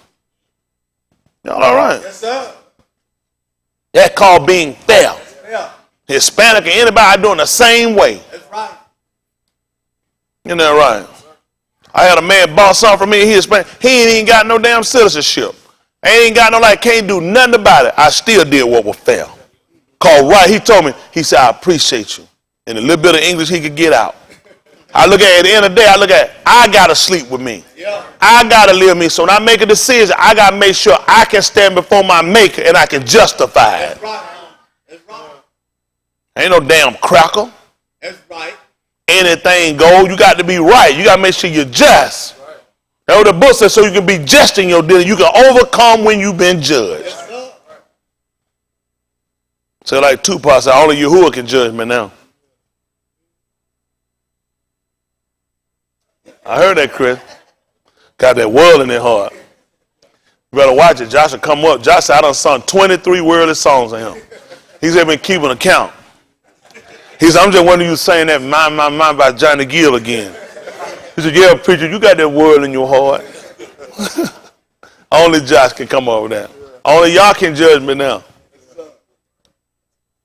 Y'all all right? Yes, sir. That's called being fair. Yeah. Hispanic or anybody doing the same way. That's right. You know right? I had a man bought something from me. He Hispanic. He ain't even got no damn citizenship. Ain't got no can't do nothing about it. I still did what was fair. Called right. He told me. He said, "I appreciate you." And a little bit of English he could get out. I look at the end of the day. I gotta sleep with me. Yeah. I gotta live with me. So when I make a decision, I gotta make sure I can stand before my maker and I can justify it. That's right. That's right. Ain't no damn cracker. That's right. Anything go. You got to be right. You got to make sure you're just. That's what the book says, so you can be just in your dealing. You can overcome when you've been judged. Yes, sir. So like Tupac said, only Yahuwah can judge me now. I heard that, Chris. Got that world in their heart. You better watch it. Josh will come up. Josh said, I done sung 23 worldly songs of him. He's been keeping account. He said, I'm just wondering you saying that mind by Johnny Gill again. He said, yeah, preacher, you got that world in your heart. Only Josh can come up with that. Only y'all can judge me now.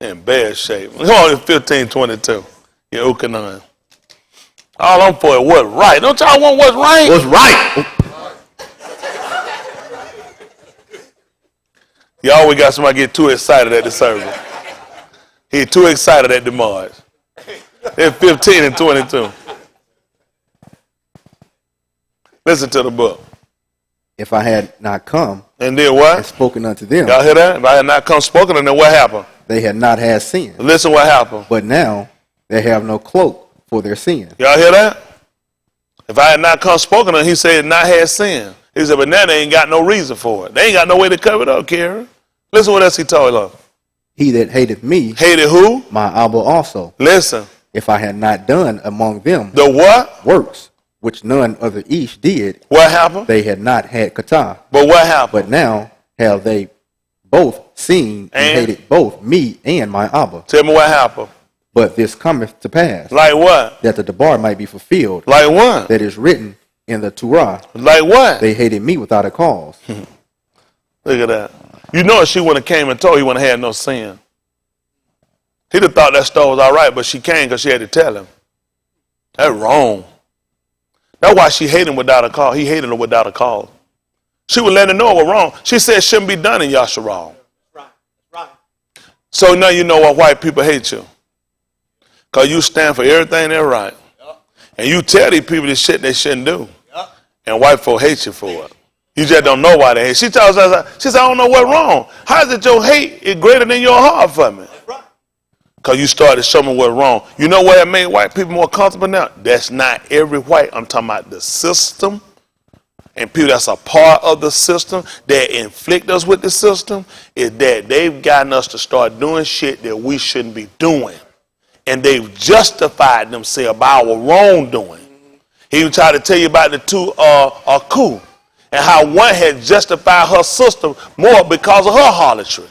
In bad shape. Come on, 15:22. Yeah, Ukanon. All I'm for is what's right. Don't y'all want what's right? What's right? You always got somebody get too excited at the service. He too excited at the march. It's 15 and 22. Listen to the book. If I had not come And then and what? spoken unto them, Y'all hear that? If I had not come spoken, and then what happened? they had not had sin. Listen what happened. But now they have no cloak for their sin. Y'all hear that? If I had not come spoken, and he said not had sin. He said, but now they ain't got no reason for it. They ain't got no way to cover it up, Karen. Listen what else he told her. He that hateth me, Hated who? my Abba also. Listen. If I had not done among them The what? works which none other each did, What happened? they had not had kata. But what happened? But now have they both seen and And? hated both me and my Abba. Tell me what happened. But this cometh to pass, Like what? that the debar might be fulfilled, Like what? that is written in the Torah. Like what? They hated me without a cause. Look at that. You know if she wouldn't have came and told, he wouldn't have had no sin. He'd have thought that store was all right, but she came because she had to tell him. That's wrong. That's why she hated him without a cause. He hated her without a cause. She would let him know it was wrong. She said it shouldn't be done in Yasharal. Right. Right. So now you know why white people hate you. Because you stand for everything that's right. And you tell these people this shit they shouldn't do. And white folk hate you for it. You just don't know why they hate. She tells us, she said, I don't know what's wrong. How is it your hate is greater than your heart for me? Right. Because you started to show me what's wrong. You know what made white people more comfortable now? That's not every white. I'm talking about the system. And people that's a part of the system that inflict us with the system is that they've gotten us to start doing shit that we shouldn't be doing. And they've justified themselves by our wrongdoing. He even tried to tell you about the two coup and how one had justified her sister more because of her harlotry.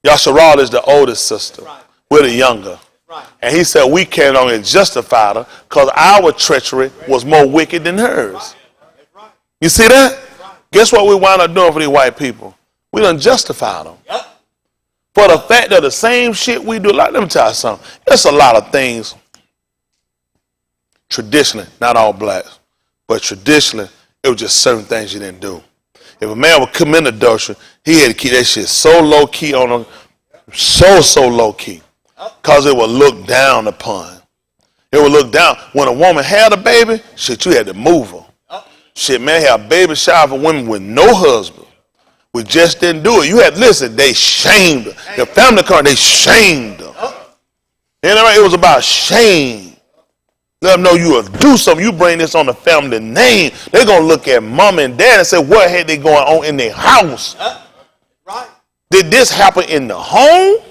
Yasharal is the oldest sister. Right. We're the younger. Right. And he said we can't only justify her because our treachery was more wicked than hers. That's right. You see that? Guess what we wound up doing for these white people? We done justified them. Yep. For the fact of the same shit we do. Like, let me tell you something. There's a lot of things traditionally, not all blacks, but traditionally, it was just certain things you didn't do. If a man would commit adultery, he had to keep that shit so low key on him, so low key, because it would look down upon. It would look down. When a woman had a baby, shit, you had to move her. Shit, man, had a baby shower for women with no husband. We just didn't do it. You had, listen, they shamed her. The family card, they shamed her. You know, it was about shame. Let them know you will do something. You bring this on the family name. They're going to look at mom and dad and say, what had they going on in their house? Did this happen in the home?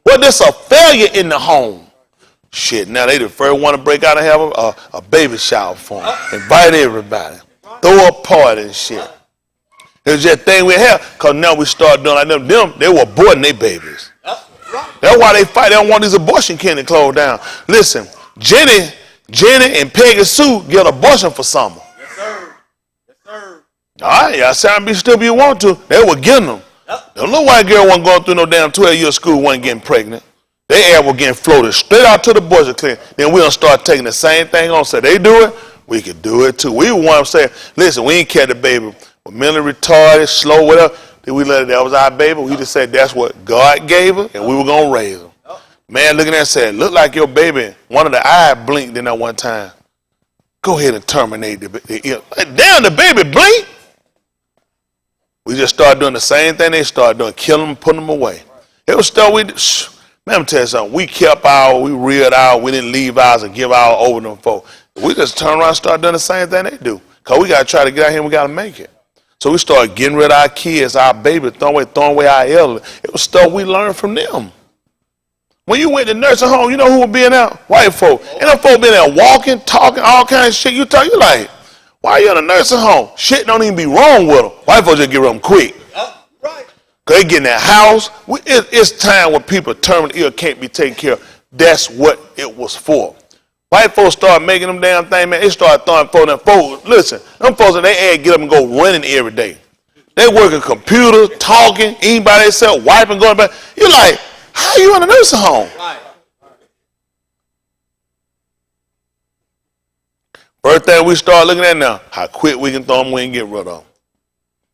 Was this a failure in the home? Shit, now they the first one to break out and have a baby shower for them. Invite everybody. Throw a party and shit. It was that thing we have, because now we start doing like them. They were aborting their babies. That's why they fight. They don't want these abortion clinics closed down. Listen, Jenny and Peggy Sue get abortion for summer. Yes, sir. Yes, sir. All right, y'all sound be stupid you want to. They were getting them. The little white girl wasn't going through no damn 12-year school, wasn't getting pregnant. They ass were getting floated straight out to the abortion clinic. Then we don't start taking the same thing on. Say they do it, we could do it too. We want to say, listen, we ain't carry the baby. We're mentally retarded, slow, whatever. Then we let it, that was our baby. We just said that's what God gave her, and we were going to raise her. Man looking at it said, look like your baby, one of the eyes blinked in that one time. Go ahead and terminate the ear. Damn, the baby blinked. We just started doing the same thing they started doing, killing them, putting them away. It was stuff we, man, let me tell you something. We kept ours, we reared ours, we didn't leave ours and give ours over to them folks. We just turn around and start doing the same thing they do. Because we got to try to get out here and we got to make it. So we started getting rid of our kids, our babies, throwing away our elderly. It was stuff we learned from them. When you went to nursing home, you know who was being out? White folk. And them folk been there walking, talking, all kinds of shit. You like, why are you in a nursing home? Shit don't even be wrong with them. White folks just get rid of them quick. Right. Because they get in that house. It's time when people terminally ill can't be taken care of. That's what it was for. White folks start making them damn thing, man. They start throwing them folks. Listen, them folks in their ad get up and go running every day. They working computers, talking, eating by themselves, wiping, going back. You're like, how you in a nursing home? Right. First thing we start looking at now, how quick we can throw them away and get rid of them.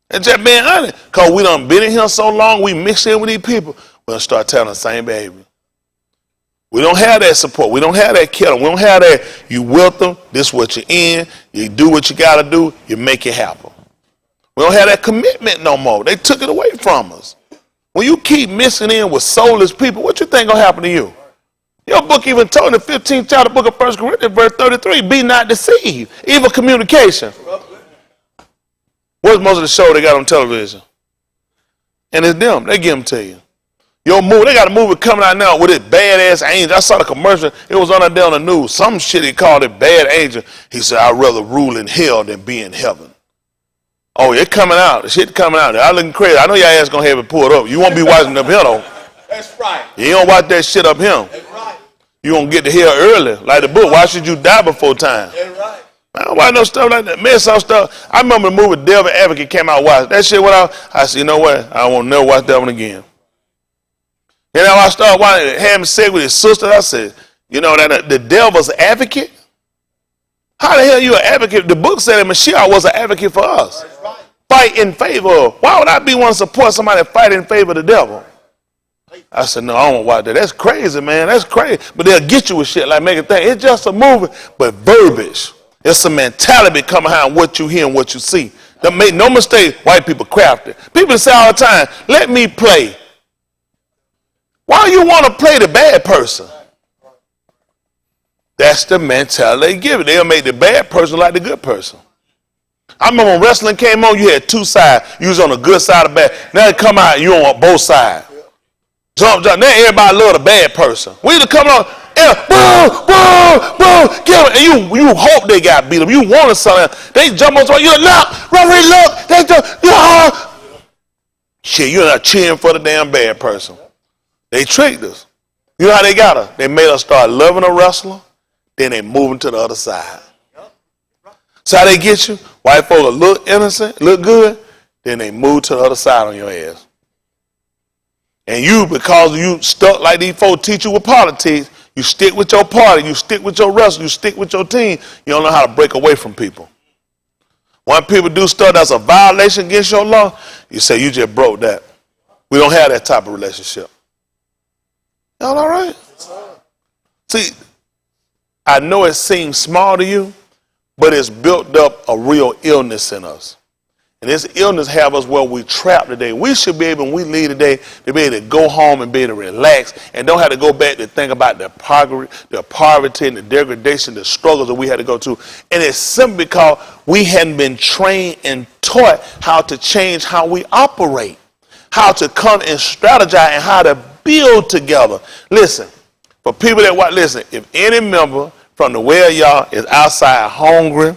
And just being honest, because we done been in here so long, we mix in with these people, we're going to start telling the same behavior. We don't have that support. We don't have that killing. We don't have that, you with them, this is what you're in, you do what you got to do, you make it happen. We don't have that commitment no more. They took it away from us. When you keep mixing in with soulless people, what you think going to happen to you? Your book even told in the 15th chapter, book of 1 Corinthians, verse 33, be not deceived. Evil communication. What's most of the show they got on television? And it's them. They give them to you. Your movie, they got a movie coming out now with this badass angel. I saw the commercial. It was on the news. Some shit he called it bad angel. He said, I'd rather rule in hell than be in heaven. Oh, it coming out. The shit coming out. I looking crazy. I know your ass gonna have it pulled up. You won't be watching up here though. That's right. You don't watch that shit up here. That's right. You gonna get to here early. Like the book, why should you die before time? That's right. I don't watch no stuff like that. Man, some stuff. I remember the movie Devil Advocate came out. Watch that shit went out. I said, you know what? I won't never watch that one again. And now I started watching, having sex with his sister. I said, you know that the devil's advocate? How the hell you an advocate? The book said that Mashiach was an advocate for us. That's right. Fight in favor of. Why would I be one to support somebody that fight in favor of the devil? I said, no, I don't watch that. That's crazy, man. That's crazy. But they'll get you with shit like make a thing. It's just a movie, but verbiage. It's a mentality coming behind what you hear and what you see. Don't make no mistake, white people craft it. People say all the time, let me play. Why you want to play the bad person? That's the mentality they give it. They'll make the bad person like the good person. I remember when wrestling came on, you had two sides. You was on the good side of the bad. Now it come out, you on both sides. Jump. Now everybody love the bad person. We either come on, and you hope they got beat up. You wanted something. They jump on something. You look, referee, look. They jump. Shit, you're not cheering for the damn bad person. They tricked us. You know how they got us? They made us start loving a wrestler, then they moving to the other side. So how they get you? White folk look innocent, look good, then they move to the other side on your ass. And you, because you stuck like these folks teach you with politics, you stick with your party, you stick with your wrestler, you stick with your team, you don't know how to break away from people. When people do stuff that's a violation against your law, you say you just broke that. We don't have that type of relationship. Y'all all right? See, I know it seems small to you, but it's built up a real illness in us. And this illness have us where we trapped today. We should be able, when we leave today, to be able to go home and be able to relax and don't have to go back to think about the poverty and the degradation, the struggles that we had to go through. And it's simply because we hadn't been trained and taught how to change how we operate, how to come and strategize and how to build together. Listen, for people that watch, listen, if any member from the well y'all is outside hungry,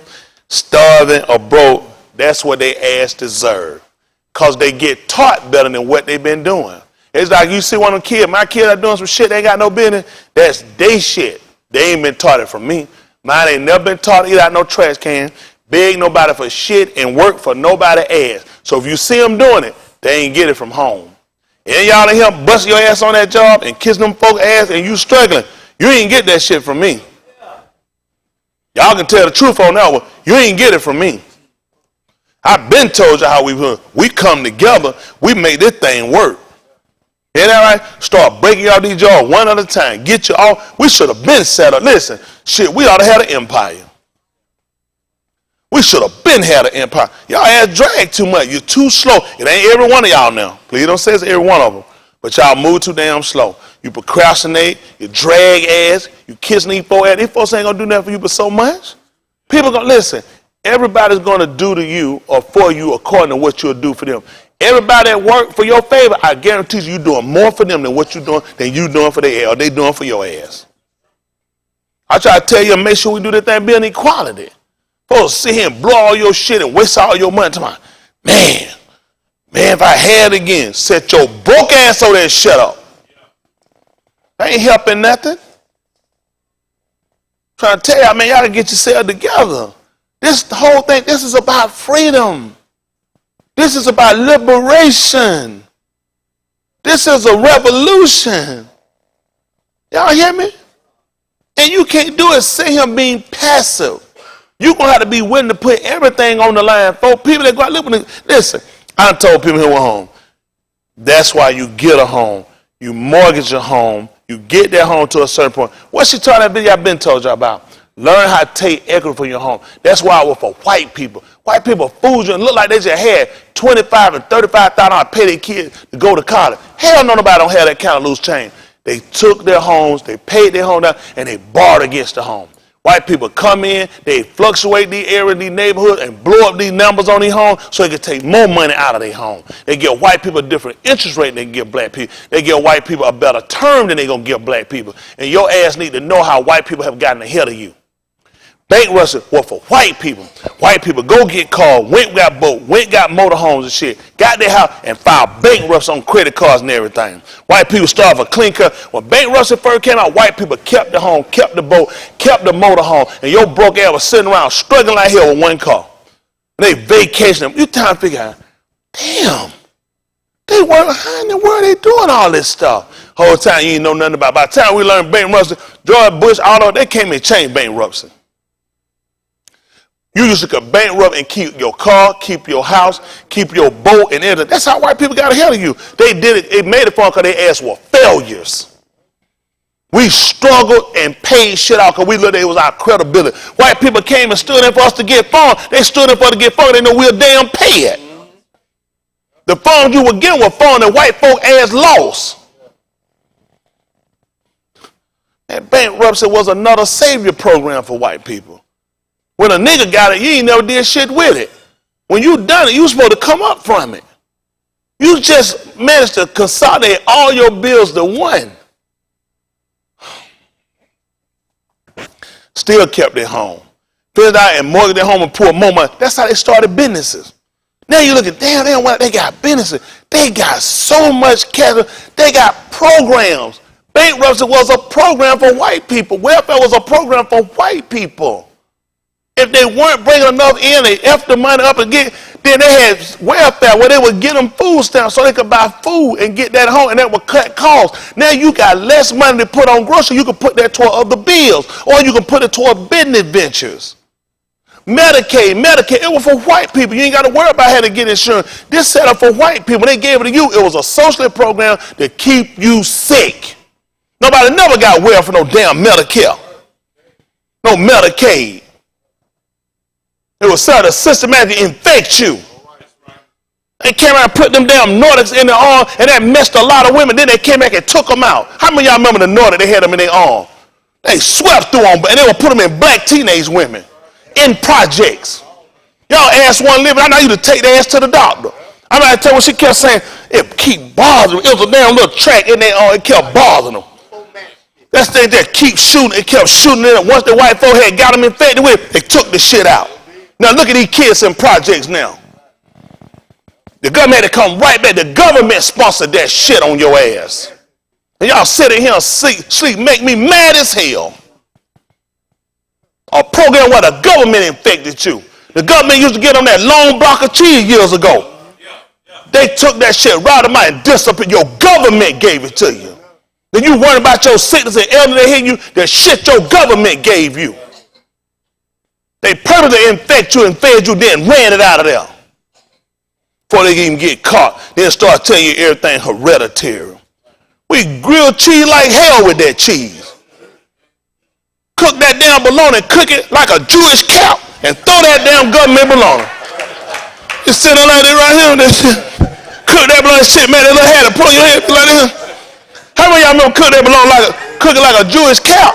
starving, or broke, that's what they ass deserve. Because they get taught better than what they've been doing. It's like you see one of them kids, my kids are doing some shit they ain't got no business. That's they shit. They ain't been taught it from me. Mine ain't never been taught to eat out no trash can, beg nobody for shit, and work for nobody ass. So if you see them doing it, they ain't get it from home. And y'all in here busting your ass on that job and kissing them folk ass and you struggling, you ain't get that shit from me. Y'all can tell the truth on that one. You ain't get it from me. I've been told you how we come together, we make this thing work. Ain't that right? Start breaking y'all these jaws one at a time. Get you all. We should have been set up. Listen, shit, we ought to have an empire. We should have been had an empire. Y'all ass drag too much. You're too slow. It ain't every one of y'all now. Please don't say it's every one of them. But y'all move too damn slow. You procrastinate. You drag ass. You kissing these folks ass. These folks ain't going to do nothing for you but so much. People going to listen. Everybody's going to do to you or for you according to what you'll do for them. Everybody that work for your favor, I guarantee you doing more for them than what you doing for their ass or they doing for your ass. I try to tell you, make sure we do that thing, build equality. Folks sit here and blow all your shit and waste all your money. Man, if I had it again, set your broke ass over there and shut up. That ain't helping nothing. Trying to tell y'all, man, y'all gotta get yourself together. The whole thing, this is about freedom. This is about liberation. This is a revolution. Y'all hear me? And you can't do it sitting here being passive. You're going to have to be willing to put everything on the line. Folks, people that go out, listen, I told people who were home, that's why you get a home. You mortgage a home. You get that home to a certain point. What she taught that video I've been told you about? Learn how to take equity from your home. That's why I was for white people. White people fooled you and look like they just had $25,000 and $35,000 to pay their kids to go to college. Hell no, nobody don't have that kind of loose change. They took their homes, they paid their home down, and they borrowed against the home. White people come in, they fluctuate these areas, these neighborhoods, and blow up these numbers on their home so they can take more money out of their home. They give white people a different interest rate than they give black people. They give white people a better term than they're going to give black people. And your ass need to know how white people have gotten ahead of you. Bankruptcy was for white people. White people go get cars, went got boat, went got motorhomes and shit, got their house and filed bankruptcy on credit cards and everything. White people started for clean cut. When bankruptcy first came out, white people kept the home, kept the boat, kept the motorhome, and your broke ass was sitting around struggling like hell with one car. And they vacationing. You trying to figure out, damn, they work, how in the world they doing all this stuff? Whole time you ain't know nothing about. By the time we learned bankruptcy, George Bush, all of they came and changed bankruptcy. You used to could bankrupt and keep your car, keep your house, keep your boat and everything. That's how white people got ahead of you. They did it, it made it fun because their ass were failures. We struggled and paid shit out because we looked at it was our credibility. White people came and stood in for us to get fun. They stood in for us to get fun. They know we'll damn pay it. The fun you were getting was fun that white folk ass lost. And bankruptcy was another savior program for white people. When a nigga got it, you ain't never did shit with it. When you done it, you supposed to come up from it. You just managed to consolidate all your bills to one. Still kept their home. Filled out and mortgaged their home and poured more money. That's how they started businesses. Now you look at, damn, they got businesses. They got so much capital. They got programs. Bankruptcy was a program for white people. Welfare was a program for white people. If they weren't bringing enough in, they effed the money up again. Then they had welfare where they would get them food stamps so they could buy food and get that home, and that would cut costs. Now you got less money to put on groceries. You can put that toward other bills, or you can put it toward business ventures. Medicaid, it was for white people. You ain't got to worry about how to get insurance. This set up for white people. When they gave it to you, it was a social program to keep you sick. Nobody never got well for no damn Medicare. No Medicaid. It was set to systematically infect you. They came out and put them damn Nordics in their arm, and that messed a lot of women. Then they came back and took them out. How many of y'all remember the Nordic? They had them in their arm. They swept through them, and they would put them in black teenage women in projects. Y'all ass one living. I know you to take their ass to the doctor. I mean, I tell you what she kept saying, it keep bothering them. It was a damn little track and it kept bothering them. That thing that keep shooting, it kept shooting in it. Once the white folk had got them infected with it, they took the shit out. Now look at these kids in projects now. The government had to come right back. The government sponsored that shit on your ass. And y'all sitting here and sleep make me mad as hell. A program where the government infected you. The government used to get on that long block of cheese years ago. They took that shit right out and disciplined. Your government gave it to you. Then you worry about your sickness and illness they hit you, the shit your government gave you. They purposely infect you and fed you, then ran it out of there. Before they even get caught, then start telling you everything hereditary. We grill cheese like hell with that cheese. Cook that damn bologna, cook it like a Jewish cow, and throw that damn government bologna. Just sitting like that right here, that shit. Cook that bologna shit, man, that little head, pull your head like this. How many of y'all remember cook that bologna cook it like a Jewish cow?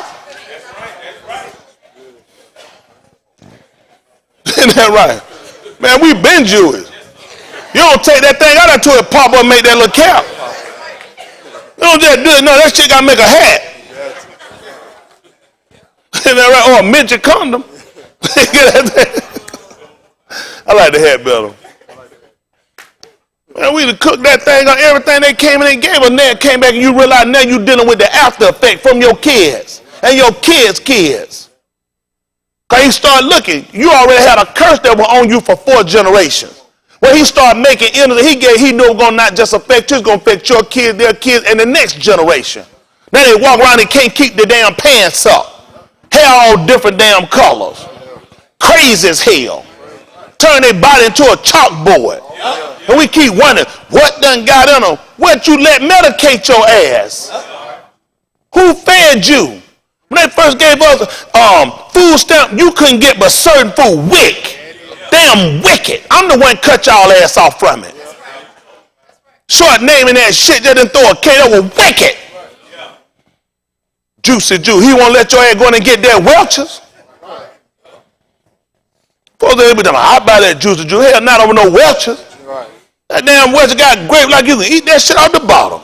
Isn't that right? Man, we been Jewish. You don't take that thing out until it pop up and make that little cow. You don't just do it. No, that shit gotta make a hat. Isn't that right? Or a midget condom. I like the hat better. Man, we cooked that thing on everything they came and they gave us. Now came back and you realize now you're dealing with the after effect from your kids and your kids' kids. Because he started looking, you already had a curse that was on you for 4 generations. When he started making enemies, he knew it was going to not just affect you, it's going to affect your kids, their kids, and the next generation. Now they walk around and can't keep the damn pants up. Hair all different damn colors. Crazy as hell. Turn their body into a chalkboard. And we keep wondering, what done got in them? What you let medicate your ass? Who fed you? When they first gave us food stamp, you couldn't get but certain food. WIC. Damn wicked. I'm the one cut y'all ass off from it. Short naming that shit, just didn't throw a K over wicked. Juicy Jew. He won't let your ass go in and get that Welch's. Supposed to be I buy that Juicy Jew. Hell, not over no Welch's. That damn Welch's got grape like you can eat that shit out the bottle.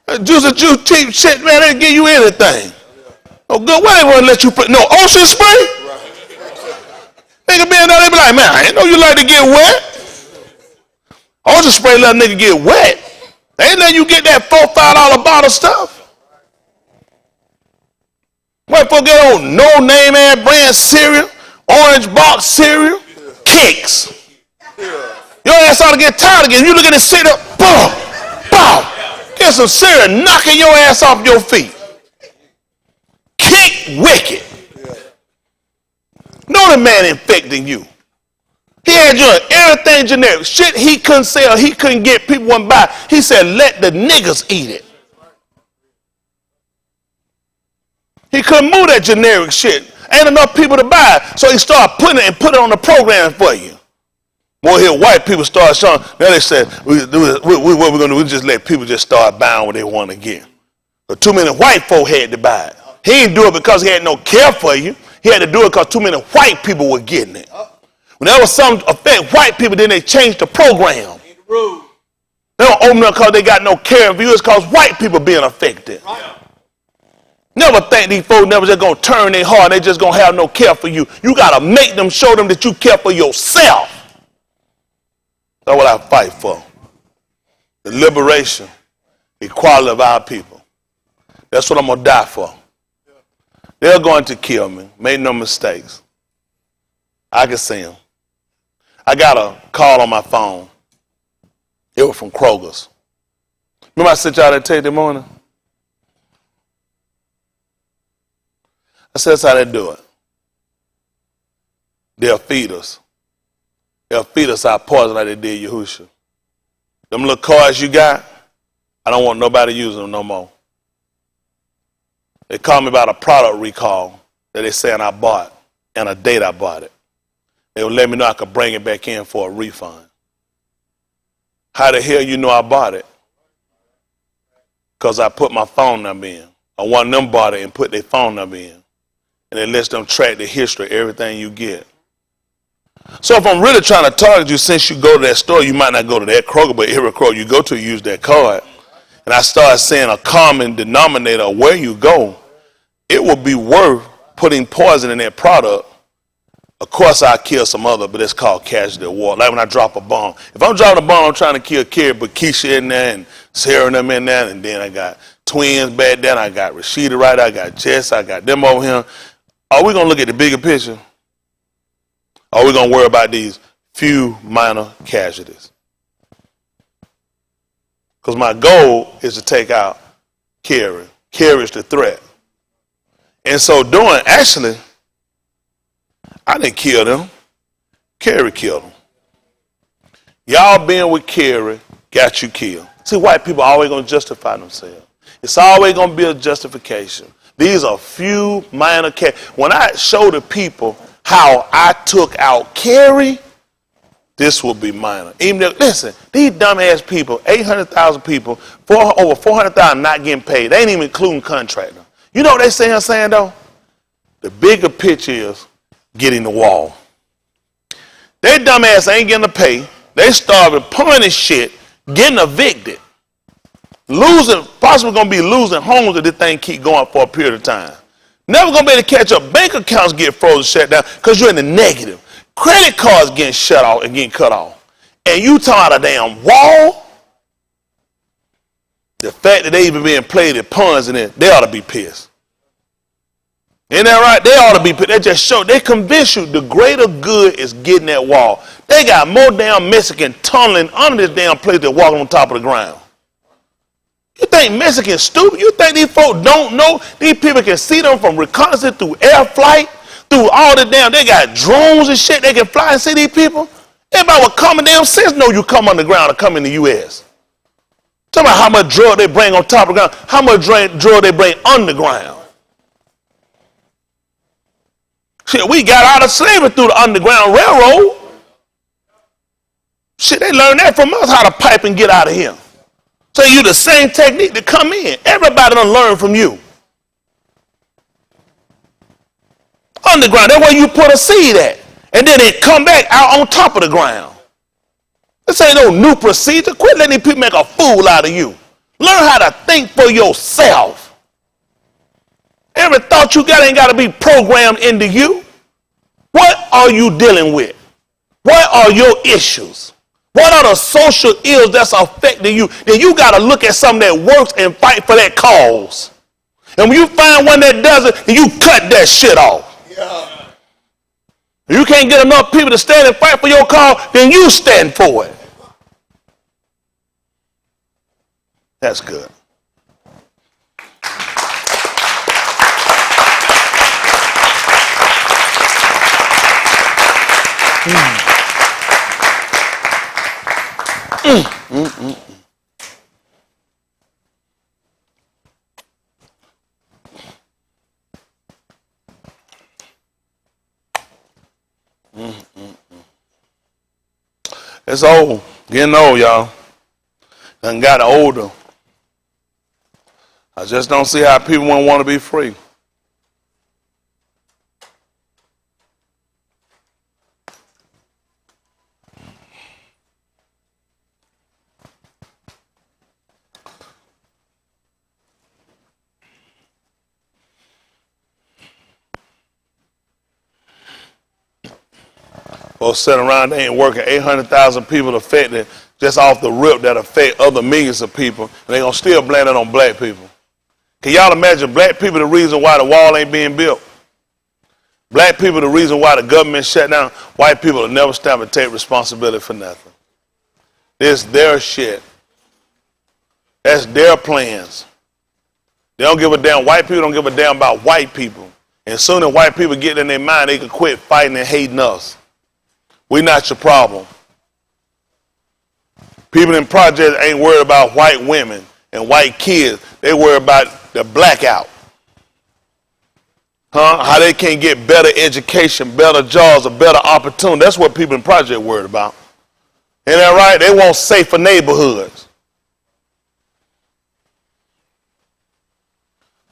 That Juicy Jew cheap shit, man, they give you anything. No good. Why they won't let you put no Ocean Spray? Nigga being there, they be like, man, I ain't know you like to get wet. Ocean Spray let a nigga get wet. They ain't letting you get that $4-5 bottle stuff. What for get on no name ass brand cereal, orange box cereal, Kicks. Your ass ought to get tired again. You look at it, sit up, boom, boom. Get some cereal, knocking your ass off your feet. Kick wicked. Know the man infecting you. He had you on everything generic. Shit he couldn't sell, he couldn't get, people wouldn't buy. He said, let the niggas eat it. He couldn't move that generic shit. Ain't enough people to buy it. So he started putting it and put it on the program for you. Boy, here white people start showing. Now they said, what we're going to do, we just let people just start buying what they want to get. But too many white folk had to buy it. He didn't do it because he had no care for you. He had to do it because too many white people were getting it. When there was something affect white people, then they changed the program. They don't open up because they got no care of you. It's because white people being affected. Never think these folks never just going to turn their heart and they just going to have no care for you. You got to make them show them that you care for yourself. That's what I fight for. The liberation, equality of our people. That's what I'm going to die for. They're going to kill me. Make no mistakes. I can see them. I got a call on my phone. It was from Kroger's. Remember I sent y'all that tape that morning? I said, that's how they do it. They'll feed us. They'll feed us our poison like they did Yahusha. Them little cards you got, I don't want nobody using them no more. They called me about a product recall that they saying I bought and a date I bought it. They would let me know I could bring it back in for a refund. How the hell you know I bought it? Because I put my phone number in. I want them bought it and put their phone number in. And it lets them track the history of everything you get. So if I'm really trying to target you, since you go to that store, you might not go to that Kroger, but every Kroger you go to, use that card. And I start saying a common denominator of where you go, it would be worth putting poison in that product. Of course, I kill some other, but it's called casualty of war. Like when I drop a bomb. If I'm dropping a bomb, I'm trying to kill Kerry, but Keisha in there and Sarah and them in there, and then I got twins back then. I got Rashida right there. I got Jess. I got them over here. Are we going to look at the bigger picture? Or are we going to worry about these few minor casualties? Because my goal is to take out Kerry. Kerry is the threat. And so doing, actually, I didn't kill them. Kerry killed them. Y'all being with Kerry got you killed. See, white people are always going to justify themselves. It's always going to be a justification. These are few minor When I show the people how I took out Kerry, this will be minor. Even though, listen, these dumbass people, 800,000 people, over 400,000 not getting paid. They ain't even including contractor. You know what they saying though? The bigger picture is getting the wall. They dumbass ain't getting the pay. They starving, pulling this shit, getting evicted. Losing, possibly going to be losing homes if this thing keep going for a period of time. Never going to be able to catch up. Bank accounts get frozen, shut down because you're in the negative. Credit cards getting shut off and getting cut off. And you talking about a damn wall? The fact that they even being played at puns in it, they ought to be pissed. Isn't that right? They ought to be pissed. They just show, they convince you the greater good is getting that wall. They got more damn Mexican tunneling under this damn place than walking on top of the ground. You think Mexicans stupid? You think these folks don't know? These people can see them from reconnaissance through air flight, through all the damn, they got drones and shit. They can fly and see these people. Everybody with common damn sense know you come underground or come in the U.S. Talk about how much drug they bring on top of the ground, how much drug they bring underground. Shit, we got out of slavery through the Underground Railroad. Shit, they learned that from us, how to pipe and get out of here. So you the same technique to come in. Everybody done learn from you. Underground, that's where you put a seed at. And then it come back out on top of the ground. This ain't no new procedure. Quit letting these people make a fool out of you. Learn how to think for yourself. Every thought you got ain't got to be programmed into you. What are you dealing with? What are your issues? What are the social ills that's affecting you? Then you got to look at something that works and fight for that cause. And when you find one that doesn't, then you cut that shit off. Yeah. If you can't get enough people to stand and fight for your cause, then you stand for it. That's good. It's old, getting old, y'all. Done got older. I just don't see how people won't want to be free. Folks sitting around, they ain't working. 800,000 people affected just off the rip that affect other millions of people, and they gonna still blame it on black people. Can y'all imagine black people the reason why the wall ain't being built? Black people the reason why the government shut down? White people will never stop and take responsibility for nothing. It's their shit. That's their plans. They don't give a damn. White people don't give a damn about white people. And soon as white people get in their mind, they can quit fighting and hating us. We not your problem. People in projects ain't worried about white women and white kids. They worry about the blackout. How they can't get better education, better jobs, a better opportunity. That's what people in project worried about. Ain't that right? They want safer neighborhoods.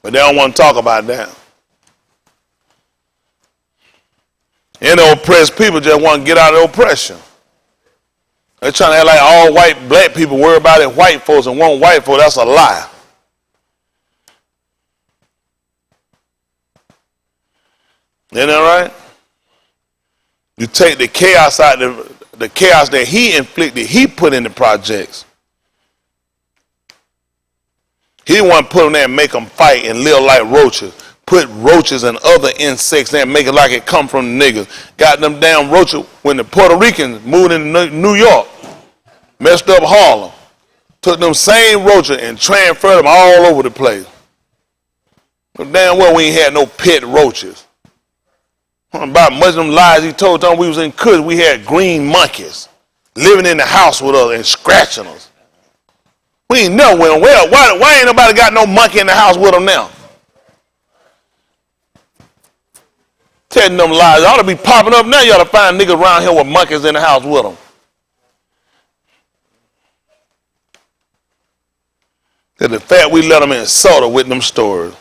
But they don't want to talk about that. In And the oppressed people just want to get out of the oppression. They're trying to act like all white black people worry about it white folks and want white folks. That's a lie. Isn't that right? You take the chaos out, the chaos that he inflicted, he put in the projects. He didn't want to put them there and make them fight and live like roaches. Put roaches and other insects there and make it like it come from the niggas. Got them damn roaches when the Puerto Ricans moved into New York, messed up Harlem. Took them same roaches and transferred them all over the place. But damn well we ain't had no pet roaches. About much of them lies he told them we was in Kush, we had green monkeys living in the house with us and scratching us. We ain't know when. Well, why ain't nobody got no monkey in the house with them now? Telling them lies. They ought to be popping up now. You ought to find niggas around here with monkeys in the house with them. Cause the fact we let them insult her with them stories.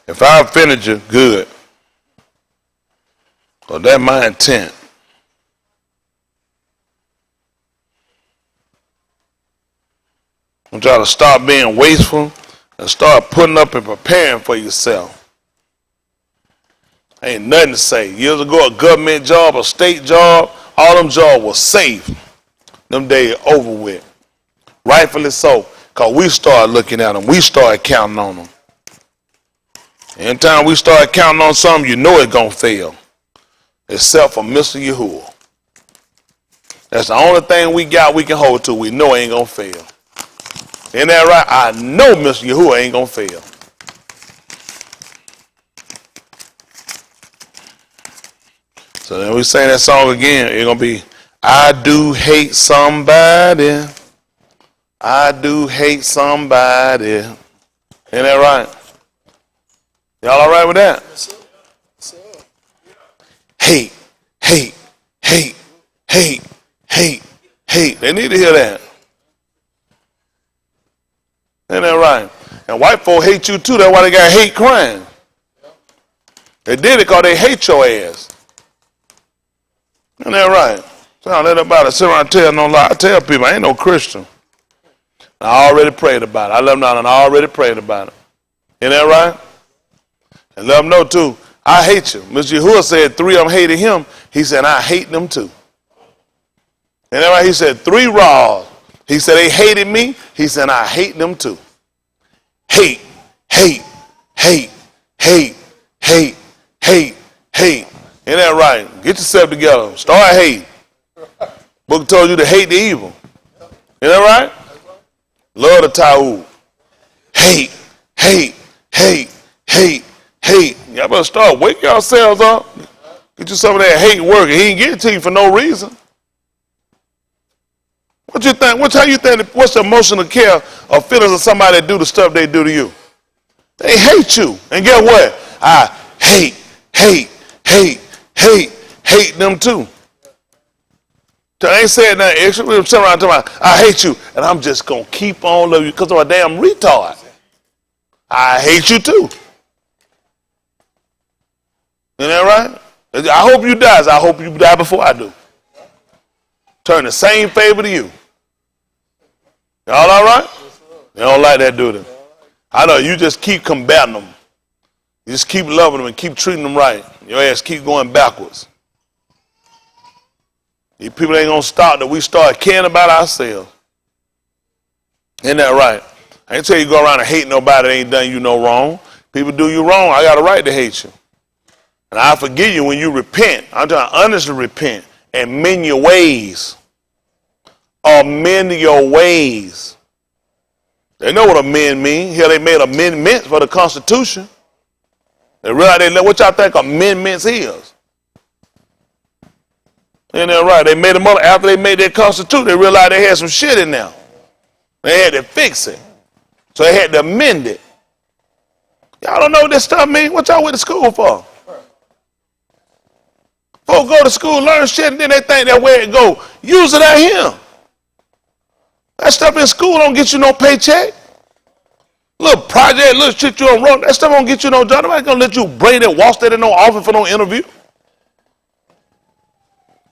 If I offended you, good. Well, that's my intent. I'm trying to stop being wasteful and start putting up and preparing for yourself. Ain't nothing to say. Years ago, a government job, a state job, all them jobs was safe. Them days over with. Rightfully so, because we started looking at them. We started counting on them. Anytime we start counting on something, you know it's going to fail. Except for Mr. Yahuwah. That's the only thing we got we can hold to. We know it ain't going to fail. Isn't that right? I know Mr. Yahuwah ain't going to fail. So then we sing that song again. It's going to be, I do hate somebody. I do hate somebody. Ain't that right? Y'all all right with that? Yes, sir. Hate, hate, hate, hate, hate, hate. They need to hear that. Ain't that right? And white folk hate you too. That's why they got hate crime. They did it because they hate your ass. Ain't that right? So I don't let nobody sit around and tell no lie. I tell people I ain't no Christian. I already prayed about it. I let them know and I already prayed about it. Ain't that right? And let them know too, I hate you. Mr. Yahuwah said 3 of them hated him. He said, I hate them too. And that right? He said 3 raws. He said they hated me. He said, I hate them too. Hate, hate, hate, hate, hate, hate, hate. Ain't that right? Get yourself together. Start hating. Book told you to hate the evil. Ain't that right? Love the Ta'ud. Hate, hate, hate, hate, hate. Y'all better start waking yourselves up. Get you some of that hate working. He ain't get it to you for no reason. What you think? How you think? What's the emotional care or feelings of somebody that do the stuff they do to you? They hate you. And guess what? I hate, hate, hate, hate, hate them too. So I ain't saying nothing extra. We're sitting around talking about, I hate you. And I'm just going to keep on loving you because I'm a damn retard. I hate you too. Isn't that right? I hope you die. I hope you die before I do. Turn the same favor to you. Y'all all right? They don't like that, do they? I know, you just keep combating them. You just keep loving them and keep treating them right. Your ass keep going backwards. These people ain't going to stop till we start caring about ourselves. Isn't that right? I ain't tell you go around and hate nobody that ain't done you no wrong. People do you wrong, I got a right to hate you. And I forgive you when you repent. I'm trying to honestly repent and mend your ways. Amend your ways. They know what amend mean. Here they made amendments for the Constitution. They realize they know what y'all think amendments is. Ain't that right? They made them up after they made their Constitution. They realized they had some shit in there. They had to fix it. So they had to amend it. Y'all don't know what this stuff mean? What y'all went to school for? Folks go to school, learn shit, and then they think that where it go. Use it out here. That stuff in school don't get you no paycheck. Little project, little shit you on wrong. That stuff won't get you no job. Nobody's gonna let you bring that, walk that in no office for no interview.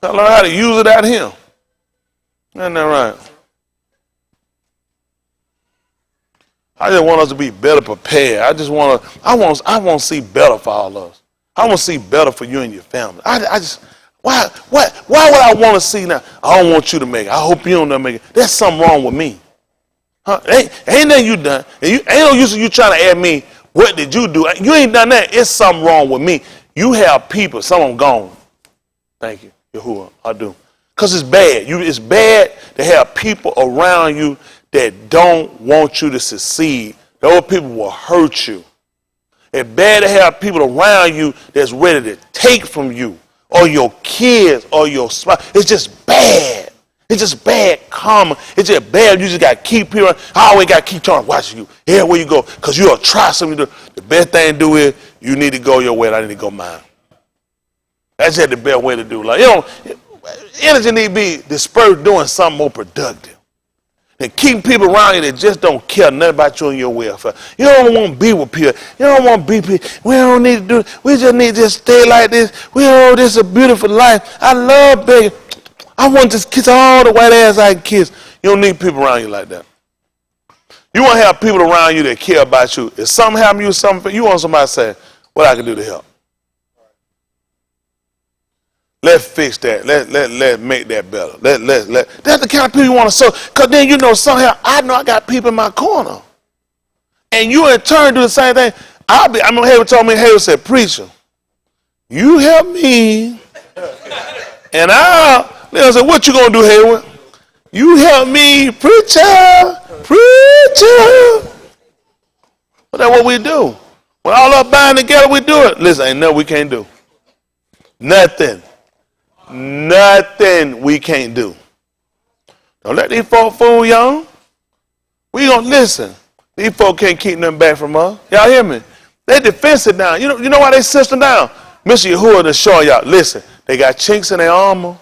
I learn how to use it out here. Isn't that right? I just want us to be better prepared. I want to see better for all of us. I want to see better for you and your family. Why would I want to see now? I don't want you to make it. I hope you don't make it. There's something wrong with me. Huh? Ain't nothing you done. And ain't no use of you trying to ask me, what did you do? You ain't done that. It's something wrong with me. You have people, some of them gone. Thank you, Yahuwah, I do. Because it's bad. It's bad to have people around you that don't want you to succeed. Those people will hurt you. It's bad to have people around you that's ready to take from you or your kids or your spouse. It's just bad. It's just bad karma. It's just bad. You just got to keep hearing. I always got to keep trying to watch you. Everywhere you go, because you'll try something to do. The best thing to do is you need to go your way and I need to go mine. That's just the best way to do it. Like, energy need to be dispersed doing something more productive. And keep people around you that just don't care nothing about you and your welfare. You don't want to be with people. You don't want to be people. We don't need to do it. We just need to just stay like this. This is a beautiful life. I love begging. I want to kiss all the white ass I can kiss. You don't need people around you like that. You want to have people around you that care about you. If something happened to you, something, you want somebody to say, what I can do to help. Let's fix that. Let's make that better. That's the kind of people you want to serve. Because then somehow I know I got people in my corner. And you in turn do the same thing. I remember Hayward told me, Hayward said, preacher, you help me. And I said, what you going to do, Hayward? You help me, preacher. But that's what we do. When all up buying together, we do it. Listen, ain't nothing we can't do. Nothing we can't do. Don't let these folk fool y'all. We gonna listen. These folk can't keep nothing back from us. Y'all hear me? They defensive down. You know why they system down? Mr. Yahuwah is showing y'all. Listen, they got chinks in their armor.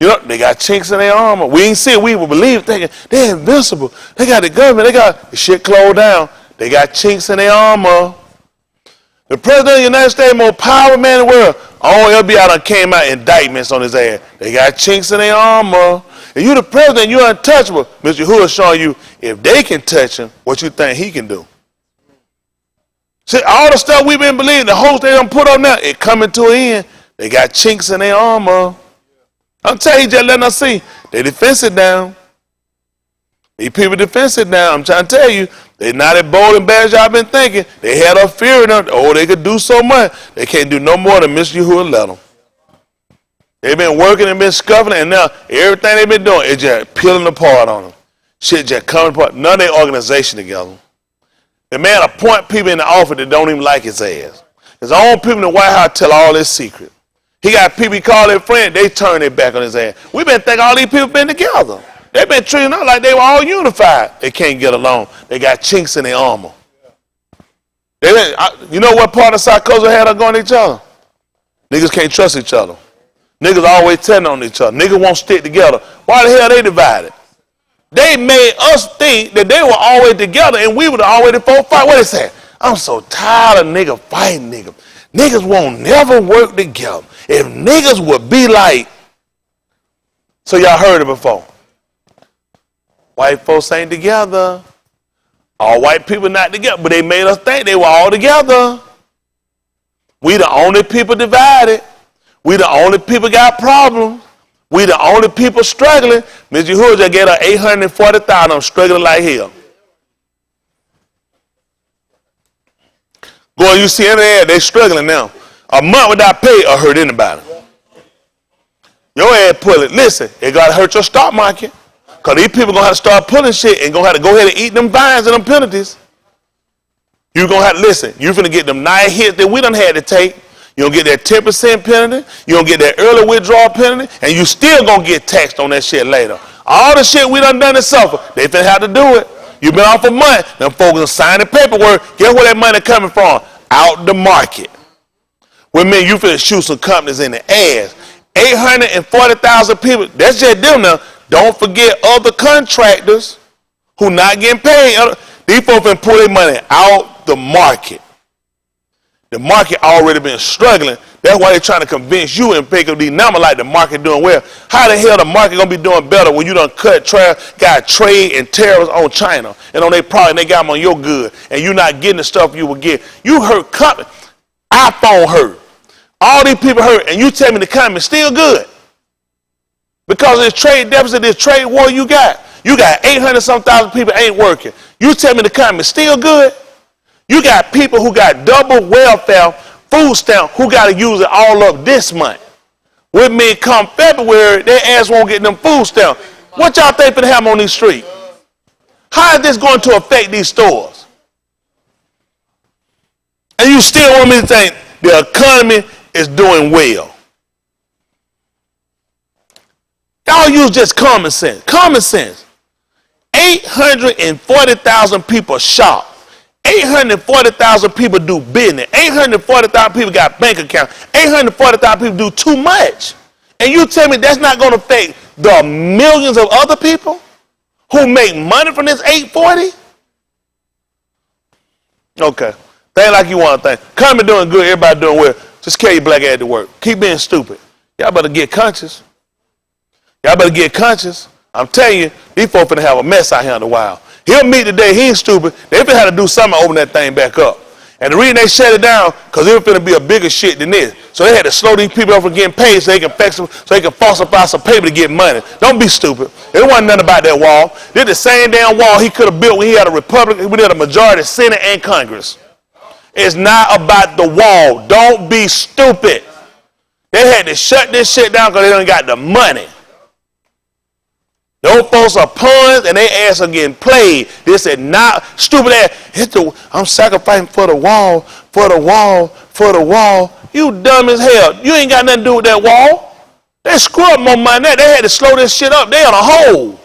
They got chinks in their armor. We ain't see it. We will believe thinking they're invincible. They got the government. They got the shit closed down. They got chinks in their armor. The president of the United States, most powerful man in the world, FBI done came out indictments on his ass. They got chinks in their armor. And you the president, you're untouchable. Mr. Yahuwah is showing you, if they can touch him, what you think he can do. See, all the stuff we've been believing, the hopes they done put on now, it coming to an end. They got chinks in their armor. I'm telling you, just letting us see. They defensive down. These people defensive down. I'm trying to tell you, they're not as bold and bad as y'all been thinking. They had a fear in them. Oh, they could do so much. They can't do no more than Mr. Yahuwah let them. They've been working and been scuffling, and now everything they've been doing is just peeling apart on them. Shit just coming apart. None of their organization together. The man appoint people in the office that don't even like his ass. His own people in the White House tell all his secret. He got people he call their friend, they turn their back on his ass. We've been thinking all these people been together. They've been treating us like they were all unified. They can't get along. They got chinks in their armor. You know what part of psychosis had us going to each other? Niggas can't trust each other. Niggas always telling on each other. Niggas won't stick together. Why the hell they divided? They made us think that they were always together and we were always the four fight. What they say? I'm so tired of niggas fighting niggas. Niggas won't never work together. If niggas would be like, so y'all heard it before. White folks ain't together. All white people not together, but they made us think they were all together. We the only people divided. We the only people got problems. We the only people struggling. Ms. Yahuwah just get her 840,000. I'm struggling like hell. Go on, you see any ad, they struggling now. A month without pay or hurt anybody. Your ad pull it. Listen, it got to hurt your stock market. Because these people going to have to start pulling shit and going to have to go ahead and eat them vines and them penalties. You're going to have to listen. You're going to get them 9 hits that we done had to take. You're going to get that 10% penalty. You're going to get that early withdrawal penalty. And you still going to get taxed on that shit later. All the shit we done and suffer, they finna have to do it. You've been off a month. Them folks are signing paperwork. Guess where that money coming from? Out the market. Well, man, you finna shoot some companies in the ass. 840,000 people. That's just them now. Don't forget other contractors who not getting paid. These folks been pull their money out the market. The market already been struggling. That's why they're trying to convince you and pick up these numbers like the market doing well. How the hell the market gonna be doing better when you done got trade and tariffs on China and on their product and they got them on your good and you not getting the stuff you would get? You hurt company. iPhone hurt. All these people hurt and you tell me the economy still good. Because of this trade deficit, this trade war you got. You got 800-some-thousand people ain't working. You tell me the economy still good? You got people who got double welfare, food stamp, who got to use it all up this month. With me, come February, their ass won't get them food stamp. What y'all think finna happen on these streets? How is this going to affect these stores? And you still want me to think the economy is doing well. Y'all use just common sense. Common sense. 840,000 people shop. 840,000 people do business. 840,000 people got bank accounts. 840,000 people do too much. And you tell me that's not going to affect the millions of other people who make money from this 840? Okay. Think like you want to think. Economy doing good, everybody doing well. Just carry your black ass to work. Keep being stupid. Y'all better get conscious. Y'all better get conscious. I'm telling you, these folks finna have a mess out here in the wild. He'll meet today, he ain't stupid. They finna have to do something to open that thing back up. And the reason they shut it down, because it was finna be a bigger shit than this. So they had to slow these people up from getting paid so they can fix them, so they can falsify some paper to get money. Don't be stupid. It wasn't nothing about that wall. This the same damn wall he could have built when he had a Republican, when he had a majority Senate and Congress. It's not about the wall. Don't be stupid. They had to shut this shit down because they don't got the money. Those folks are puns and they ass are getting played. They said, nah, stupid ass. I'm sacrificing for the wall, for the wall, for the wall. You dumb as hell. You ain't got nothing to do with that wall. They screw up more money than that. They had to slow this shit up. They on a hole.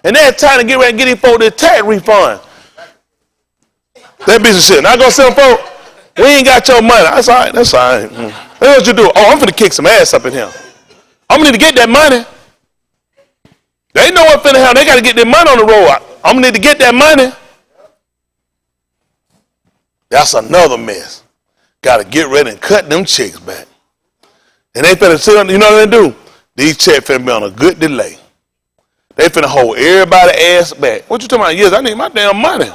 And they had time to get ready and get these folks their tax refund. That piece of shit. Not gonna sell folks. We ain't got your money. That's all right. That's all right. That's what you do. Oh, I'm finna kick some ass up in here. I'm gonna need to get that money. They know what finna happen. They got to get their money on the road. I'm going to need to get that money. That's another mess. Got to get ready and cut them checks back. And they finna sit on, you know what they do? These checks finna be on a good delay. They finna hold everybody's ass back. What you talking about? Yes, I need my damn money.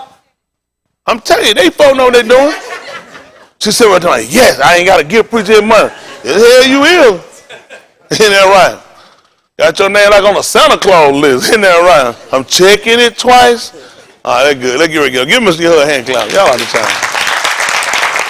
I'm telling you, they folks know what they doing. She said, well, yes, I ain't got to give preacher his money. The hell you is. Ain't that right? Got your name like on a Santa Claus list. Isn't that right? I'm checking it twice. All right, that's good. Let's get ready to go. Give Mr. Hood a hand clap. Y'all like the time.